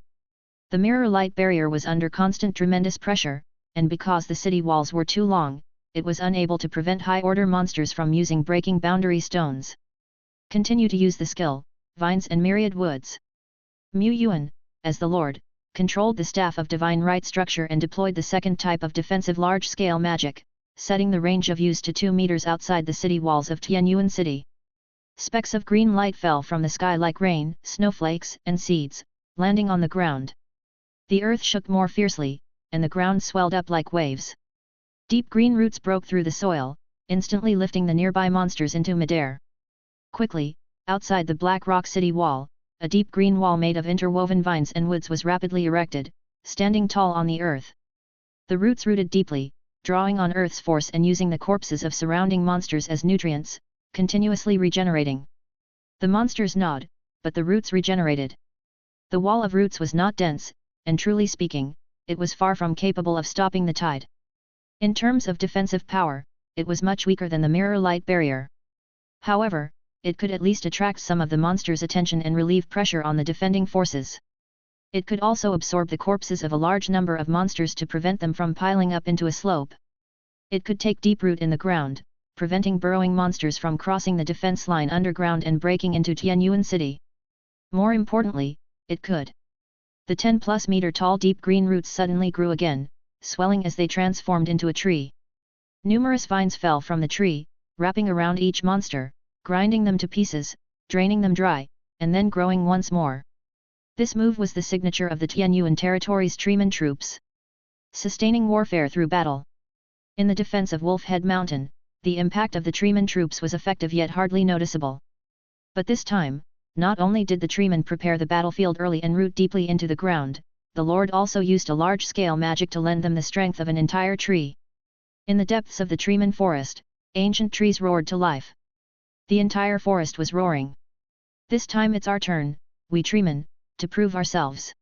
The mirror light barrier was under constant tremendous pressure, and because the city walls were too long, it was unable to prevent high-order monsters from using breaking boundary stones. Continue to use the skill, vines and myriad woods. Yuan, as the Lord, controlled the staff of divine right structure and deployed the second type of defensive large-scale magic, setting the range of use to 2 meters outside the city walls of Tianyuan City. Specks of green light fell from the sky like rain, snowflakes, and seeds, landing on the ground. The earth shook more fiercely, and the ground swelled up like waves. Deep green roots broke through the soil, instantly lifting the nearby monsters into midair. Quickly, outside the black rock city wall, a deep green wall made of interwoven vines and woods was rapidly erected, standing tall on the earth. The roots rooted deeply, drawing on Earth's force and using the corpses of surrounding monsters as nutrients, continuously regenerating. The monsters gnawed, but the roots regenerated. The wall of roots was not dense, and truly speaking, it was far from capable of stopping the tide. In terms of defensive power, it was much weaker than the mirror light barrier. However, it could at least attract some of the monsters' attention and relieve pressure on the defending forces. It could also absorb the corpses of a large number of monsters to prevent them from piling up into a slope. It could take deep root in the ground, preventing burrowing monsters from crossing the defense line underground and breaking into Tianyuan City. More importantly, it could. The 10+ meter tall deep green roots suddenly grew again, swelling as they transformed into a tree. Numerous vines fell from the tree, wrapping around each monster, grinding them to pieces, draining them dry, and then growing once more. This move was the signature of the Tianyuan territory's treeman troops. Sustaining warfare through battle. In the defense of Wolf Head Mountain, the impact of the treeman troops was effective yet hardly noticeable. But this time, not only did the treemen prepare the battlefield early and root deeply into the ground, the Lord also used a large-scale magic to lend them the strength of an entire tree. In the depths of the treeman forest, ancient trees roared to life. The entire forest was roaring. This time it's our turn, we treemen, to prove ourselves.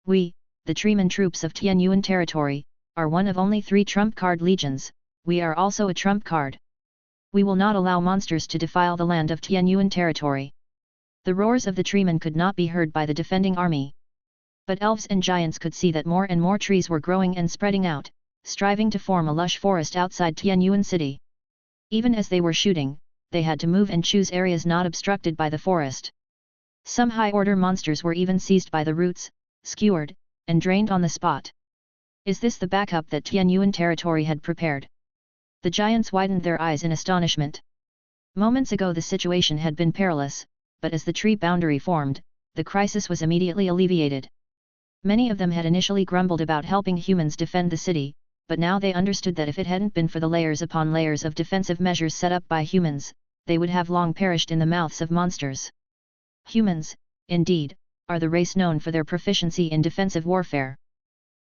We, the treeman troops of Tianyuan territory, are one of only 3 trump card legions. We are also a trump card. We will not allow monsters to defile the land of Tianyuan territory. The roars of the treemen could not be heard by the defending army. But elves and giants could see that more and more trees were growing and spreading out, striving to form a lush forest outside Tianyuan City. Even as they were shooting, they had to move and choose areas not obstructed by the forest. Some high-order monsters were even seized by the roots, skewered, and drained on the spot. Is this the backup that Tianyuan territory had prepared? The giants widened their eyes in astonishment. Moments ago the situation had been perilous, but as the tree boundary formed, the crisis was immediately alleviated. Many of them had initially grumbled about helping humans defend the city, but now they understood that if it hadn't been for the layers upon layers of defensive measures set up by humans, they would have long perished in the mouths of monsters. Humans, indeed, are the race known for their proficiency in defensive warfare.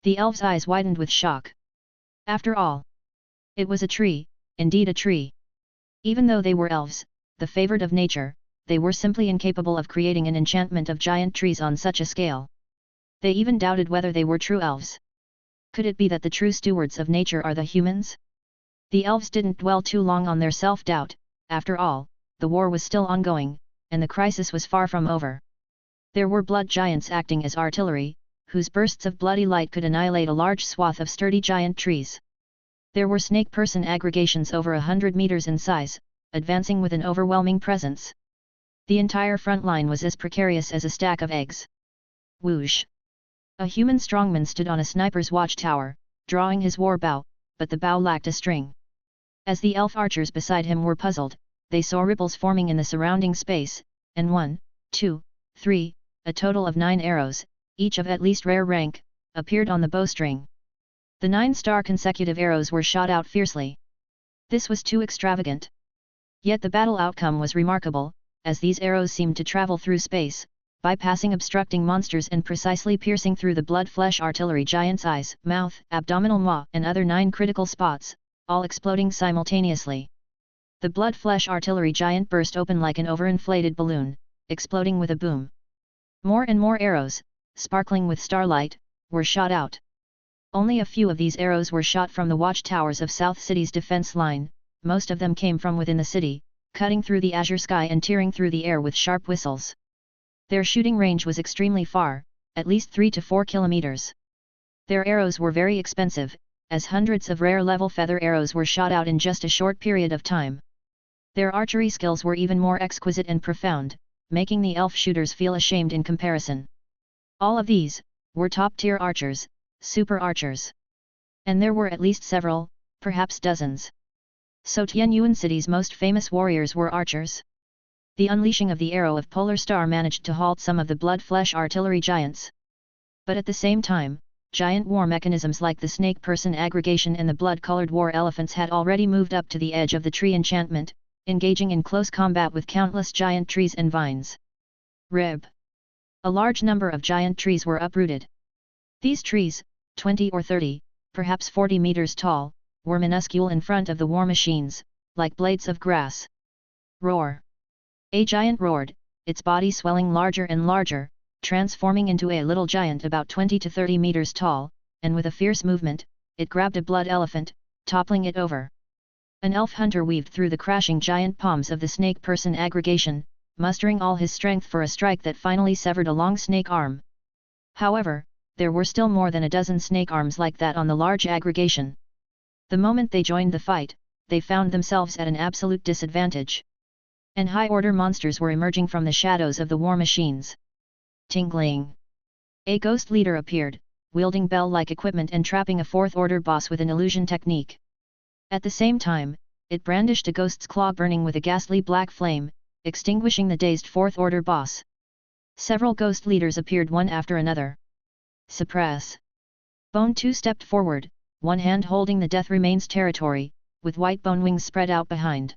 The elves' eyes widened with shock. After all, it was a tree, indeed a tree. Even though they were elves, the favored of nature, they were simply incapable of creating an enchantment of giant trees on such a scale. They even doubted whether they were true elves. Could it be that the true stewards of nature are the humans? The elves didn't dwell too long on their self-doubt. After all, the war was still ongoing, and the crisis was far from over. There were blood giants acting as artillery, whose bursts of bloody light could annihilate a large swath of sturdy giant trees. There were snake person aggregations over 100 meters in size, advancing with an overwhelming presence. The entire front line was as precarious as a stack of eggs. Whoosh! A human strongman stood on a sniper's watchtower, drawing his war bow, but the bow lacked a string. As the elf archers beside him were puzzled, they saw ripples forming in the surrounding space, and 1, 2, 3, a total of 9 arrows, each of at least rare rank, appeared on the bowstring. The 9-star consecutive arrows were shot out fiercely. This was too extravagant. Yet the battle outcome was remarkable, as these arrows seemed to travel through space, bypassing obstructing monsters and precisely piercing through the blood-flesh artillery giant's eyes, mouth, abdominal maw, and other 9 critical spots, all exploding simultaneously. The blood-flesh artillery giant burst open like an overinflated balloon, exploding with a boom. More and more arrows, sparkling with starlight, were shot out. Only a few of these arrows were shot from the watchtowers of South City's defense line, most of them came from within the city, cutting through the azure sky and tearing through the air with sharp whistles. Their shooting range was extremely far, at least 3 to 4 kilometers. Their arrows were very expensive, as hundreds of rare level feather arrows were shot out in just a short period of time. Their archery skills were even more exquisite and profound, making the elf shooters feel ashamed in comparison. All of these were top-tier archers, super archers. And there were at least several, perhaps dozens. So Tianyuan City's most famous warriors were archers. The unleashing of the arrow of Polar Star managed to halt some of the blood-flesh artillery giants. But at the same time, giant war mechanisms like the snake person aggregation and the blood-colored war elephants had already moved up to the edge of the tree enchantment, engaging in close combat with countless giant trees and vines. Rib. A large number of giant trees were uprooted. These trees, 20 or 30, perhaps 40 meters tall, were minuscule in front of the war machines, like blades of grass. Roar. A giant roared, its body swelling larger and larger, transforming into a little giant about 20 to 30 meters tall, and with a fierce movement, it grabbed a blood elephant, toppling it over. An elf hunter weaved through the crashing giant palms of the snake person aggregation, mustering all his strength for a strike that finally severed a long snake arm. However, there were still more than a dozen snake arms like that on the large aggregation. The moment they joined the fight, they found themselves at an absolute disadvantage. And high-order monsters were emerging from the shadows of the war machines. Tingling. A ghost leader appeared, wielding bell-like equipment and trapping a fourth-order boss with an illusion technique. At the same time, it brandished a ghost's claw burning with a ghastly black flame, extinguishing the dazed fourth-order boss. Several ghost leaders appeared one after another. Suppress. Bone 2 stepped forward, one hand holding the Death Remains territory, with white bone wings spread out behind.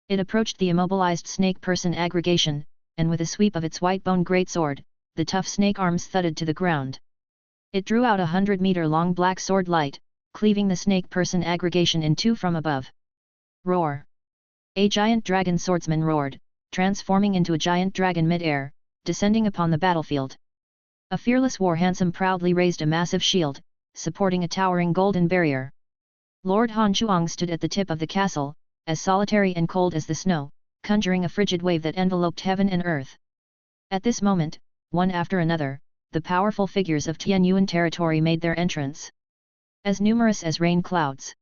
It approached the immobilized snake person aggregation, and with a sweep of its white bone greatsword, the tough snake arms thudded to the ground. It drew out 100-meter-long black sword light, cleaving the snake person aggregation in two from above. Roar! A giant dragon swordsman roared, transforming into a giant dragon mid-air, descending upon the battlefield. A fearless war handsome proudly raised a massive shield, supporting a towering golden barrier. Lord Han Chuang stood at the tip of the castle, as solitary and cold as the snow, conjuring a frigid wave that enveloped heaven and earth. At this moment, one after another, the powerful figures of Tianyuan territory made their entrance. As numerous as rain clouds.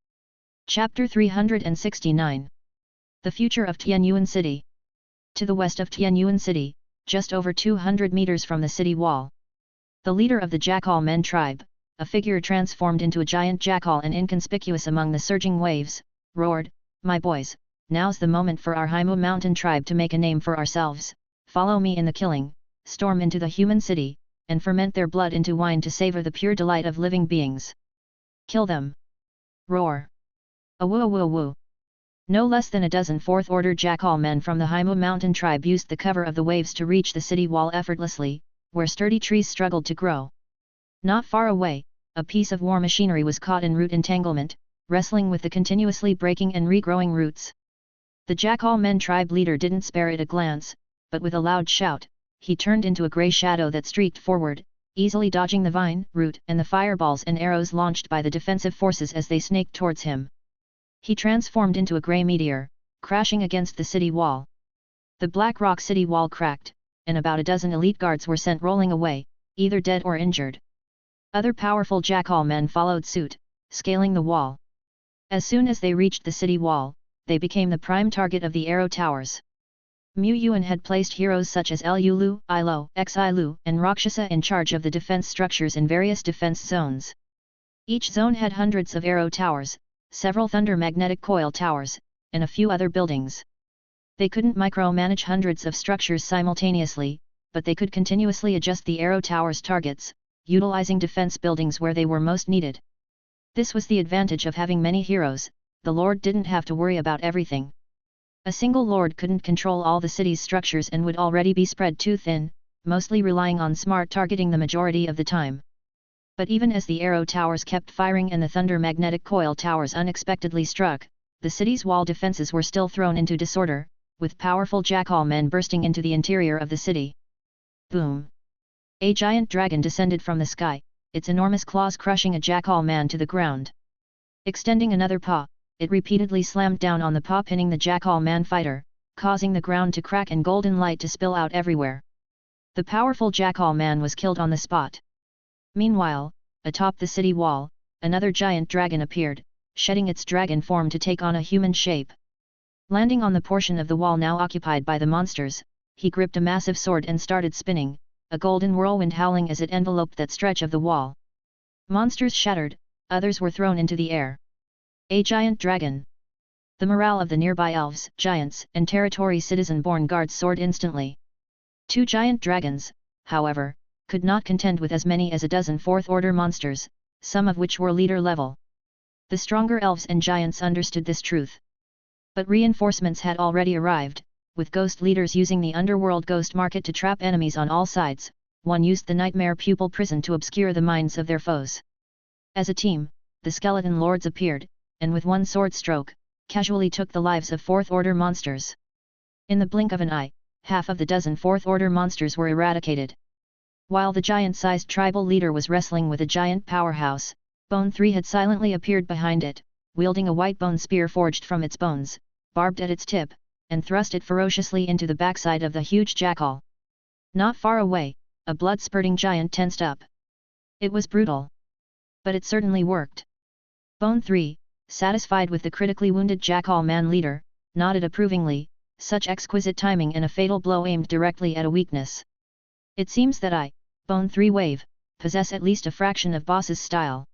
Chapter 369. The Future of Tianyuan City. To the west of Tianyuan City, just over 200 meters from the city wall. The leader of the Jackal Men tribe, a figure transformed into a giant jackal and inconspicuous among the surging waves, roared, "My boys, now's the moment for our Haimu mountain tribe to make a name for ourselves. Follow me in the killing, storm into the human city, and ferment their blood into wine to savor the pure delight of living beings. Kill them! Roar! Awoo! No less than a dozen fourth-order jackal men from the Haimu mountain tribe used the cover of the waves to reach the city wall effortlessly, where sturdy trees struggled to grow. Not far away, a piece of war machinery was caught in root entanglement, wrestling with the continuously breaking and regrowing roots. The Jackal Men tribe leader didn't spare it a glance, but with a loud shout, he turned into a grey shadow that streaked forward, easily dodging the vine, root and the fireballs and arrows launched by the defensive forces as they snaked towards him. He transformed into a grey meteor, crashing against the city wall. The black rock city wall cracked, and about a dozen elite guards were sent rolling away, either dead or injured. Other powerful jackal men followed suit, scaling the wall. As soon as they reached the city wall, they became the prime target of the arrow towers. Mu Yuan had placed heroes such as Lu, Ilo, Xilu, and Rakshasa in charge of the defense structures in various defense zones. Each zone had hundreds of arrow towers, several thunder magnetic coil towers, and a few other buildings. They couldn't micromanage hundreds of structures simultaneously, but they could continuously adjust the arrow towers' targets, utilizing defense buildings where they were most needed. This was the advantage of having many heroes. The Lord didn't have to worry about everything. A single Lord couldn't control all the city's structures and would already be spread too thin, mostly relying on smart targeting the majority of the time. But even as the arrow towers kept firing and the thunder magnetic coil towers unexpectedly struck, the city's wall defenses were still thrown into disorder, with powerful jackal men bursting into the interior of the city. Boom! A giant dragon descended from the sky, its enormous claws crushing a jackal man to the ground. Extending another paw, it repeatedly slammed down on the paw, pinning the jackal man fighter, causing the ground to crack and golden light to spill out everywhere. The powerful jackal man was killed on the spot. Meanwhile, atop the city wall, another giant dragon appeared, shedding its dragon form to take on a human shape. Landing on the portion of the wall now occupied by the monsters, he gripped a massive sword and started spinning, a golden whirlwind howling as it enveloped that stretch of the wall. Monsters shattered, others were thrown into the air. A giant dragon. The morale of the nearby elves, giants, and territory citizen-born guards soared instantly. 2 giant dragons, however, could not contend with as many as a dozen fourth-order monsters, some of which were leader level. The stronger elves and giants understood this truth. But reinforcements had already arrived, with ghost leaders using the underworld ghost market to trap enemies on all sides. One used the nightmare pupil prison to obscure the minds of their foes. As a team, the skeleton lords appeared, and with one sword stroke, casually took the lives of fourth-order monsters. In the blink of an eye, half of the dozen fourth-order monsters were eradicated. While the giant-sized tribal leader was wrestling with a giant powerhouse, Bone 3 had silently appeared behind it, wielding a white bone spear forged from its bones, barbed at its tip, and thrust it ferociously into the backside of the huge jackal. Not far away, a blood-spurting giant tensed up. It was brutal. But it certainly worked. Bone 3, satisfied with the critically wounded jackal man leader, nodded approvingly, such exquisite timing and a fatal blow aimed directly at a weakness. It seems that I, Bone 3 Wave, possess at least a fraction of boss's style.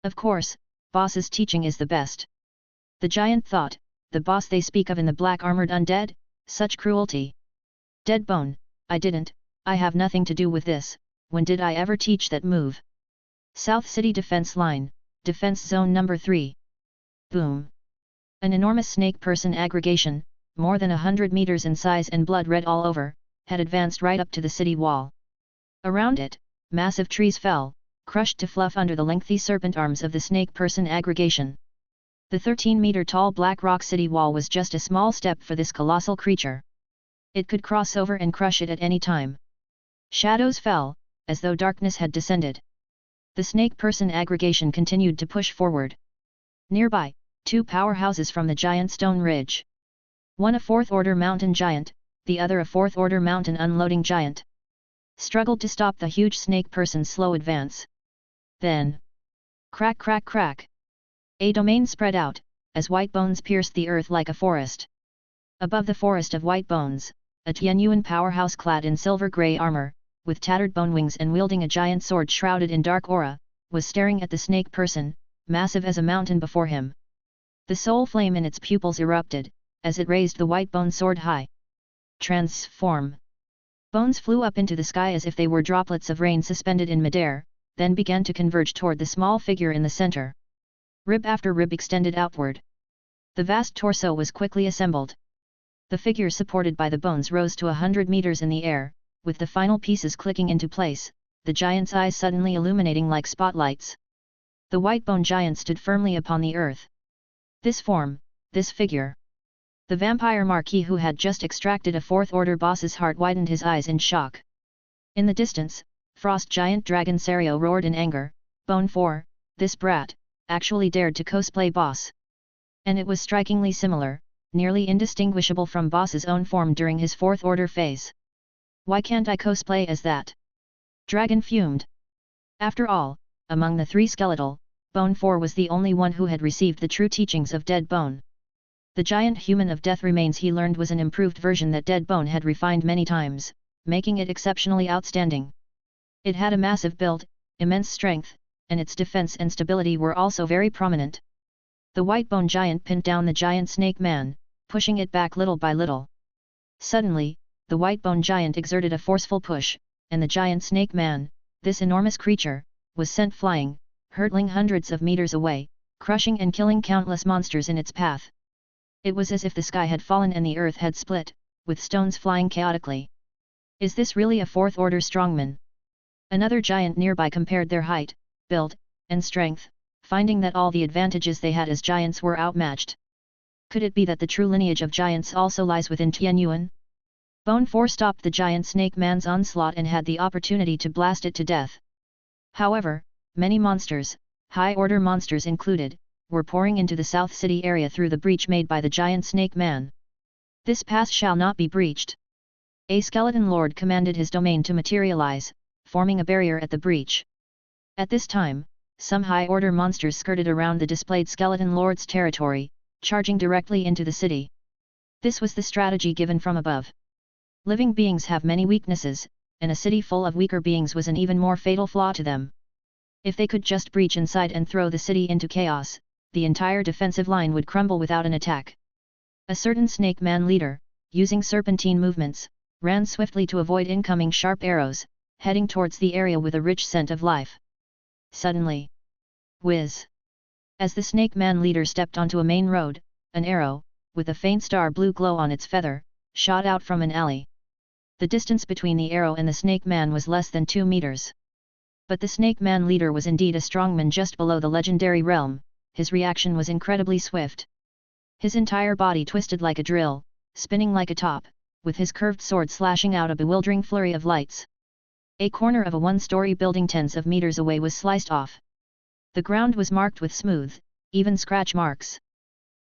Of course, boss's teaching is the best. The giant thought, the boss they speak of in the black-armored undead? Such cruelty. Dead Bone, I didn't, I have nothing to do with this. When did I ever teach that move? South City Defense Line, Defense Zone Number 3. Boom. An enormous snake person aggregation, more than 100 meters in size and blood red all over, had advanced right up to the city wall. Around it, massive trees fell, crushed to fluff under the lengthy serpent arms of the snake person aggregation. The 13-meter-tall black rock city wall was just a small step for this colossal creature. It could cross over and crush it at any time. Shadows fell, as though darkness had descended. The snake person aggregation continued to push forward. Nearby, 2 powerhouses from the giant stone ridge. One a fourth-order mountain giant, the other a fourth-order mountain unloading giant. Struggled to stop the huge snake person's slow advance. Then, crack crack crack. A domain spread out, as white bones pierced the earth like a forest. Above the forest of white bones, a Tianyuan powerhouse clad in silver-grey armor, with tattered bone wings and wielding a giant sword shrouded in dark aura, was staring at the snake person, massive as a mountain before him. The soul flame in its pupils erupted, as it raised the white bone sword high. Transform. Bones flew up into the sky as if they were droplets of rain suspended in midair, then began to converge toward the small figure in the center. Rib after rib extended outward. The vast torso was quickly assembled. The figure supported by the bones rose to 100 meters in the air, with the final pieces clicking into place, the giant's eyes suddenly illuminating like spotlights. The white bone giant stood firmly upon the earth. This form, this figure. The vampire marquis who had just extracted a fourth-order boss's heart widened his eyes in shock. In the distance, frost giant dragon Sario roared in anger, Bone 4, this brat, actually dared to cosplay boss. And it was strikingly similar, nearly indistinguishable from boss's own form during his fourth-order phase. Why can't I cosplay as that? Dragon fumed. After all, among the 3 skeletal, Bone 4 was the only one who had received the true teachings of Dead Bone. The giant human of death remains he learned was an improved version that Dead Bone had refined many times, making it exceptionally outstanding. It had a massive build, immense strength, and its defense and stability were also very prominent. The white bone giant pinned down the giant snake man, pushing it back little by little. Suddenly, the white bone giant exerted a forceful push, and the giant snake man, this enormous creature, was sent flying, hurtling hundreds of meters away, crushing and killing countless monsters in its path. It was as if the sky had fallen and the earth had split, with stones flying chaotically. Is this really a fourth-order strongman? Another giant nearby compared their height, build, and strength, finding that all the advantages they had as giants were outmatched. Could it be that the true lineage of giants also lies within Yuan? Bone 4 stopped the giant snake man's onslaught and had the opportunity to blast it to death. However, many monsters, high-order monsters included, were pouring into the South City area through the breach made by the giant snake man. This pass shall not be breached. A skeleton lord commanded his domain to materialize, forming a barrier at the breach. At this time, some high-order monsters skirted around the displayed skeleton lord's territory, charging directly into the city. This was the strategy given from above. Living beings have many weaknesses, and a city full of weaker beings was an even more fatal flaw to them. If they could just breach inside and throw the city into chaos, the entire defensive line would crumble without an attack. A certain snake man leader, using serpentine movements, ran swiftly to avoid incoming sharp arrows, heading towards the area with a rich scent of life. Suddenly, whiz! As the snake man leader stepped onto a main road, an arrow, with a faint star blue glow on its feather, shot out from an alley. The distance between the arrow and the snake man was less than 2 meters. But the snake man leader was indeed a strongman just below the legendary realm. His reaction was incredibly swift. His entire body twisted like a drill, spinning like a top, with his curved sword slashing out a bewildering flurry of lights. A corner of a one-story building tens of meters away was sliced off. The ground was marked with smooth, even scratch marks.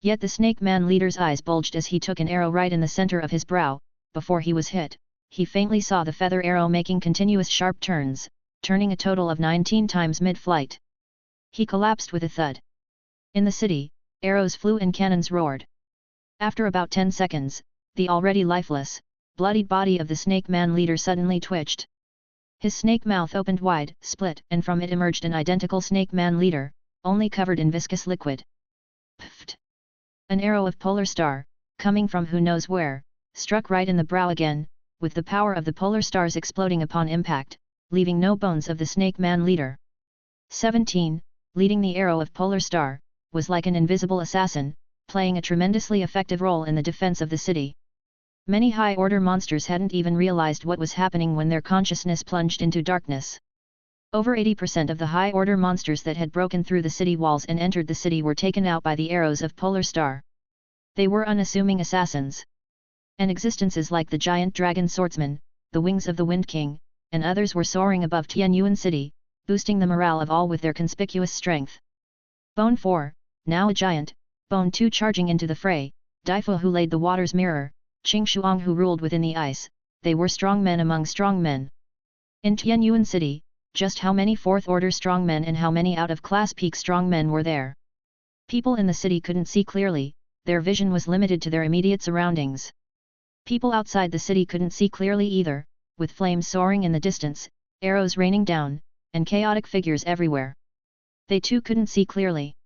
Yet the snake man leader's eyes bulged as he took an arrow right in the center of his brow. Before he was hit, he faintly saw the feather arrow making continuous sharp turns, turning a total of 19 times mid-flight. He collapsed with a thud. In the city, arrows flew and cannons roared. After about 10 seconds, the already lifeless, bloodied body of the snake man leader suddenly twitched. His snake mouth opened wide, split, and from it emerged an identical snake man leader, only covered in viscous liquid. Pfft! An arrow of polar star, coming from who knows where, struck right in the brow again, with the power of the polar stars exploding upon impact, leaving no bones of the snake man leader. 17, leading the arrow of polar star, was like an invisible assassin, playing a tremendously effective role in the defense of the city. Many high-order monsters hadn't even realized what was happening when their consciousness plunged into darkness. Over 80% of the high-order monsters that had broken through the city walls and entered the city were taken out by the arrows of Polar Star. They were unassuming assassins. And existences like the giant dragon swordsman, the wings of the Wind King, and others were soaring above Tianyuan City, boosting the morale of all with their conspicuous strength. Bone 4, now a giant, Bone 2 charging into the fray, Daifu who laid the water's mirror, Qing Shuang who ruled within the ice, they were strong men among strong men. In Tianyuan City, just how many fourth-order strongmen and how many out-of-class peak strongmen were there? People in the city couldn't see clearly, their vision was limited to their immediate surroundings. People outside the city couldn't see clearly either, with flames soaring in the distance, arrows raining down, and chaotic figures everywhere. They too couldn't see clearly.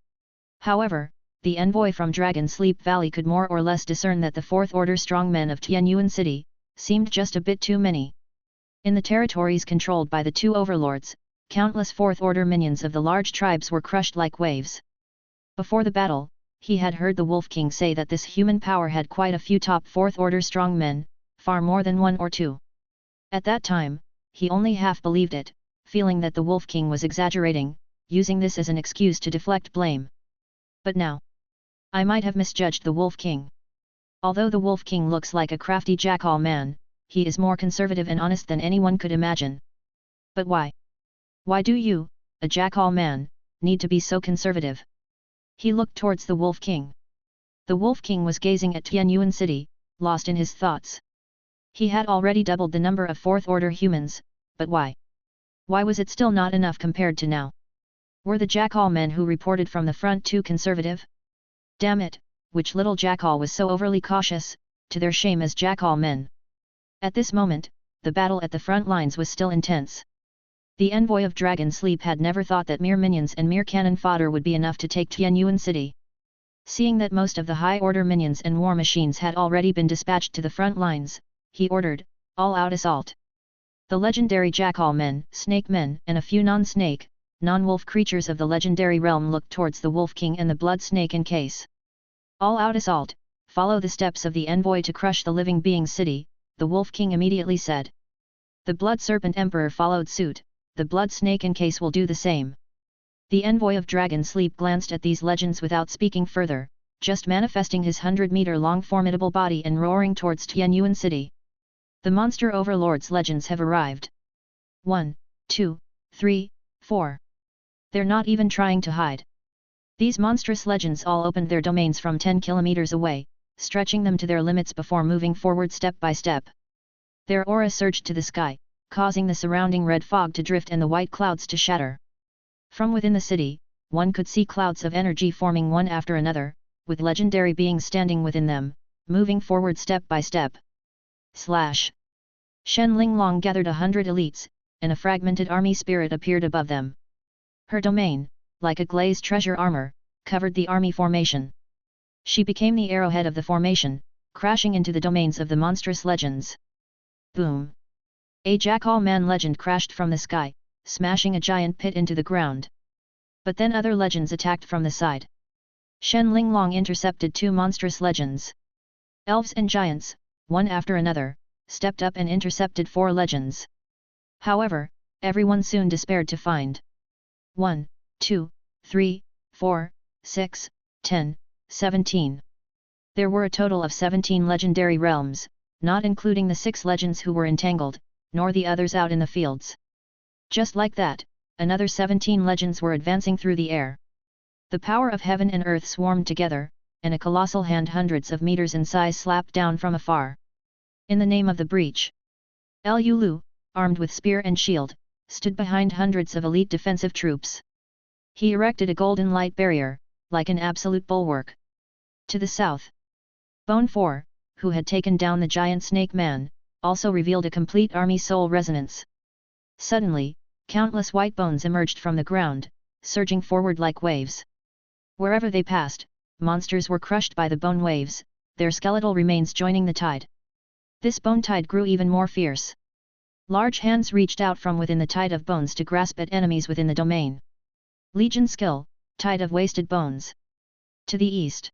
However, the envoy from Dragon Sleep Valley could more or less discern that the fourth-order strongmen of Tianyuan City seemed just a bit too many. In the territories controlled by the two overlords, countless fourth-order minions of the large tribes were crushed like waves. Before the battle, he had heard the Wolf King say that this human power had quite a few top fourth-order strongmen, far more than one or two. At that time, he only half believed it, feeling that the Wolf King was exaggerating, using this as an excuse to deflect blame. But now, I might have misjudged the Wolf King. Although the Wolf King looks like a crafty jackal man, he is more conservative and honest than anyone could imagine. But why? Why do you, a jackal man, need to be so conservative? He looked towards the Wolf King. The Wolf King was gazing at Tianyuan City, lost in his thoughts. He had already doubled the number of fourth-order humans, but why? Why was it still not enough compared to now? Were the jackal men who reported from the front too conservative? Damn it, which little jackal was so overly cautious, to their shame as jackal men. At this moment, the battle at the front lines was still intense. The envoy of Dragon Sleep had never thought that mere minions and mere cannon fodder would be enough to take Tianyuan City. Seeing that most of the high-order minions and war machines had already been dispatched to the front lines, he ordered, all-out assault. The legendary jackal men, snake men, and a few non-snake, non-wolf creatures of the legendary realm looked towards the Wolf King and the Blood Snake in case. All-out assault, follow the steps of the envoy to crush the living being's city, the Wolf King immediately said. The Blood Serpent Emperor followed suit, the Blood Snake in case will do the same. The envoy of Dragon Sleep glanced at these legends without speaking further, just manifesting his 100-meter-long formidable body and roaring towards Tianyuan City. The monster overlord's legends have arrived. 1, 2, 3, 4. They're not even trying to hide. These monstrous legends all opened their domains from 10 kilometers away, stretching them to their limits before moving forward step by step. Their aura surged to the sky, causing the surrounding red fog to drift and the white clouds to shatter. From within the city, one could see clouds of energy forming one after another, with legendary beings standing within them, moving forward step by step. Shen Linglong gathered 100 elites, and a fragmented army spirit appeared above them. Her domain, like a glazed treasure armor, covered the army formation. She became the arrowhead of the formation, crashing into the domains of the monstrous legends. Boom! A jackal man legend crashed from the sky, smashing a giant pit into the ground. But then other legends attacked from the side. Shen Linglong intercepted 2 monstrous legends. Elves and giants, one after another, stepped up and intercepted 4 legends. However, everyone soon despaired to find 1, 2, 3, 4, 6, 10, 17. There were a total of 17 legendary realms, not including the 6 legends who were entangled, nor the others out in the fields. Just like that, another 17 legends were advancing through the air. The power of heaven and earth swarmed together, and a colossal hand hundreds of meters in size slapped down from afar. In the name of the breach, Lu Lu, armed with spear and shield, stood behind hundreds of elite defensive troops. He erected a golden light barrier, like an absolute bulwark. To the south, Bone 4, who had taken down the giant snake man, also revealed a complete army soul resonance. Suddenly, countless white bones emerged from the ground, surging forward like waves. Wherever they passed, monsters were crushed by the bone waves, their skeletal remains joining the tide. This bone tide grew even more fierce. Large hands reached out from within the tide of bones to grasp at enemies within the domain. Legion skill, tide of wasted bones. To the east,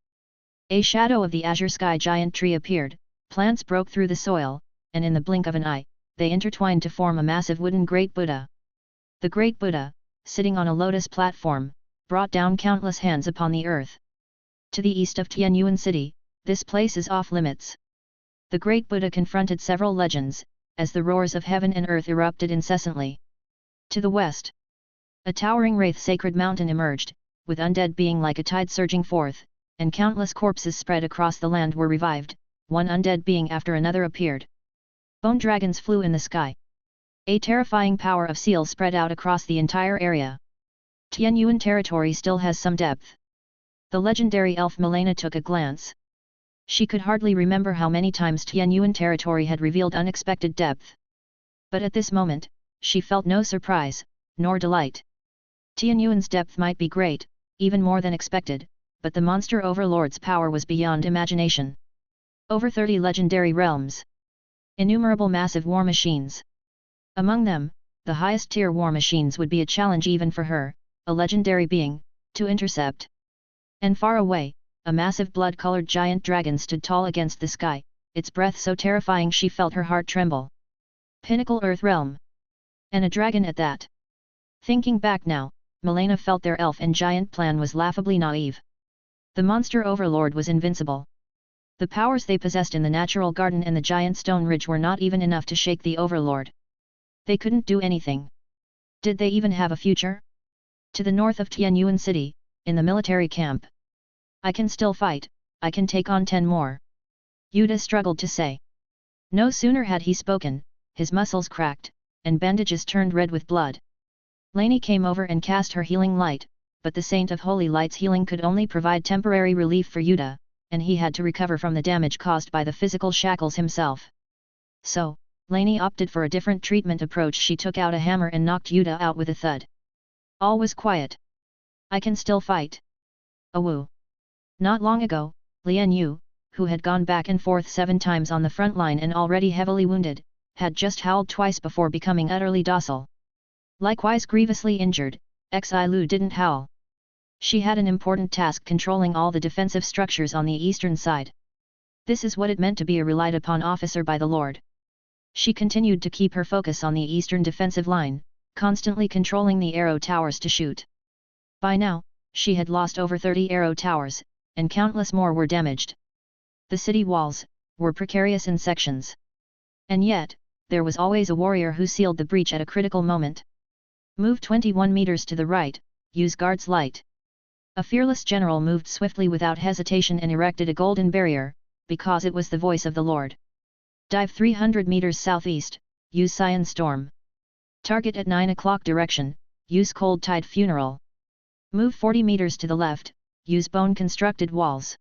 a shadow of the azure sky giant tree appeared, plants broke through the soil, and in the blink of an eye, they intertwined to form a massive wooden Great Buddha. The Great Buddha, sitting on a lotus platform, brought down countless hands upon the earth. To the east of Tianyuan City, this place is off limits. The Great Buddha confronted several legends, as the roars of heaven and earth erupted incessantly. To the west, a towering wraith sacred mountain emerged, with undead being like a tide surging forth, and countless corpses spread across the land were revived, one undead being after another appeared. Bone dragons flew in the sky. A terrifying power of seals spread out across the entire area. Tianyuan territory still has some depth. The legendary elf Milena took a glance. She could hardly remember how many times Tianyuan territory had revealed unexpected depth. But at this moment, she felt no surprise, nor delight. Tianyuan's depth might be great, even more than expected, but the monster overlord's power was beyond imagination. Over 30 legendary realms. Innumerable massive war machines. Among them, the highest tier war machines would be a challenge even for her, a legendary being, to intercept. And far away, a massive blood-colored giant dragon stood tall against the sky, its breath so terrifying she felt her heart tremble. Pinnacle Earth Realm. And a dragon at that. Thinking back now, Milena felt their elf and giant plan was laughably naive. The monster overlord was invincible. The powers they possessed in the natural garden and the giant stone ridge were not even enough to shake the overlord. They couldn't do anything. Did they even have a future? To the north of Tianyuan City, in the military camp. I can still fight, I can take on 10 more. Yuda struggled to say. No sooner had he spoken, his muscles cracked, and bandages turned red with blood. Lainey came over and cast her healing light, but the Saint of Holy Light's healing could only provide temporary relief for Yuda, and he had to recover from the damage caused by the physical shackles himself. So, Lainey opted for a different treatment approach. She took out a hammer and knocked Yuta out with a thud. All was quiet. I can still fight. Awoo. Not long ago, Lian Yu, who had gone back and forth 7 times on the front line and already heavily wounded, had just howled twice before becoming utterly docile. Likewise grievously injured, Xi Lu didn't howl. She had an important task controlling all the defensive structures on the eastern side. This is what it meant to be a relied upon officer by the Lord. She continued to keep her focus on the eastern defensive line, constantly controlling the arrow towers to shoot. By now, she had lost over 30 arrow towers, and countless more were damaged. The city walls were precarious in sections. And yet, there was always a warrior who sealed the breach at a critical moment. Move 21 meters to the right, use guard's light. A fearless general moved swiftly without hesitation and erected a golden barrier, because it was the voice of the Lord. Dive 300 meters southeast, use Cyan Storm. Target at 9 o'clock direction, use Cold Tide Funeral. Move 40 meters to the left, use bone-constructed walls.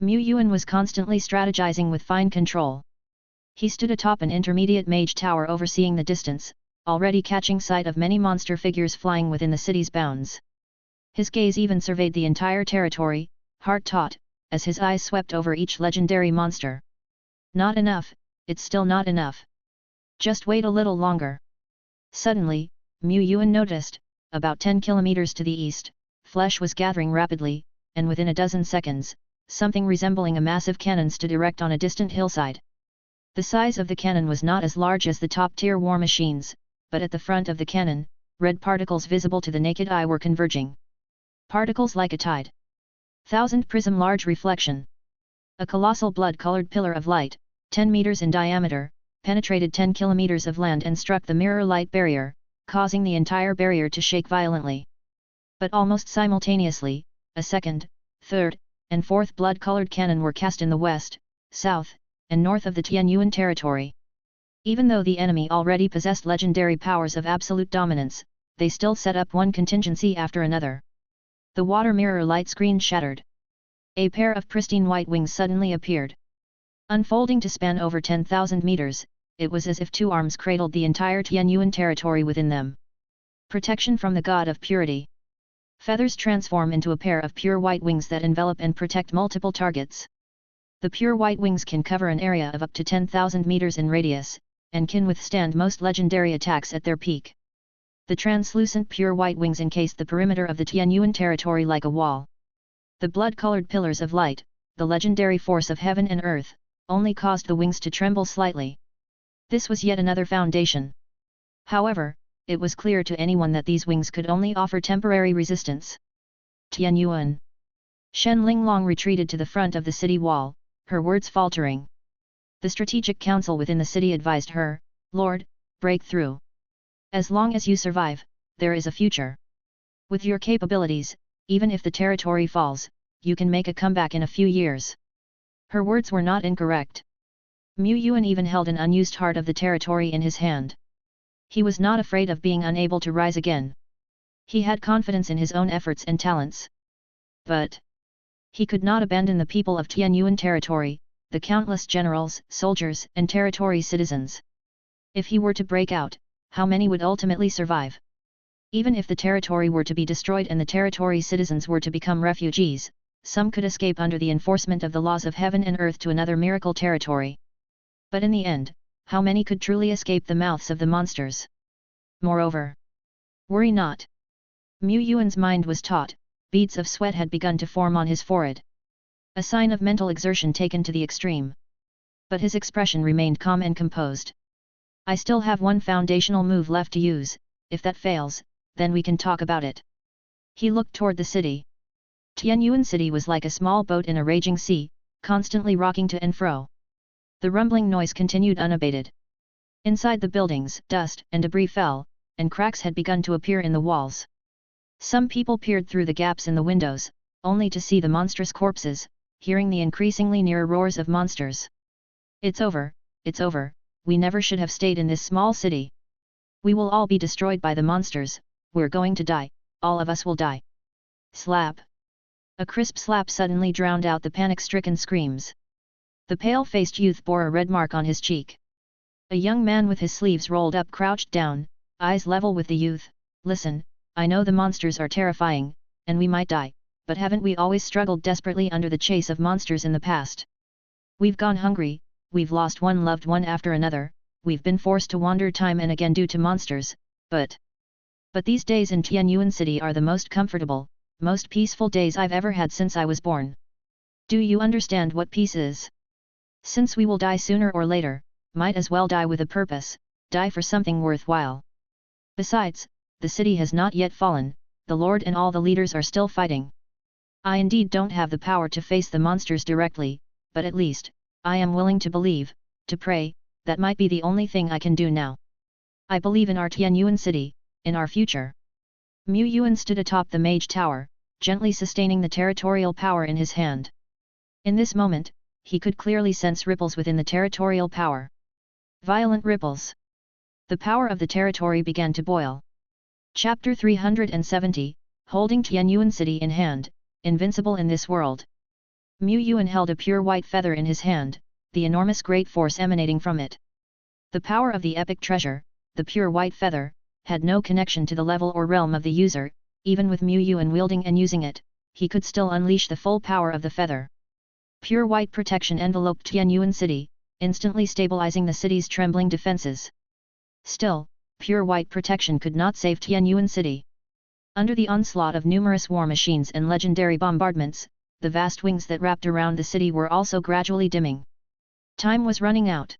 Mu Yuan was constantly strategizing with fine control. He stood atop an intermediate mage tower overseeing the distance, already catching sight of many monster figures flying within the city's bounds. His gaze even surveyed the entire territory, heart-taut, as his eyes swept over each legendary monster. Not enough, it's still not enough. Just wait a little longer. Suddenly, Mu Yuan noticed, about 10 kilometers to the east, flesh was gathering rapidly, and within a dozen seconds, something resembling a massive cannon stood erect on a distant hillside. The size of the cannon was not as large as the top-tier war machines, but at the front of the cannon, red particles visible to the naked eye were converging. Particles like a tide. 1,000 prism large reflection. A colossal blood-colored pillar of light, 10 meters in diameter, penetrated 10 kilometers of land and struck the mirror light barrier, causing the entire barrier to shake violently. But almost simultaneously, a second, third, and fourth blood-colored cannon were cast in the west, south, and north of the Tianyuan territory. Even though the enemy already possessed legendary powers of absolute dominance, they still set up one contingency after another. The water mirror light screen shattered. A pair of pristine white wings suddenly appeared. Unfolding to span over 10,000 meters, it was as if 2 arms cradled the entire Tianyuan territory within them. Protection from the god of purity. Feathers transform into a pair of pure white wings that envelop and protect multiple targets. The pure white wings can cover an area of up to 10,000 meters in radius, and can withstand most legendary attacks at their peak. The translucent pure white wings encased the perimeter of the Tianyuan territory like a wall. The blood-colored pillars of light, the legendary force of heaven and earth, only caused the wings to tremble slightly. This was yet another foundation. However, it was clear to anyone that these wings could only offer temporary resistance. Tianyuan. Shen Linglong retreated to the front of the city wall, her words faltering. The strategic council within the city advised her, "Lord, break through. As long as you survive, there is a future. With your capabilities, even if the territory falls, you can make a comeback in a few years." Her words were not incorrect. Mu Yuan even held an unused heart of the territory in his hand. He was not afraid of being unable to rise again. He had confidence in his own efforts and talents. But he could not abandon the people of Tianyuan territory, the countless generals, soldiers, and territory citizens. If he were to break out, how many would ultimately survive? Even if the territory were to be destroyed and the territory citizens were to become refugees, some could escape under the enforcement of the laws of heaven and earth to another miracle territory. But in the end, how many could truly escape the mouths of the monsters? Moreover, worry not. Mu Yuan's mind was taut, beads of sweat had begun to form on his forehead. A sign of mental exertion taken to the extreme. But his expression remained calm and composed. I still have one foundational move left to use, if that fails, then we can talk about it. He looked toward the city. Tianyuan City was like a small boat in a raging sea, constantly rocking to and fro. The rumbling noise continued unabated. Inside the buildings, dust and debris fell, and cracks had begun to appear in the walls. Some people peered through the gaps in the windows, only to see the monstrous corpses, hearing the increasingly nearer roars of monsters. It's over, we never should have stayed in this small city. We will all be destroyed by the monsters, we're going to die, all of us will die. Slap. A crisp slap suddenly drowned out the panic-stricken screams. The pale-faced youth bore a red mark on his cheek. A young man with his sleeves rolled up crouched down, eyes level with the youth. Listen, I know the monsters are terrifying, and we might die, but haven't we always struggled desperately under the chase of monsters in the past? We've gone hungry, we've lost one loved one after another, we've been forced to wander time and again due to monsters, but these days in Tianyuan City are the most comfortable, most peaceful days I've ever had since I was born. Do you understand what peace is? Since we will die sooner or later, might as well die with a purpose, die for something worthwhile. Besides, the city has not yet fallen, the Lord and all the leaders are still fighting. I indeed don't have the power to face the monsters directly, but at least, I am willing to believe, to pray, that might be the only thing I can do now. I believe in our Tianyuan city, in our future. Mu Yuan stood atop the mage tower, gently sustaining the territorial power in his hand. In this moment, he could clearly sense ripples within the territorial power. Violent ripples. The power of the territory began to boil. Chapter 370, Holding Tianyuan City in Hand, Invincible in This World. Mu Yuan held a pure white feather in his hand, the enormous great force emanating from it. The power of the epic treasure, the pure white feather, had no connection to the level or realm of the user. Even with Mu Yuan wielding and using it, he could still unleash the full power of the feather. Pure white protection enveloped Tianyuan City, instantly stabilizing the city's trembling defenses. Still, pure white protection could not save Tianyuan City. Under the onslaught of numerous war machines and legendary bombardments, the vast wings that wrapped around the city were also gradually dimming. Time was running out.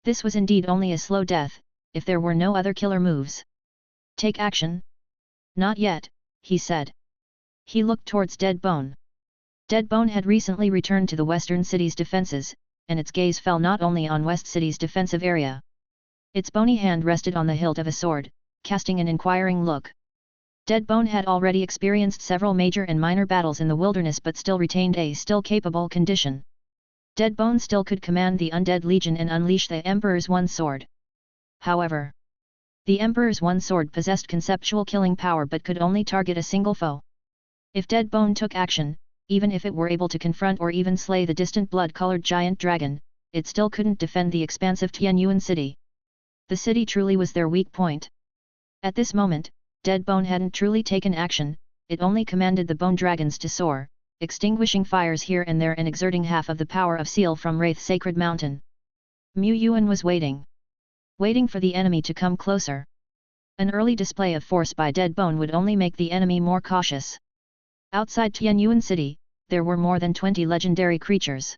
This was indeed only a slow death, if there were no other killer moves. Take action? Not yet, he said. He looked towards Dead Bone. Dead Bone had recently returned to the western city's defenses, and its gaze fell not only on West City's defensive area. Its bony hand rested on the hilt of a sword, casting an inquiring look. Dead Bone had already experienced several major and minor battles in the wilderness but still retained a still capable condition. Dead Bone still could command the Undead Legion and unleash the Emperor's one sword. However, the Emperor's one sword possessed conceptual killing power but could only target a single foe. If Dead Bone took action, even if it were able to confront or even slay the distant blood-colored giant dragon, it still couldn't defend the expansive Tianyuan City. The city truly was their weak point. At this moment, Dead Bone hadn't truly taken action, it only commanded the bone dragons to soar, extinguishing fires here and there and exerting half of the power of Seal from Wraith Sacred Mountain. Mu Yuan was waiting. Waiting for the enemy to come closer. An early display of force by Dead Bone would only make the enemy more cautious. Outside Tianyuan City, there were more than 20 legendary creatures.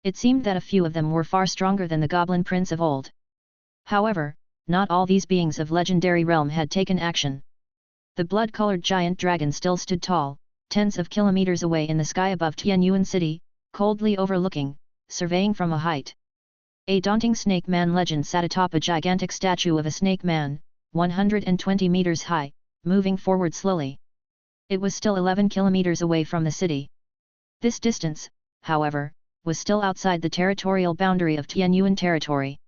It seemed that a few of them were far stronger than the Goblin Prince of old. However, not all these beings of legendary realm had taken action. The blood-colored giant dragon still stood tall, tens of kilometers away in the sky above Tianyuan City, coldly overlooking, surveying from a height. A daunting snake man legend sat atop a gigantic statue of a snake man, 120 meters high, moving forward slowly. It was still 11 kilometers away from the city. This distance, however, was still outside the territorial boundary of Tianyuan territory.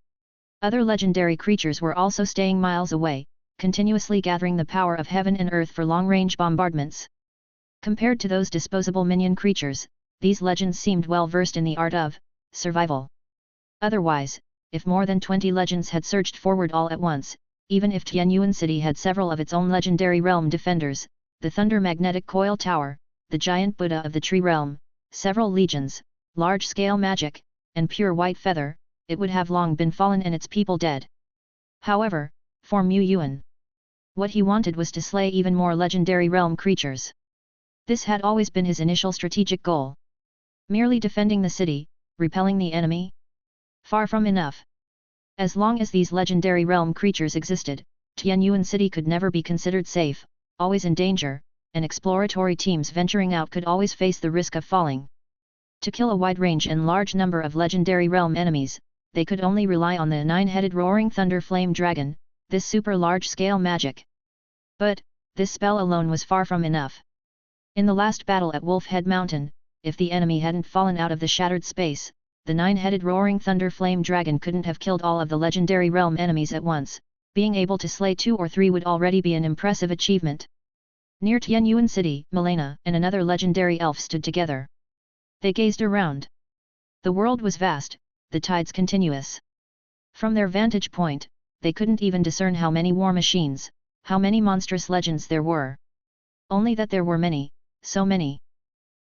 Other legendary creatures were also staying miles away, continuously gathering the power of heaven and earth for long-range bombardments. Compared to those disposable minion creatures, these legends seemed well versed in the art of survival. Otherwise, if more than 20 legends had surged forward all at once, even if Tianyuan City had several of its own legendary realm defenders, the Thunder Magnetic Coil Tower, the Giant Buddha of the Tree Realm, several legions, large-scale magic, and pure white feather, it would have long been fallen and its people dead. However, for Mu Yuan, what he wanted was to slay even more legendary realm creatures. This had always been his initial strategic goal. Merely defending the city, repelling the enemy? Far from enough. As long as these legendary realm creatures existed, Tianyuan City could never be considered safe, always in danger, and exploratory teams venturing out could always face the risk of falling. To kill a wide range and large number of legendary realm enemies, they could only rely on the nine-headed roaring thunder flame dragon, this super large-scale magic. But, this spell alone was far from enough. In the last battle at Wolf Head Mountain, if the enemy hadn't fallen out of the shattered space, the nine-headed roaring thunder flame dragon couldn't have killed all of the legendary realm enemies at once. Being able to slay 2 or 3 would already be an impressive achievement. Near Tianyuan City, Milena and another legendary elf stood together. They gazed around. The world was vast, the tides continuous. From their vantage point, they couldn't even discern how many war machines, how many monstrous legends there were. Only that there were many, so many.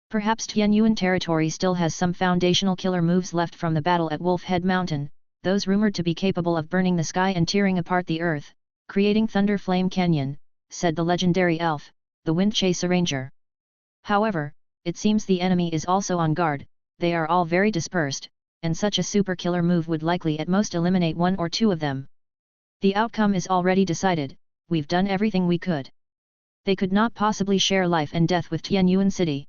Perhaps Tianyuan territory still has some foundational killer moves left from the battle at Wolf Head Mountain, those rumored to be capable of burning the sky and tearing apart the earth, creating Thunder Flame Canyon, said the legendary elf, the Wind Chaser Ranger. However, it seems the enemy is also on guard, they are all very dispersed, and such a super killer move would likely at most eliminate one or two of them. The outcome is already decided, we've done everything we could. They could not possibly share life and death with Tianyuan City.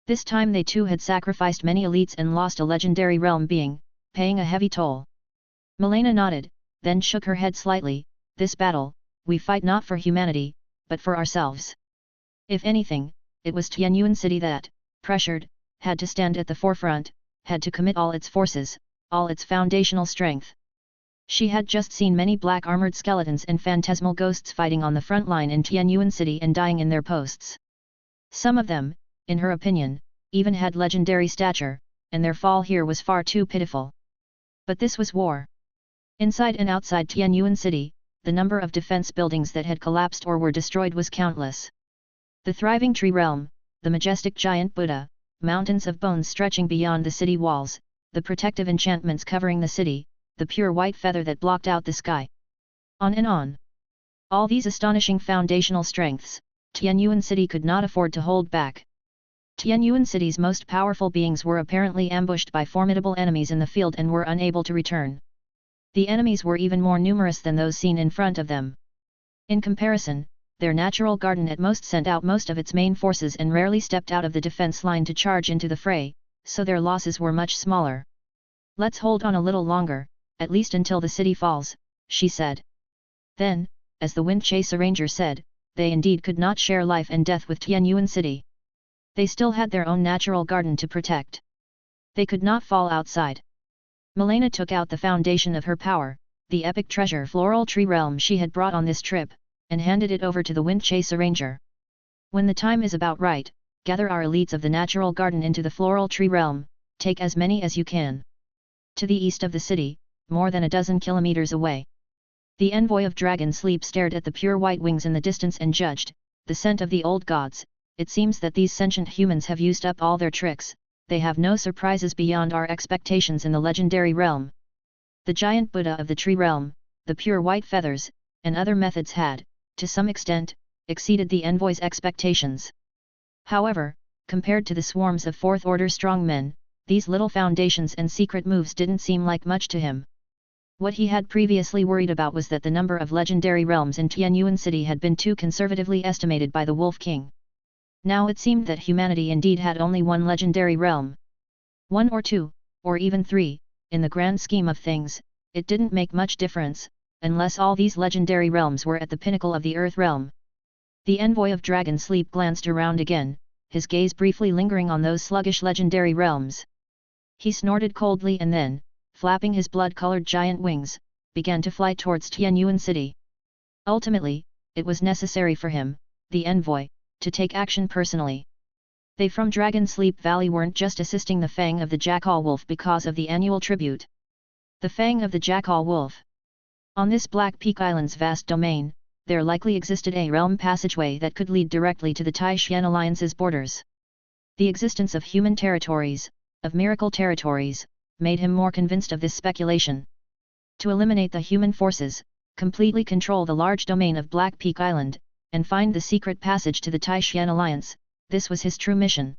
This time they too had sacrificed many elites and lost a legendary realm being, paying a heavy toll. Milena nodded, then shook her head slightly, this battle, we fight not for humanity, but for ourselves. If anything, it was Tianyuan City that, pressured, had to stand at the forefront, had to commit all its forces, all its foundational strength. She had just seen many black armored skeletons and phantasmal ghosts fighting on the front line in Tianyuan City and dying in their posts. Some of them, in her opinion, even had legendary stature, and their fall here was far too pitiful. But this was war. Inside and outside Tianyuan City, the number of defense buildings that had collapsed or were destroyed was countless. The thriving tree realm, the majestic giant Buddha, mountains of bones stretching beyond the city walls, the protective enchantments covering the city, the pure white feather that blocked out the sky. On and on. All these astonishing foundational strengths, Tianyuan City could not afford to hold back. Tianyuan City's most powerful beings were apparently ambushed by formidable enemies in the field and were unable to return. The enemies were even more numerous than those seen in front of them. In comparison, their natural garden at most sent out most of its main forces and rarely stepped out of the defense line to charge into the fray, so their losses were much smaller. Let's hold on a little longer, at least until the city falls, she said. Then, as the Wind Chaser Ranger said, they indeed could not share life and death with Tianyuan City. They still had their own natural garden to protect. They could not fall outside. Milena took out the foundation of her power, the epic treasure floral tree realm she had brought on this trip, and handed it over to the Wind Chaser Ranger. When the time is about right, gather our elites of the natural garden into the floral tree realm, take as many as you can. To the east of the city, more than a dozen kilometers away. The envoy of Dragon Sleep stared at the pure white wings in the distance and judged, the scent of the old gods, it seems that these sentient humans have used up all their tricks, they have no surprises beyond our expectations in the legendary realm. The giant Buddha of the tree realm, the pure white feathers, and other methods had, to some extent, exceeded the envoy's expectations. However, compared to the swarms of fourth-order strongmen, these little foundations and secret moves didn't seem like much to him. What he had previously worried about was that the number of legendary realms in Tianyuan City had been too conservatively estimated by the Wolf King. Now it seemed that humanity indeed had only one legendary realm. One or two, or even three, in the grand scheme of things, it didn't make much difference, unless all these legendary realms were at the pinnacle of the Earth realm. The envoy of Dragon Sleep glanced around again, his gaze briefly lingering on those sluggish legendary realms. He snorted coldly and then, flapping his blood-colored giant wings, began to fly towards Tianyuan City. Ultimately, it was necessary for him, the envoy, to take action personally. They from Dragon Sleep Valley weren't just assisting the Fang of the Jackal Wolf because of the annual tribute. The Fang of the Jackal Wolf. On this Black Peak Island's vast domain, there likely existed a realm passageway that could lead directly to the Tai-Shan Alliance's borders. The existence of human territories, of miracle territories, made him more convinced of this speculation. To eliminate the human forces, completely control the large domain of Black Peak Island, and find the secret passage to the Tai-Shan Alliance, this was his true mission.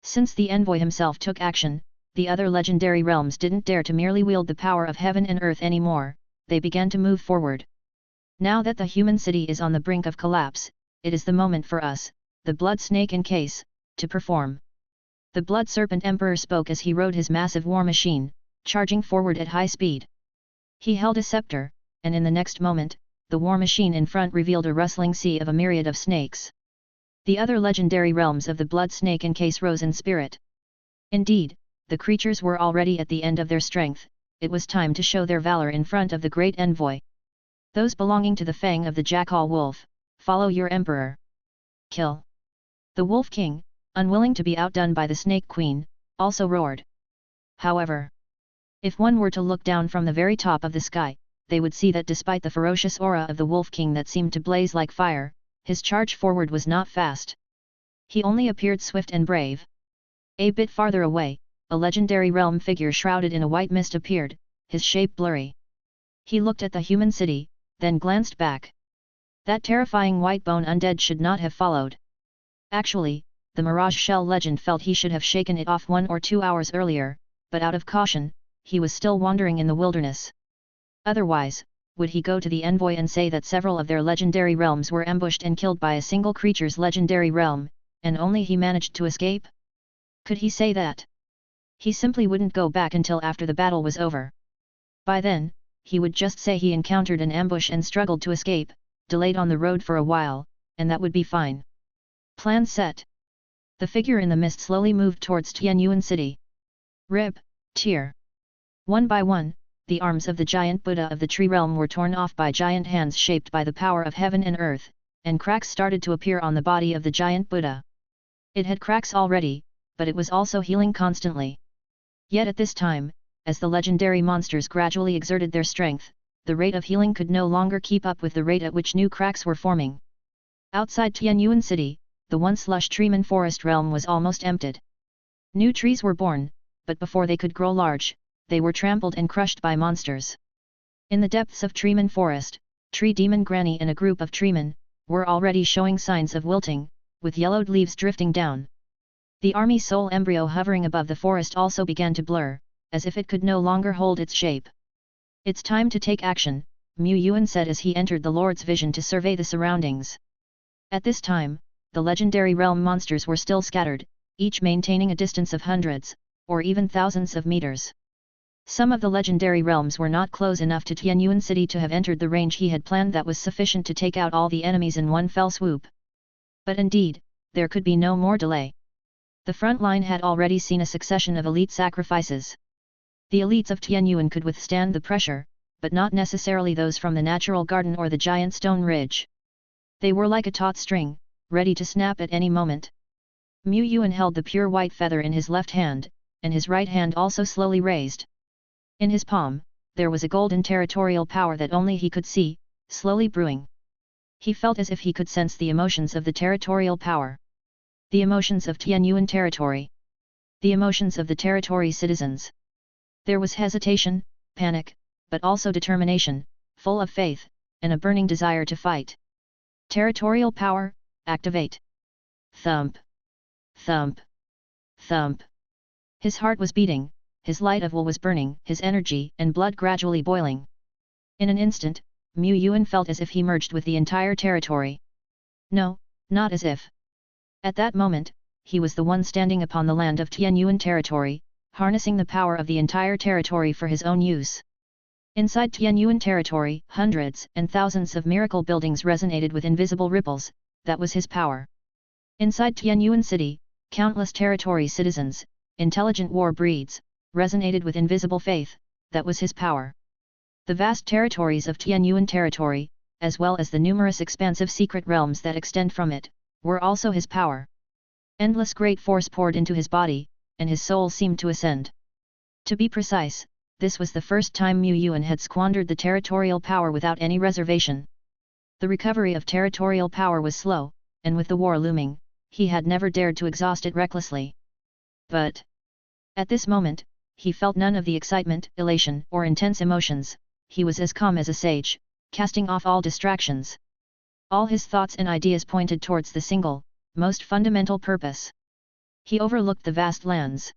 Since the envoy himself took action, the other legendary realms didn't dare to merely wield the power of heaven and earth anymore, they began to move forward. Now that the human city is on the brink of collapse, it is the moment for us, the Blood Snake Encase, to perform. The Blood Serpent Emperor spoke as he rode his massive war machine, charging forward at high speed. He held a scepter, and in the next moment, the war machine in front revealed a rustling sea of a myriad of snakes. The other legendary realms of the Blood Snake Encase rose in spirit. Indeed, the creatures were already at the end of their strength, it was time to show their valor in front of the great envoy. Those belonging to the Fang of the Jackal Wolf, follow your emperor. Kill! The Wolf King, unwilling to be outdone by the Snake Queen, also roared. However, if one were to look down from the very top of the sky, they would see that despite the ferocious aura of the Wolf King that seemed to blaze like fire, his charge forward was not fast. He only appeared swift and brave. A bit farther away, a legendary realm figure shrouded in a white mist appeared, his shape blurry. He looked at the human city, then glanced back. That terrifying white bone undead should not have followed. Actually, the Mirage Shell legend felt he should have shaken it off 1 or 2 hours earlier, but out of caution, he was still wandering in the wilderness. Otherwise, would he go to the envoy and say that several of their legendary realms were ambushed and killed by a single creature's legendary realm, and only he managed to escape? Could he say that? He simply wouldn't go back until after the battle was over. By then, he would just say he encountered an ambush and struggled to escape, delayed on the road for a while, and that would be fine. Plan set. The figure in the mist slowly moved towards Tianyuan City. Rib, tear. One by one, the arms of the giant Buddha of the tree realm were torn off by giant hands shaped by the power of heaven and earth, and cracks started to appear on the body of the giant Buddha. It had cracks already, but it was also healing constantly. Yet at this time, as the legendary monsters gradually exerted their strength, the rate of healing could no longer keep up with the rate at which new cracks were forming. Outside Tianyuan City, the once lush treeman forest realm was almost emptied. New trees were born, but before they could grow large, they were trampled and crushed by monsters. In the depths of Treeman Forest, Tree Demon Granny and a group of treemen were already showing signs of wilting, with yellowed leaves drifting down. The army soul embryo hovering above the forest also began to blur, as if it could no longer hold its shape. It's time to take action, Mu Yuan said as he entered the Lord's vision to survey the surroundings. At this time, the legendary realm monsters were still scattered, each maintaining a distance of hundreds, or even thousands of meters. Some of the legendary realms were not close enough to Tianyuan City to have entered the range he had planned that was sufficient to take out all the enemies in one fell swoop. But indeed, there could be no more delay. The front line had already seen a succession of elite sacrifices. The elites of Tianyuan could withstand the pressure, but not necessarily those from the natural garden or the giant stone ridge. They were like a taut string, ready to snap at any moment. Mu Yuan held the pure white feather in his left hand, and his right hand also slowly raised. In his palm, there was a golden territorial power that only he could see, slowly brewing. He felt as if he could sense the emotions of the territorial power. The emotions of Tianyuan territory. The emotions of the territory's citizens. There was hesitation, panic, but also determination, full of faith, and a burning desire to fight. Territorial power, activate. Thump. Thump. Thump. His heart was beating, his light of will was burning, his energy and blood gradually boiling. In an instant, Mu Yuan felt as if he merged with the entire territory. No, not as if. At that moment, he was the one standing upon the land of Tianyuan territory, harnessing the power of the entire territory for his own use. Inside Tianyuan territory, hundreds and thousands of miracle buildings resonated with invisible ripples, that was his power. Inside Tianyuan City, countless territory citizens, intelligent war breeds, resonated with invisible faith, that was his power. The vast territories of Tianyuan territory, as well as the numerous expansive secret realms that extend from it, were also his power. Endless great force poured into his body, and his soul seemed to ascend. To be precise, this was the first time Mu Yuan had squandered the territorial power without any reservation. The recovery of territorial power was slow, and with the war looming, he had never dared to exhaust it recklessly. But at this moment, he felt none of the excitement, elation, or intense emotions. He was as calm as a sage, casting off all distractions. All his thoughts and ideas pointed towards the single, most fundamental purpose. He overlooked the vast lands.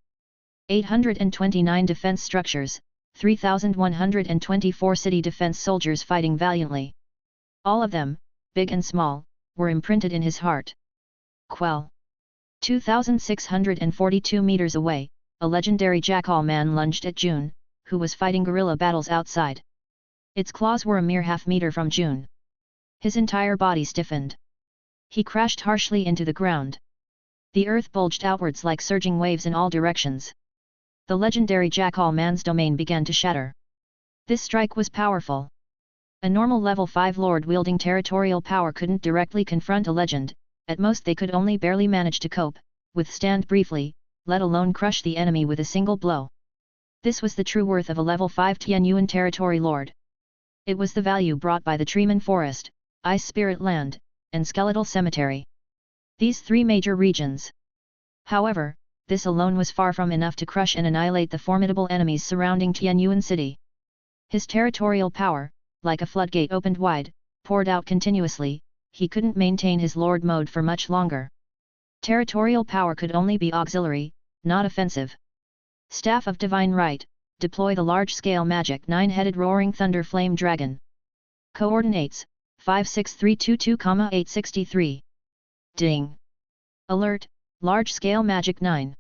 829 defense structures, 3,124 city defense soldiers fighting valiantly. All of them, big and small, were imprinted in his heart. Quell. 2,642 meters away, a legendary jackal man lunged at June, who was fighting guerrilla battles outside. Its claws were a mere half-meter from June. His entire body stiffened. He crashed harshly into the ground. The earth bulged outwards like surging waves in all directions. The legendary jackal man's domain began to shatter. This strike was powerful. A normal level 5 lord wielding territorial power couldn't directly confront a legend, At most they could only barely manage to cope, withstand briefly, let alone crush the enemy with a single blow. This was the true worth of a level 5 Tianyuan territory lord. It was the value brought by the Treeman Forest, Ice Spirit Land, and Skeletal Cemetery. These three major regions. However, this alone was far from enough to crush and annihilate the formidable enemies surrounding Tianyuan city. His territorial power, like a floodgate opened wide, poured out continuously. He couldn't maintain his lord mode for much longer. Territorial power could only be auxiliary, not offensive. Staff of Divine Right, deploy the large-scale magic 9-headed roaring thunder flame dragon. Coordinates, 56322,863. Ding! Alert, large-scale magic 9.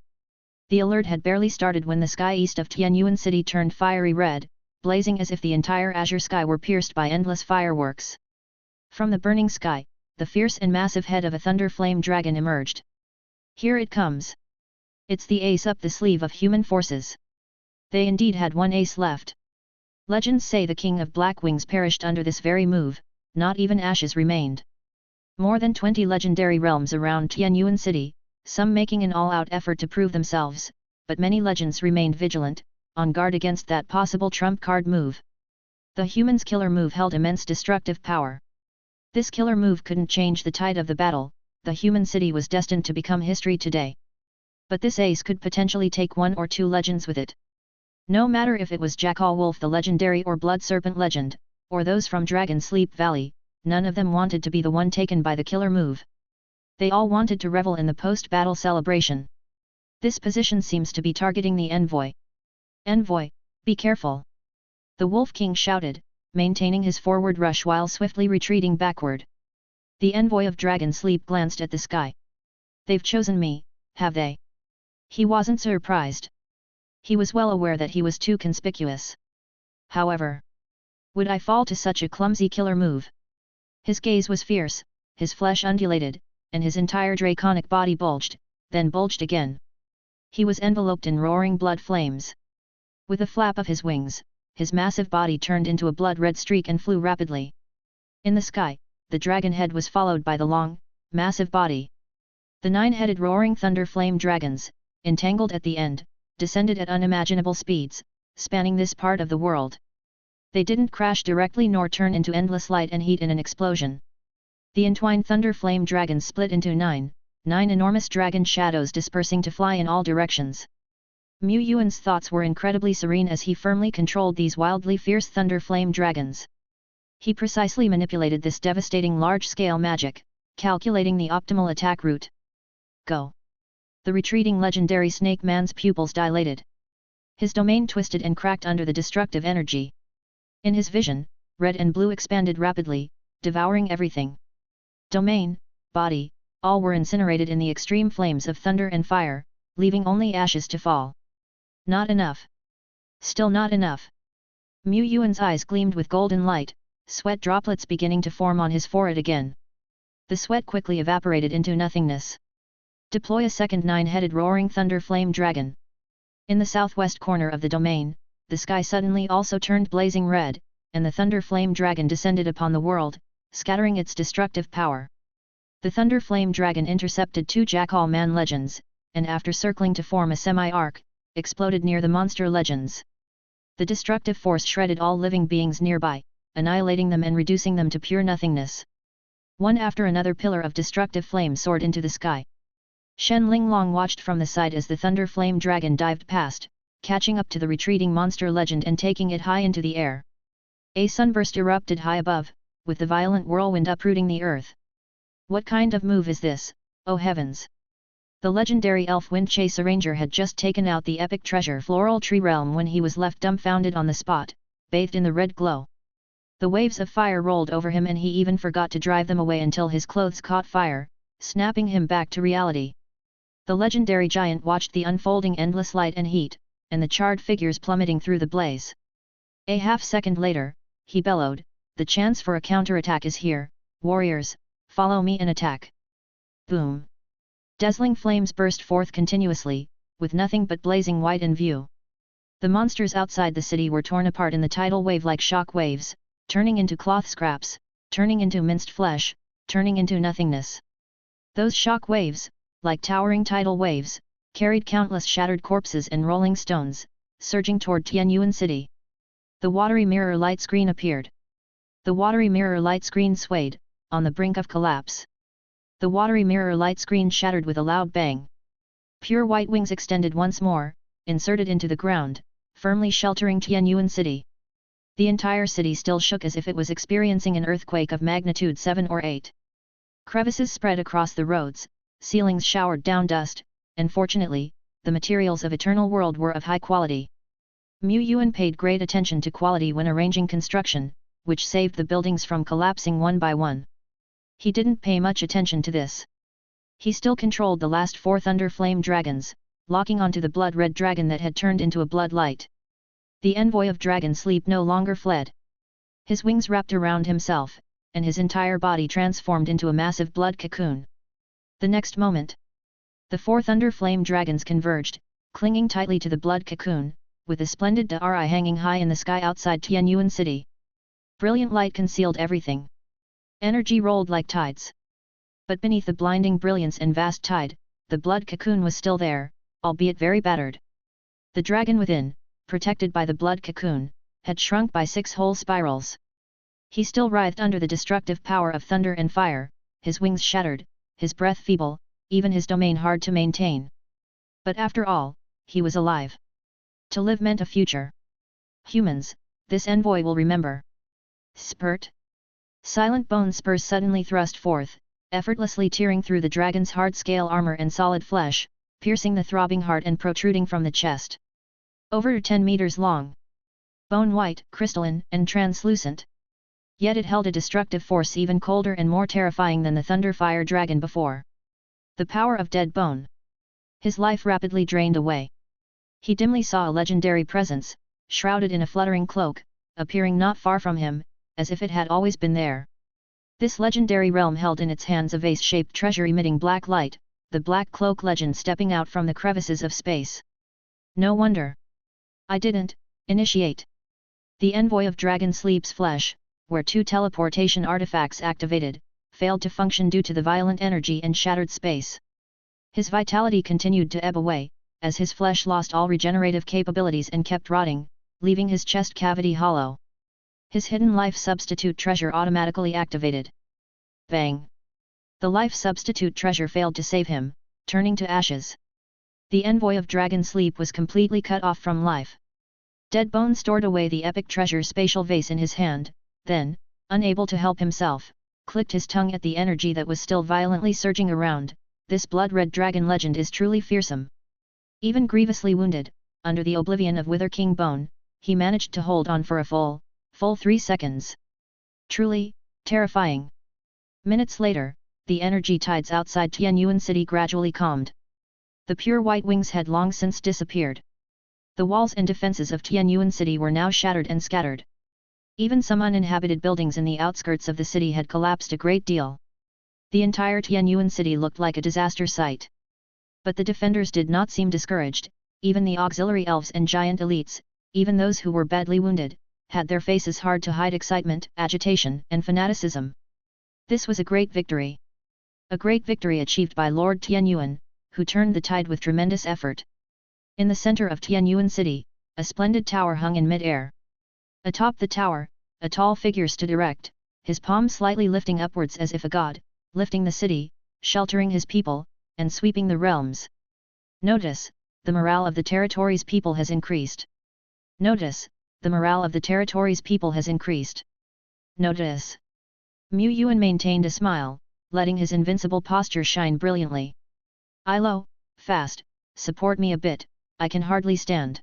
The alert had barely started when the sky east of Tianyuan city turned fiery red, blazing as if the entire azure sky were pierced by endless fireworks. From the burning sky, the fierce and massive head of a thunder flame dragon emerged. Here it comes. It's the ace up the sleeve of human forces. They indeed had one ace left. Legends say the king of Black Wings perished under this very move, not even ashes remained. More than 20 legendary realms around Tianyuan city, some making an all-out effort to prove themselves, but many legends remained vigilant, on guard against that possible trump card move. The human's killer move held immense destructive power. This killer move couldn't change the tide of the battle, the human city was destined to become history today. But this ace could potentially take one or two legends with it. No matter if it was Jackal Wolf the legendary or Blood Serpent legend, or those from Dragon Sleep Valley, none of them wanted to be the one taken by the killer move. They all wanted to revel in the post-battle celebration. This position seems to be targeting the envoy. Envoy, be careful! The Wolf King shouted, maintaining his forward rush while swiftly retreating backward. The envoy of Dragon Sleep glanced at the sky. They've chosen me, have they? He wasn't surprised. He was well aware that he was too conspicuous. However, would I fall to such a clumsy killer move? His gaze was fierce, his flesh undulated, and his entire draconic body bulged, then bulged again. He was enveloped in roaring blood flames. With a flap of his wings, his massive body turned into a blood-red streak and flew rapidly. In the sky, the dragon head was followed by the long, massive body. The 9-headed roaring thunder flame dragons, entangled at the end, descended at unimaginable speeds, spanning this part of the world. They didn't crash directly nor turn into endless light and heat in an explosion. The entwined thunder flame dragons split into nine enormous dragon shadows dispersing to fly in all directions. Mu Yuan's thoughts were incredibly serene as he firmly controlled these wildly fierce thunder flame dragons. He precisely manipulated this devastating large-scale magic, calculating the optimal attack route. Go! The retreating legendary Snake Man's pupils dilated. His domain twisted and cracked under the destructive energy. In his vision, red and blue expanded rapidly, devouring everything. Domain, body, all were incinerated in the extreme flames of thunder and fire, leaving only ashes to fall. Not enough. Still not enough. Mu Yuan's eyes gleamed with golden light, sweat droplets beginning to form on his forehead again. The sweat quickly evaporated into nothingness. Deploy a second 9-headed roaring thunder flame dragon. In the southwest corner of the domain, the sky suddenly also turned blazing red, and the thunder flame dragon descended upon the world, scattering its destructive power. The thunder flame dragon intercepted 2 Jackal Man legends, and after circling to form a semi-arc, exploded near the monster legends. The destructive force shredded all living beings nearby, annihilating them and reducing them to pure nothingness. One after another pillar of destructive flame soared into the sky. Shen Linglong watched from the side as the thunder flame dragon dived past, catching up to the retreating monster legend and taking it high into the air. A sunburst erupted high above, with the violent whirlwind uprooting the earth. What kind of move is this, oh heavens! The legendary elf Wind Chaser Ranger had just taken out the epic treasure Floral Tree Realm when he was left dumbfounded on the spot, bathed in the red glow. The waves of fire rolled over him and he even forgot to drive them away until his clothes caught fire, snapping him back to reality. The legendary giant watched the unfolding endless light and heat, and the charred figures plummeting through the blaze. A half-second later, he bellowed, "The chance for a counterattack is here, warriors, follow me and attack!" Boom! Dazzling flames burst forth continuously, with nothing but blazing white in view. The monsters outside the city were torn apart in the tidal wave like shock waves, turning into cloth scraps, turning into minced flesh, turning into nothingness. Those shock waves, like towering tidal waves, carried countless shattered corpses and rolling stones, surging toward Tianyuan City. The watery mirror light screen appeared. The watery mirror light screen swayed, on the brink of collapse. The watery mirror light screen shattered with a loud bang. Pure white wings extended once more, inserted into the ground, firmly sheltering Tianyuan City. The entire city still shook as if it was experiencing an earthquake of magnitude 7 or 8. Crevices spread across the roads, ceilings showered down dust, and fortunately, the materials of Eternal World were of high quality. Yuan paid great attention to quality when arranging construction, which saved the buildings from collapsing one by one. He didn't pay much attention to this. He still controlled the last 4 thunder flame dragons, locking onto the blood-red dragon that had turned into a blood light. The envoy of Dragon Sleep no longer fled. His wings wrapped around himself, and his entire body transformed into a massive blood cocoon. The next moment, the 4 thunder flame dragons converged, clinging tightly to the blood cocoon, with the splendid Dari hanging high in the sky outside Tianyuan City. Brilliant light concealed everything. Energy rolled like tides. But beneath the blinding brilliance and vast tide, the blood cocoon was still there, albeit very battered. The dragon within, protected by the blood cocoon, had shrunk by 6 whole spirals. He still writhed under the destructive power of thunder and fire, his wings shattered, his breath feeble, even his domain hard to maintain. But after all, he was alive. To live meant a future. Humans, this envoy will remember. Spurt. Silent bone spurs suddenly thrust forth, effortlessly tearing through the dragon's hard scale armor and solid flesh, piercing the throbbing heart and protruding from the chest. Over 10 meters long. Bone white, crystalline, and translucent. Yet it held a destructive force even colder and more terrifying than the thunder fire dragon before. The power of dead bone. His life rapidly drained away. He dimly saw a legendary presence, shrouded in a fluttering cloak, appearing not far from him, as if it had always been there. This legendary realm held in its hands a vase-shaped treasure emitting black light, the black cloak legend stepping out from the crevices of space. No wonder. I didn't initiate. The envoy of Dragon Sleep's flesh, where 2 teleportation artifacts activated, failed to function due to the violent energy and shattered space. His vitality continued to ebb away, as his flesh lost all regenerative capabilities and kept rotting, leaving his chest cavity hollow. His hidden life substitute treasure automatically activated. Bang! The life substitute treasure failed to save him, turning to ashes. The envoy of Dragon Sleep was completely cut off from life. Dead Bone stored away the epic treasure spatial vase in his hand, then, unable to help himself, clicked his tongue at the energy that was still violently surging around. This blood-red dragon legend is truly fearsome. Even grievously wounded, under the oblivion of Wither King Bone, he managed to hold on for a full 3 seconds. Truly, terrifying. Minutes later, the energy tides outside Tianyuan City gradually calmed. The pure white wings had long since disappeared. The walls and defenses of Tianyuan City were now shattered and scattered. Even some uninhabited buildings in the outskirts of the city had collapsed a great deal. The entire Tianyuan City looked like a disaster site. But the defenders did not seem discouraged, even the auxiliary elves and giant elites, even those who were badly wounded, had their faces hard to hide excitement, agitation, and fanaticism. This was a great victory. A great victory achieved by Lord Tianyuan, who turned the tide with tremendous effort. In the center of Tianyuan City, a splendid tower hung in mid-air. Atop the tower, a tall figure stood erect, his palm slightly lifting upwards as if a god, lifting the city, sheltering his people, and sweeping the realms. Notice, the morale of the territory's people has increased. Notice, the morale of the territory's people has increased. Notice. Yuan maintained a smile, letting his invincible posture shine brilliantly. Ilo, fast, support me a bit, I can hardly stand.